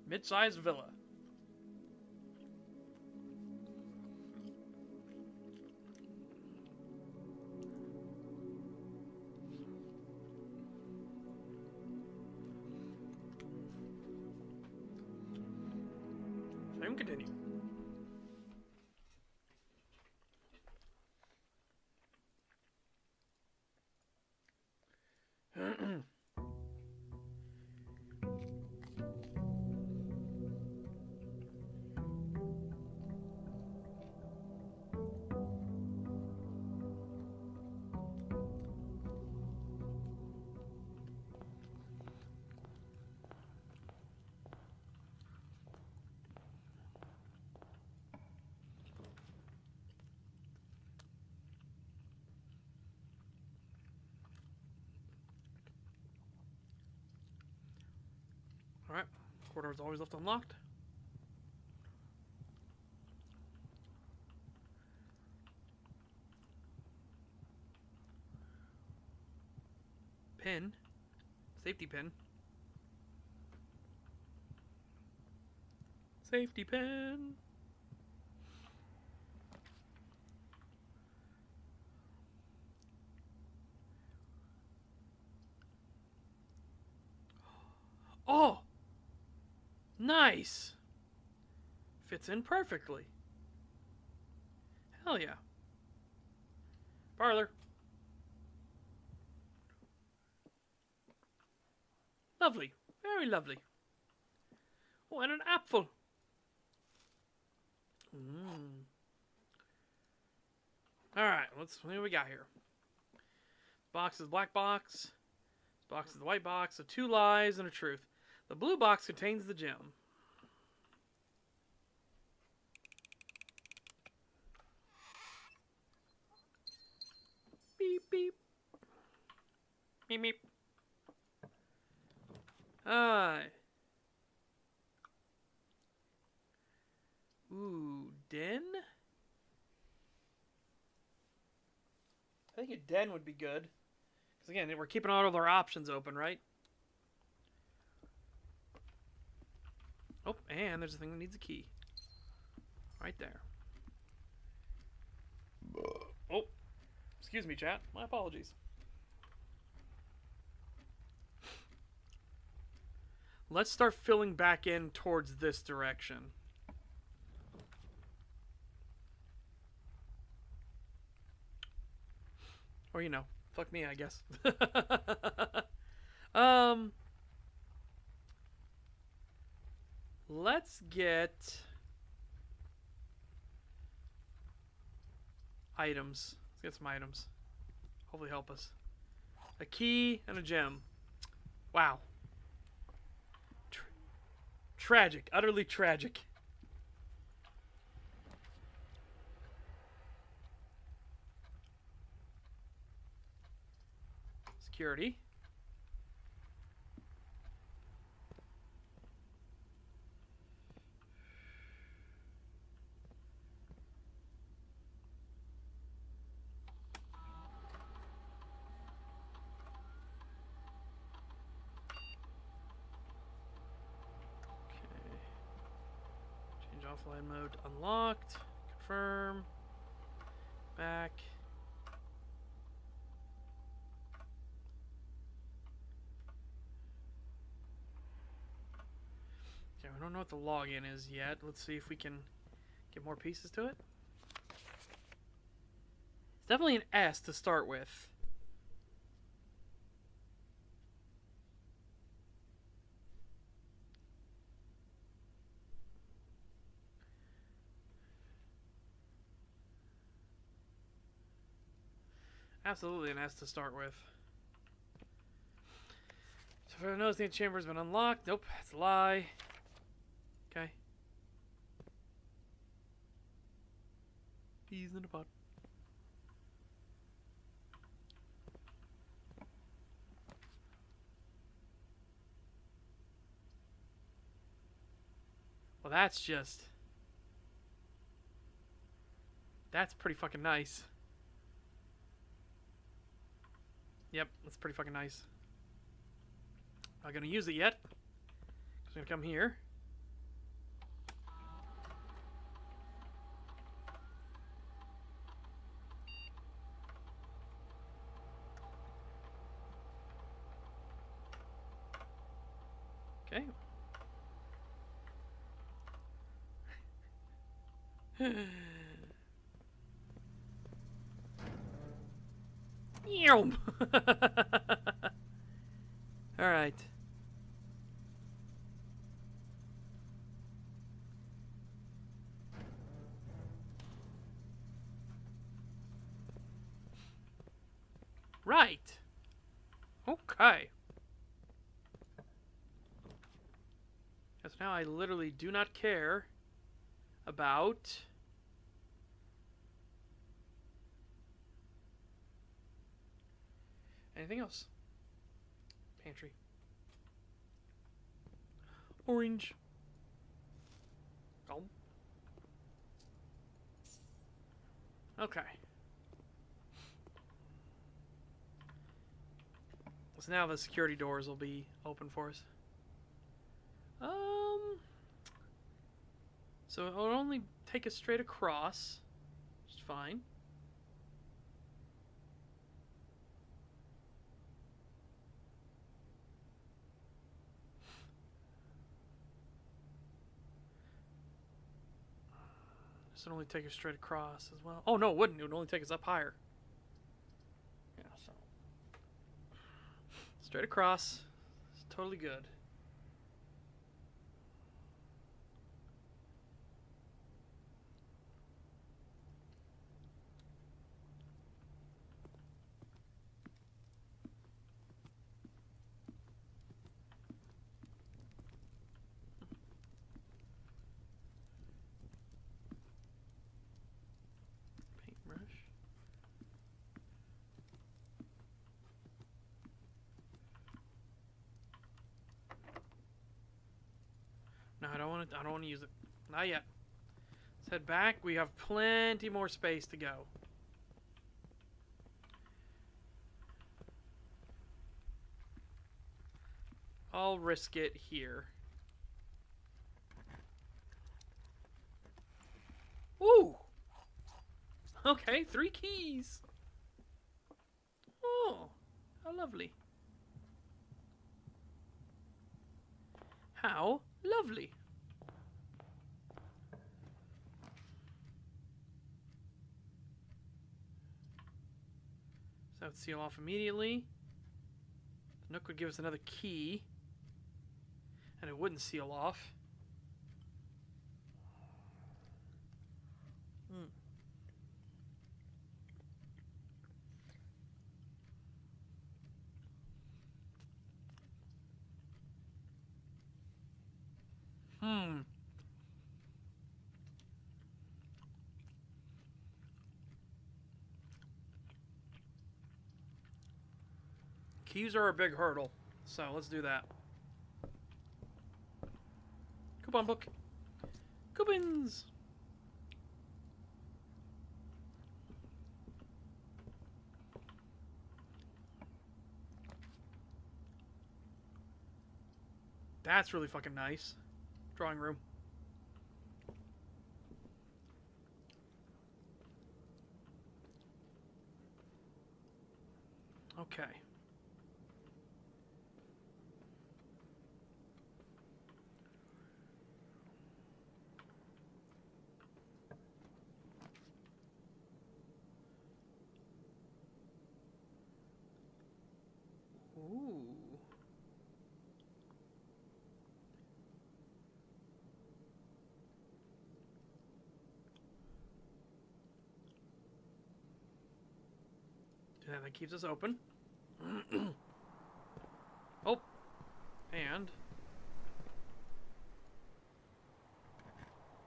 [SPEAKER 1] Mid-sized villa. Same continue. Alright, corridor is always left unlocked. Pin. Safety pin. Safety pin. Oh! Nice! Fits in perfectly. Hell yeah. Parlor. Lovely. Very lovely. Oh, and an apple. Alright, let's see what we got here. Box is black box. This box is the white box. So 2 lies and a truth. The blue box contains the gem. Beep, beep. Meep, meep. Alright. Ooh, den? I think a den would be good. Because again, we're keeping all of our options open, right? Oh, and there's a thing that needs a key. Right there. Oh, excuse me, chat. My apologies. Let's start filling back in towards this direction. Or, you know, fuck me, I guess. Let's get items. Let's get some items. Hopefully help us. A key and a gem. Wow. Tragic. Utterly tragic. Security. Change offline mode unlocked. Confirm. Back. Okay, we don't know what the login is yet. Let's see if we can get more pieces to it. It's definitely an S to start with. Absolutely an S to start with. So if I notice the chamber has been unlocked. Nope, that's a lie. Okay. Peas in a pot. Well, that's pretty fucking nice. Yep, that's pretty fucking nice. Not gonna use it yet. Just gonna come here. Okay. All right. Right. Okay. So now I literally do not care about anything else. Pantry. Orange. Oh. Okay. So now the security doors will be open for us. So it'll only take us straight across, which is fine. This would only take us straight across as well. Oh no, it wouldn't. It would only take us up higher. Yeah, so straight across. It's totally good. Paintbrush. No, I don't want to. I don't want to use it. Not yet. Let's head back. We have plenty more space to go. I'll risk it here. Ooh! Okay, 3 keys. Oh, how lovely. How lovely. So that would seal off immediately. Nook would give us another key. And it wouldn't seal off. Keys are a big hurdle. So let's do that. Coupon book. Coupons! That's really fucking nice. Drawing room. Okay. Ooh. Yeah, that keeps us open. Oh. And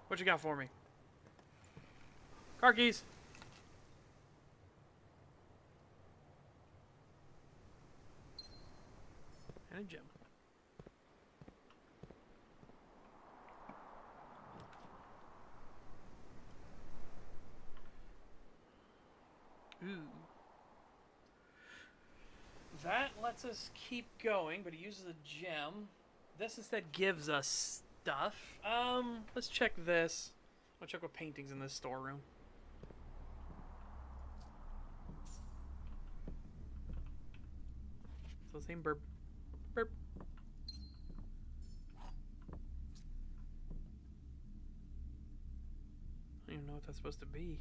[SPEAKER 1] what you got for me? Car keys. And a gem. Ooh. That lets us keep going, but it uses a gem. This instead gives us stuff. Let's check this. I'll check what paintings in this storeroom. So same burp. Burp. I don't even know what that's supposed to be.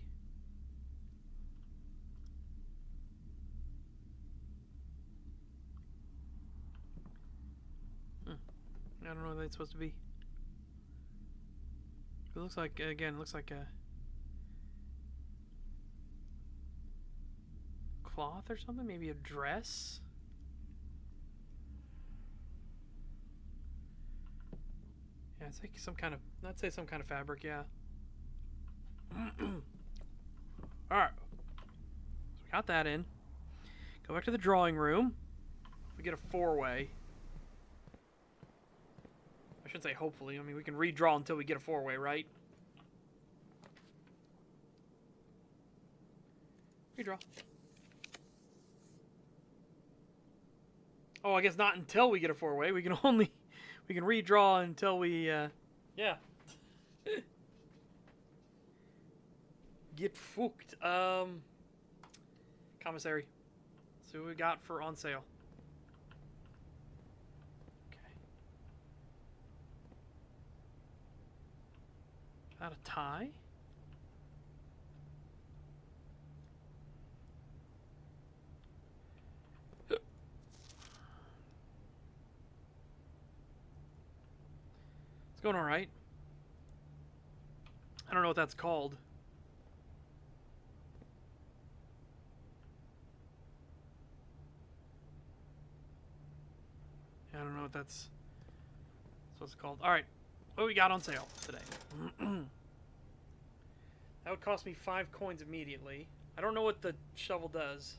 [SPEAKER 1] I don't know what that's supposed to be. It looks like, again, it looks like a cloth or something, maybe a dress. Yeah, it's like some kind of, I'd say some kind of fabric, yeah. Alright. So we got that in. Go back to the drawing room. We get a four-way. I should say hopefully. I mean, we can redraw until we get a four-way, right? Redraw. Oh, I guess not until we get a four-way. We can redraw until we, yeah. Get fucked. Commissary. See what we got for on sale. Okay. Got a tie? It's going alright. I don't know what that's called. I don't know what that's what it's called. Alright. What we got on sale today? That would cost me 5 coins immediately. I don't know what the shovel does.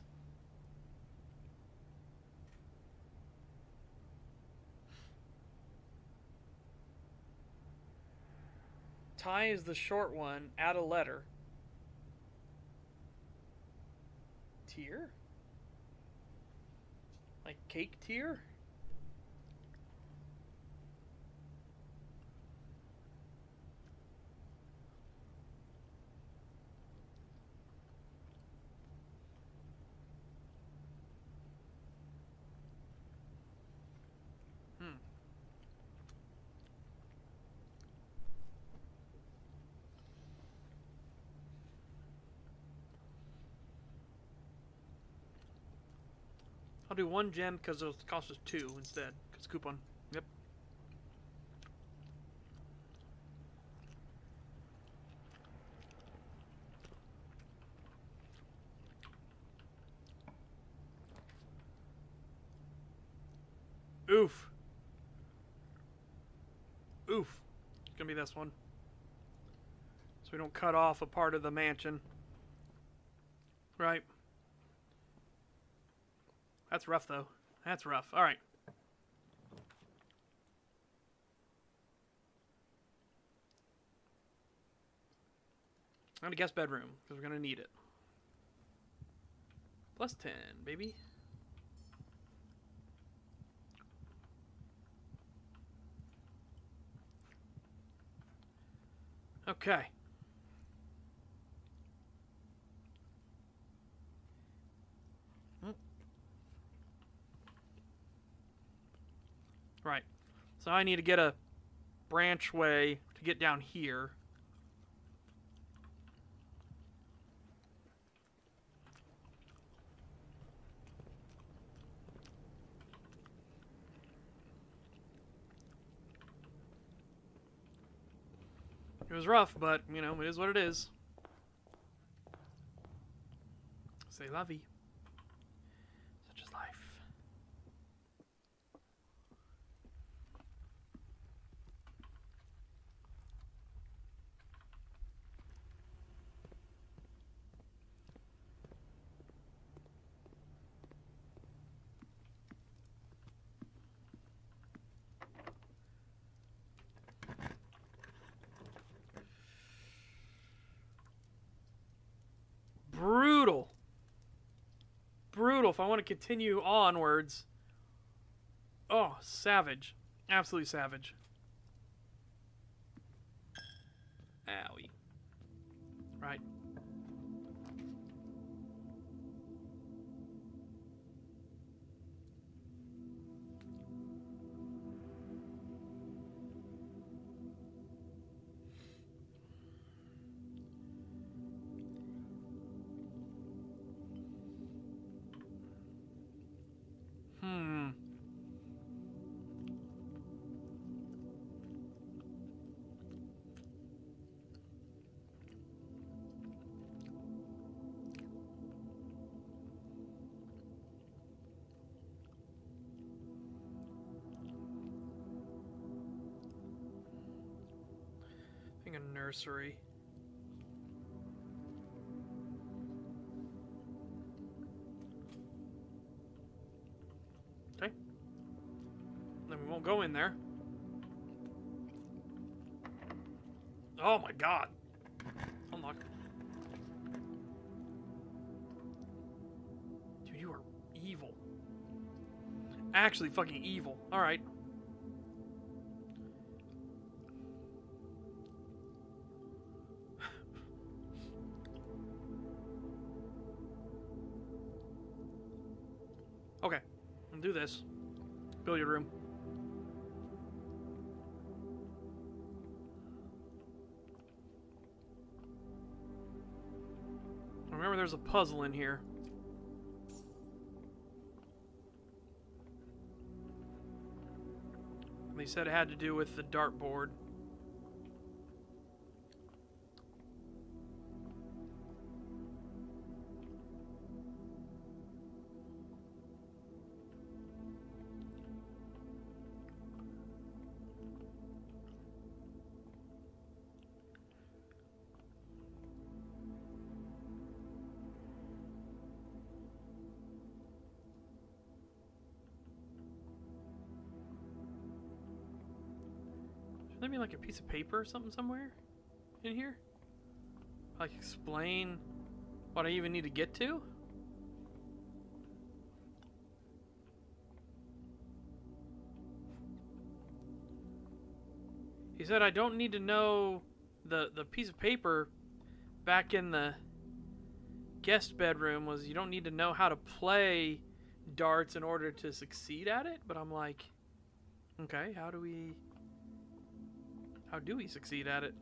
[SPEAKER 1] Tie is the short one. Add a letter. Tier? Like cake tier? I'll do 1 gem because it'll cost us 2 instead. Because coupon. Yep. Oof. Oof. It's gonna be this one. So we don't cut off a part of the mansion. Right. That's rough, though. That's rough. Alright. I'm gonna guess bedroom, because we're gonna need it. Plus 10, baby. Okay. Right. So I need to get a branch way to get down here. It was rough, but, you know, it is what it is. C'est la vie. Such is life. Brutal. Brutal. If I want to continue onwards. Oh, savage. Absolutely savage. Owie. Right. I think a nursery. Okay. Then we won't go in there. Oh my god. Unlock. Dude, you are evil. Actually fucking evil. Alright. Okay. I'll do this. Billiard room. Remember, there's a puzzle in here. They said it had to do with the dartboard. Should there be like a piece of paper or something somewhere in here? Like explain what I even need to get to? He said I don't need to know the piece of paper back in the guest bedroom was you don't need to know how to play darts in order to succeed at it, but I'm like, okay, how do we succeed at it?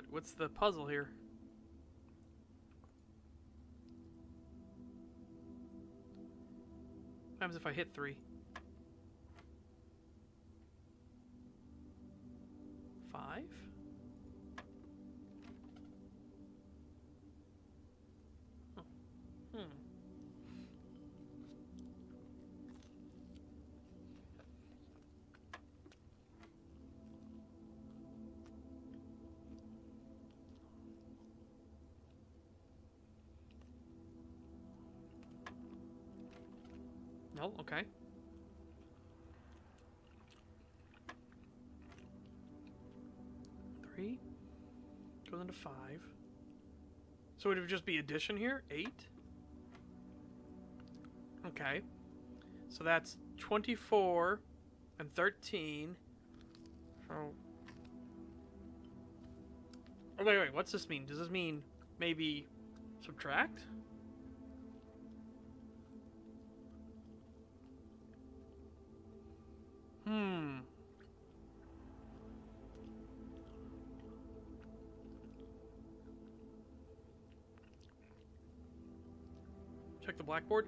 [SPEAKER 1] What's the puzzle here? What happens if I hit 3? 5? Oh. No, okay. Three goes into 5. So would it just be addition here? 8? Okay. So that's 24 and 13. So... Oh, wait, what's this mean? Does this mean maybe subtract? Check the blackboard.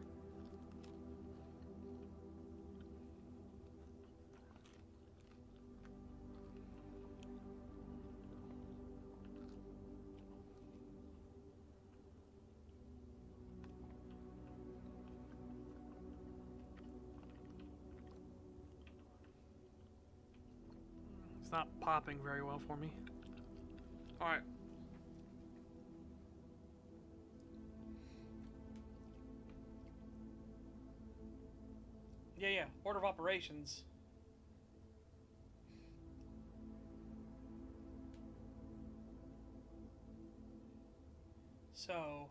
[SPEAKER 1] It's not popping very well for me. Alright. Yeah. Order of operations. So...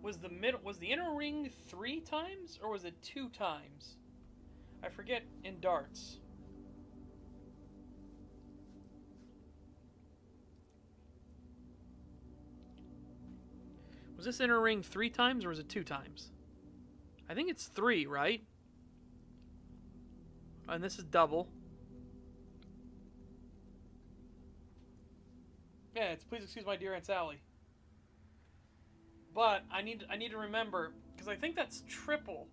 [SPEAKER 1] Was the inner ring 3 times, or was it 2 times? I forget in darts. Was this inner ring 3 times, or was it 2 times? I think it's 3, right? And this is double. Yeah, it's please excuse my dear Aunt Sally. But I need to remember, because I think that's triple.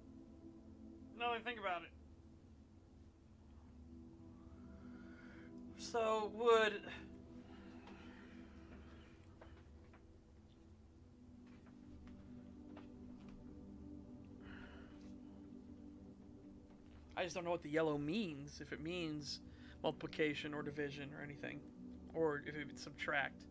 [SPEAKER 1] Now that I think about it. So would... I just don't know what the yellow means. If it means multiplication or division or anything. Or if it would subtract.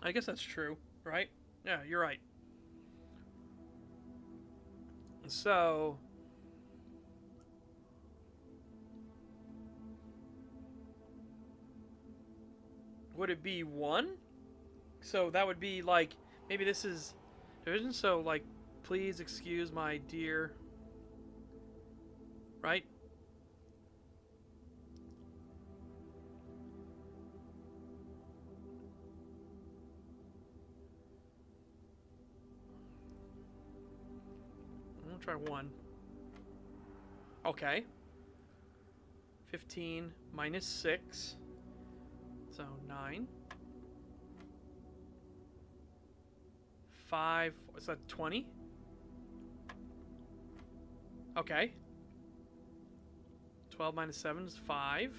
[SPEAKER 1] I guess that's true, right? Yeah, you're right. So... would it be 1? So that would be like... maybe this is division, so like... please excuse my dear... right? I'll try 1. Okay. 15 minus 6. So 9. 5. What's that? 20? Okay. 12 minus 7 is 5.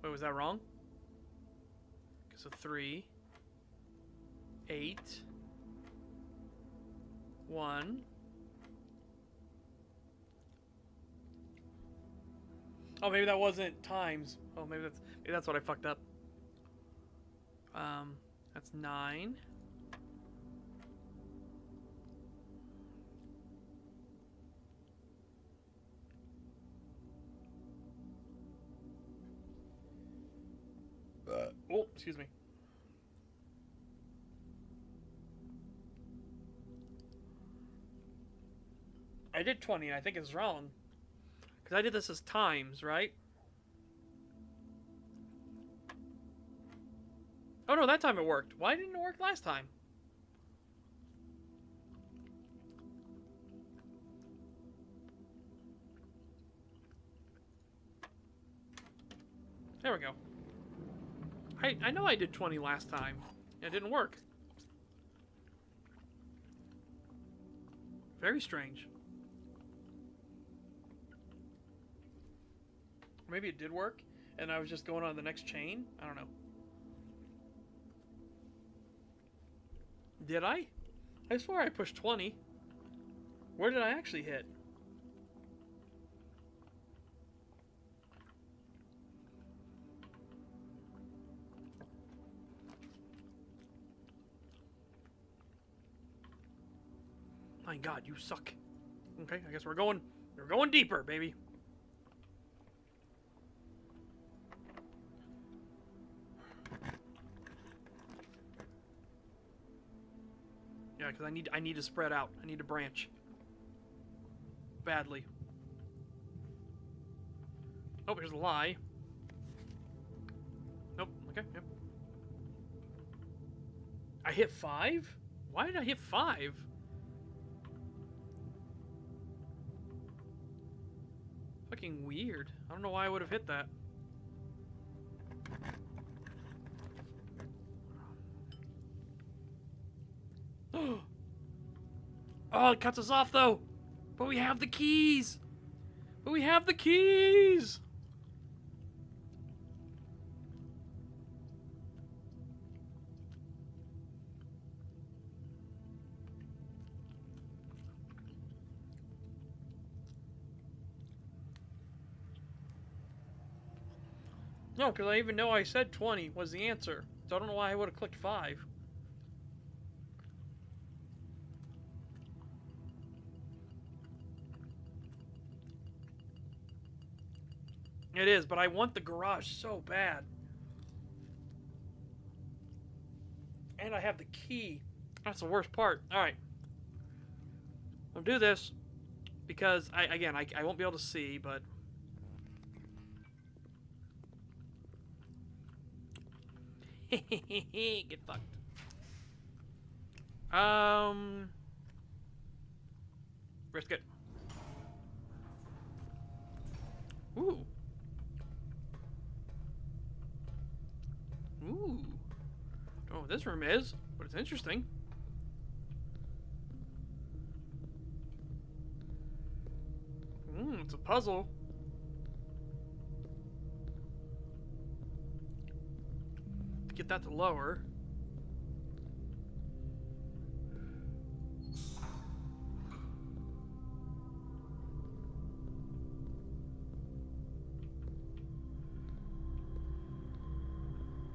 [SPEAKER 1] Wait, was that wrong? So 3. 8. 1. Oh, maybe that wasn't times. Oh, maybe that's what I fucked up. That's 9. Oh, excuse me. I did 20 and I think it's wrong. Because I did this as times, right? Oh no, that time it worked. Why didn't it work last time? There we go. I know I did 20 last time. It didn't work. Very strange. Maybe it did work, and I was just going on the next chain? I don't know. Did I? I swear I pushed 20. Where did I actually hit? My God, you suck. Okay, I guess we're going deeper, baby. Yeah, because I need to spread out. I need to branch. Badly. Oh, here's a lie. Nope. Okay, yep. I hit 5? Why did I hit 5? Fucking weird. I don't know why I would have hit that. Oh, it cuts us off though. But we have the keys. But we have the keys. No, because I even know I said 20 was the answer. So I don't know why I would have clicked 5. It is, but I want the garage so bad. And I have the key. That's the worst part. Alright. I'll do this. Because, I won't be able to see, but... Get fucked. Risk it. Ooh. Ooh. Don't know what this room is, but it's interesting. It's a puzzle. Get that to lower.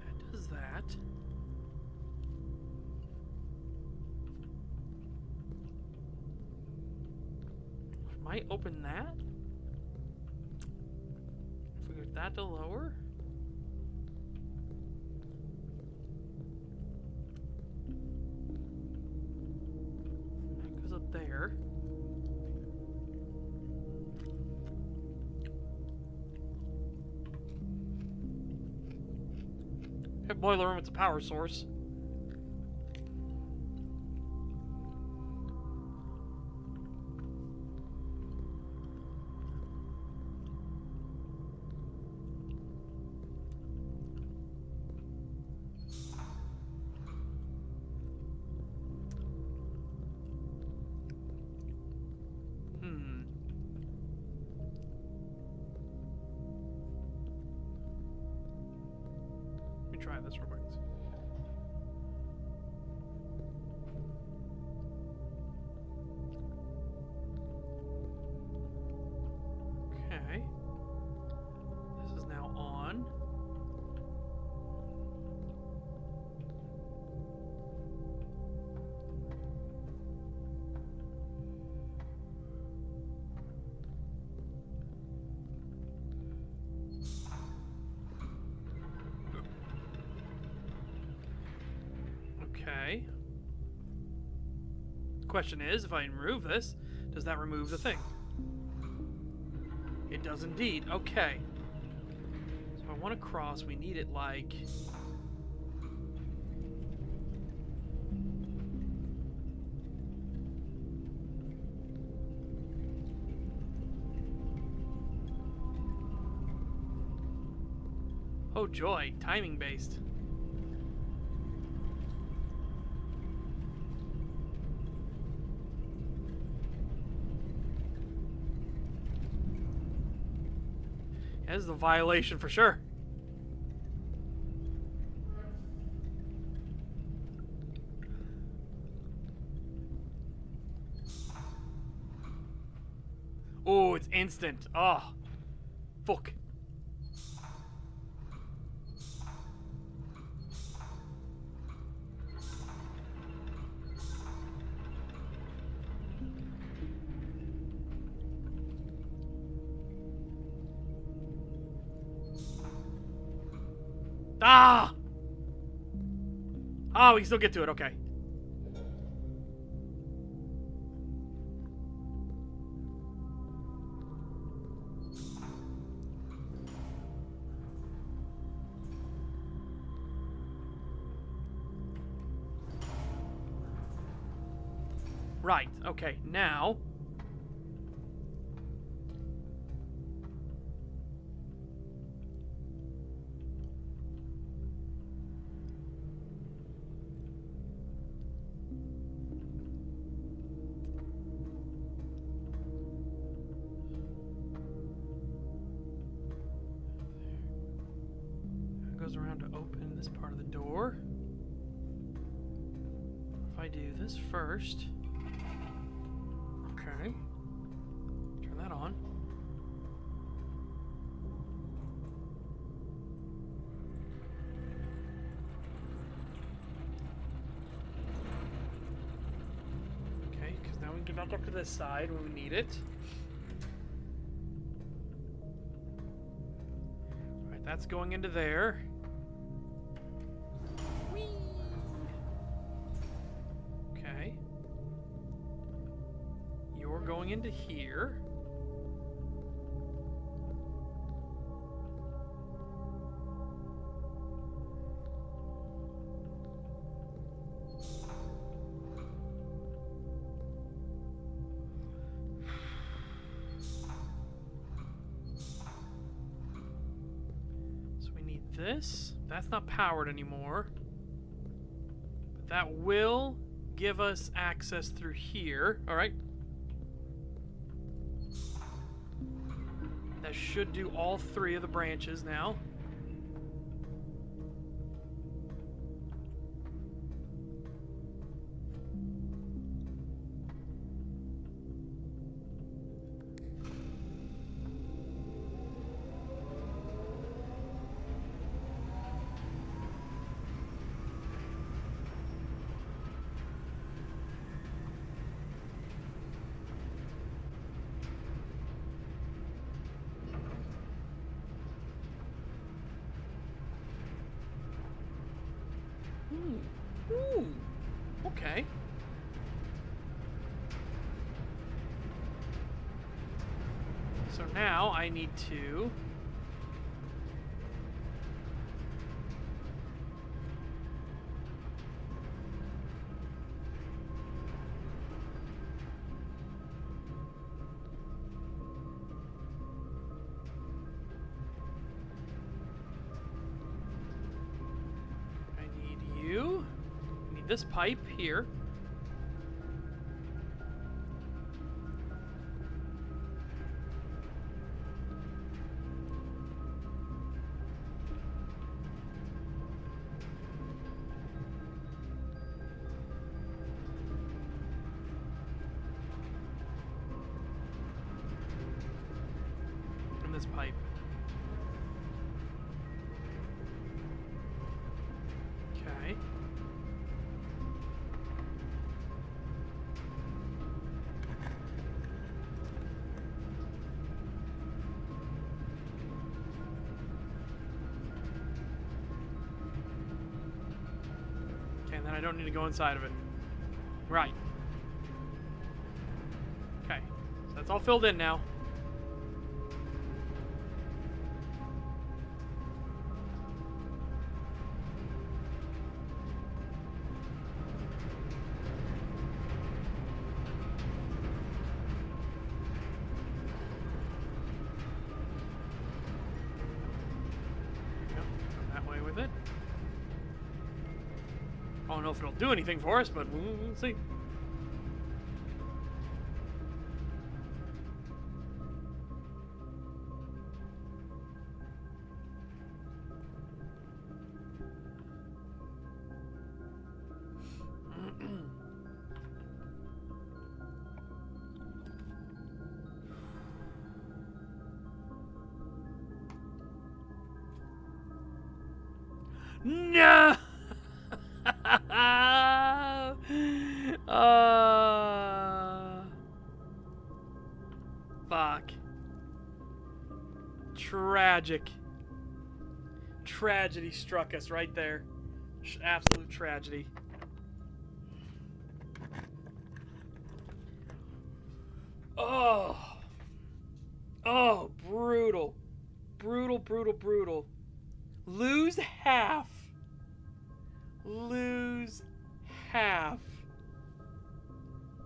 [SPEAKER 1] That does that. Might open that. If we get that to lower. Up there. Hit boiler room, it's a power source. Try this real quick. Okay. This is now on. Okay. Question is, if I remove this, Does that remove the thing? It does indeed. Okay. So if I want to cross, we need it like... Oh joy, timing based. That is the violation for sure. Oh, it's instant. Oh, fuck. Ah! Oh, we can still get to it. Okay. Right. Okay. Now... goes around to open this part of the door. If I do this first... Okay. Turn that on. Okay, because now we can get back up to this side when we need it. Alright, that's going into there. Whee! Okay. You're going into here. So we need this. That's not powered anymore. But that will give us access through here. All right. That should do all three of the branches now. Ooh. Okay. So now I need to... this pipe here. And this pipe. Okay. And then I don't need to go inside of it. Right. Okay. It's all filled in now. Yep, go that way with it. I don't know if it'll do anything for us, but we'll see. No! Fuck. Tragic. Tragedy struck us right there. Absolute tragedy. Oh. Oh, brutal. Brutal, brutal, brutal. Lose half. Lose half.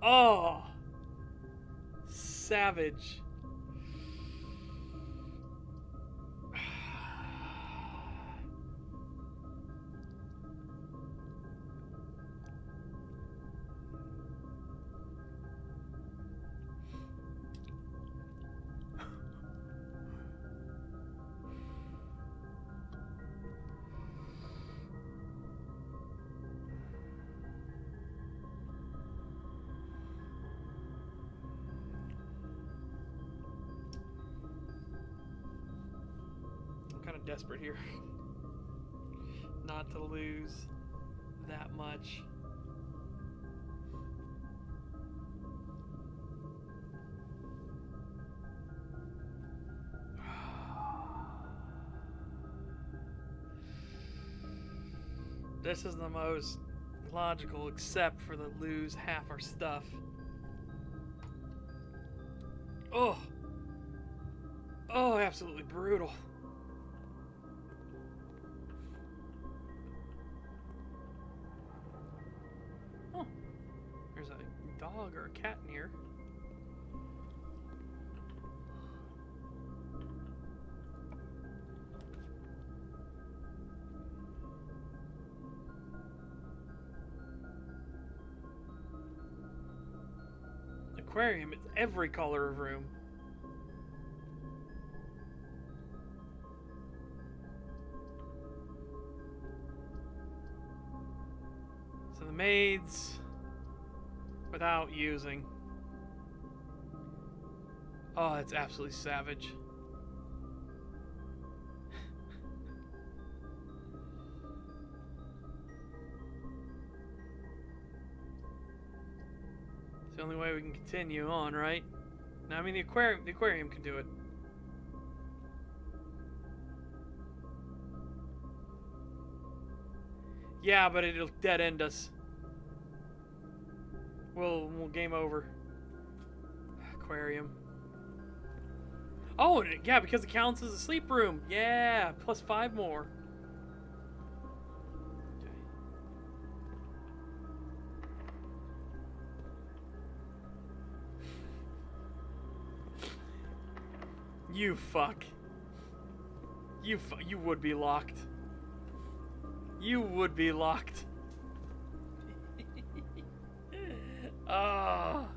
[SPEAKER 1] Oh. Savage. Kind of desperate here not to lose that much. This is the most logical, except for the lose half our stuff. Oh, absolutely brutal. There's a dog or a cat in here. Aquarium, it's every color of room. So the maids, without using. Oh, it's absolutely savage. It's the only way we can continue on, right? Now, I mean, the aquarium can do it. Yeah, but it'll dead end us. We'll game over. Aquarium. Oh, yeah, because it counts as a sleep room. Yeah, plus 5 more. You fuck. You would be locked. You would be locked. Ah.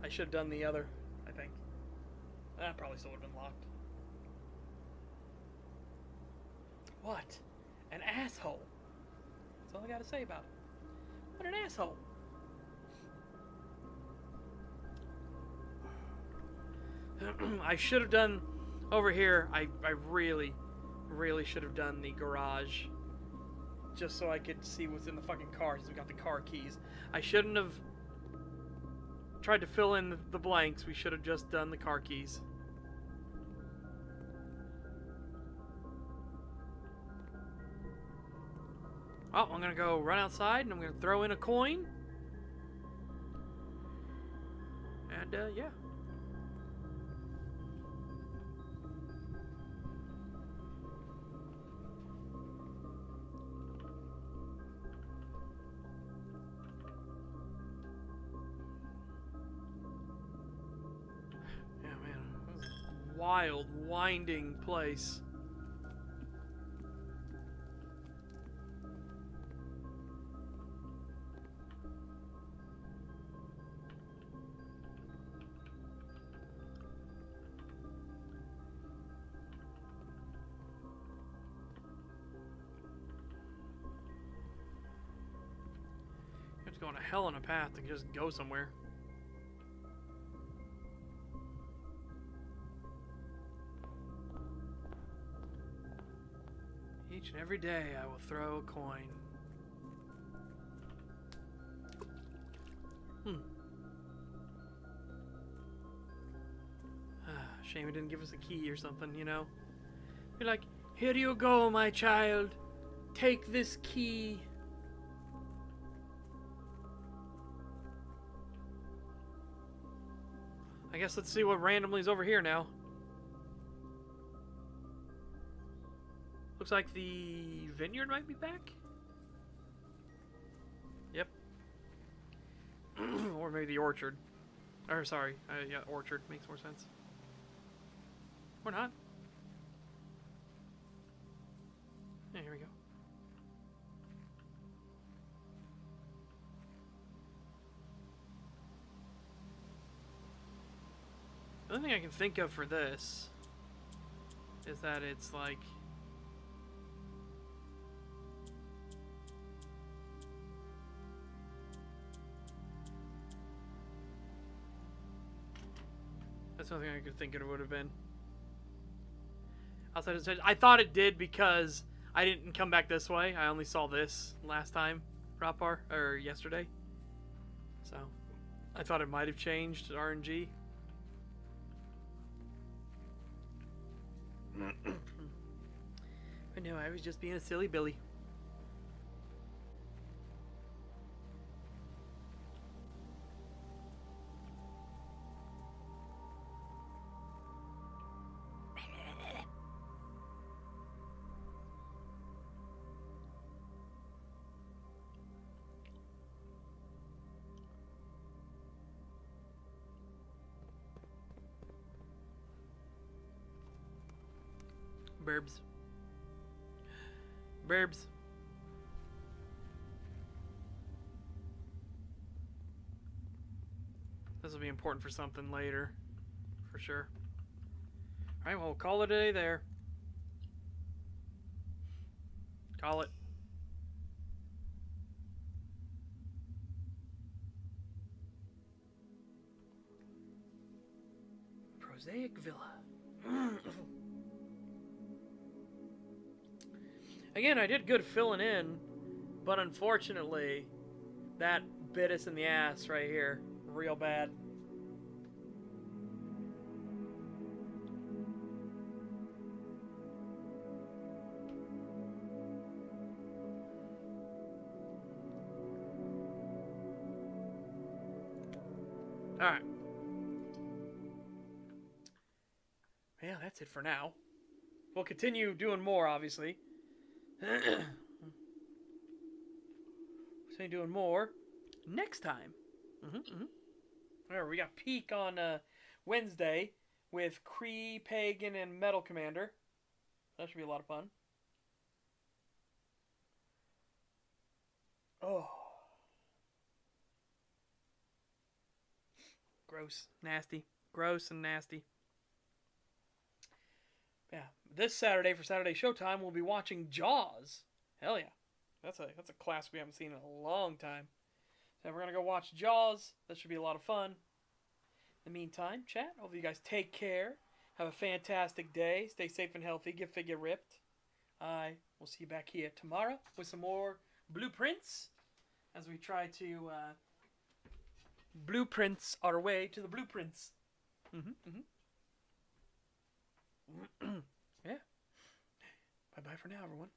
[SPEAKER 1] I should have done the other, I think. That probably still would have been locked. What? An asshole. That's all I gotta say about it. What an asshole. I should have done over here. I really should have done the garage, just so I could see what's in the fucking car, since we got the car keys. I shouldn't have tried to fill in the blanks. We should have just done the car keys. Well, I'm gonna go run outside and I'm gonna throw in a coin. Yeah. Yeah, man. This is a wild, winding place. You have to go on a hell on a path to just go somewhere. Each and every day I will throw a coin. Shame it didn't give us a key or something, you know? Be like, here you go, my child. Take this key. I guess let's see what randomly is over here now. Looks like the vineyard might be back. Yep. Or maybe the orchard. Or sorry, yeah, orchard makes more sense. Or not. Yeah, here we go. The only thing I can think of for this is that it's like that's the only thing I could think it would have been. Outside of I thought it did because I didn't come back this way. I only saw this last time, Rapar, or yesterday. So I thought it might have changed RNG. But no, I was just being a silly Billy. Burbs. Burbs. This will be important for something later. For sure. Alright, well, we'll call it a day there. Call it. Prosaic Villa. Again, I did good filling in, but unfortunately, that bit us in the ass right here. Real bad. Alright. Yeah, that's it for now. We'll continue doing more, obviously. Continue doing more next time. Alright, we got Peak on Wednesday with Kree, Pagan, and Metal Commander. That should be a lot of fun. Oh. Gross. Nasty. Gross and nasty. Yeah. This Saturday for Saturday Showtime, we'll be watching Jaws. Hell yeah. That's a class we haven't seen in a long time. So we're going to go watch Jaws. That should be a lot of fun. In the meantime, chat, hope you guys take care. Have a fantastic day. Stay safe and healthy. Get figure ripped. I will see you back here tomorrow with some more blueprints as we try to blueprints our way to the blueprints. Yeah. Bye-bye for now, everyone.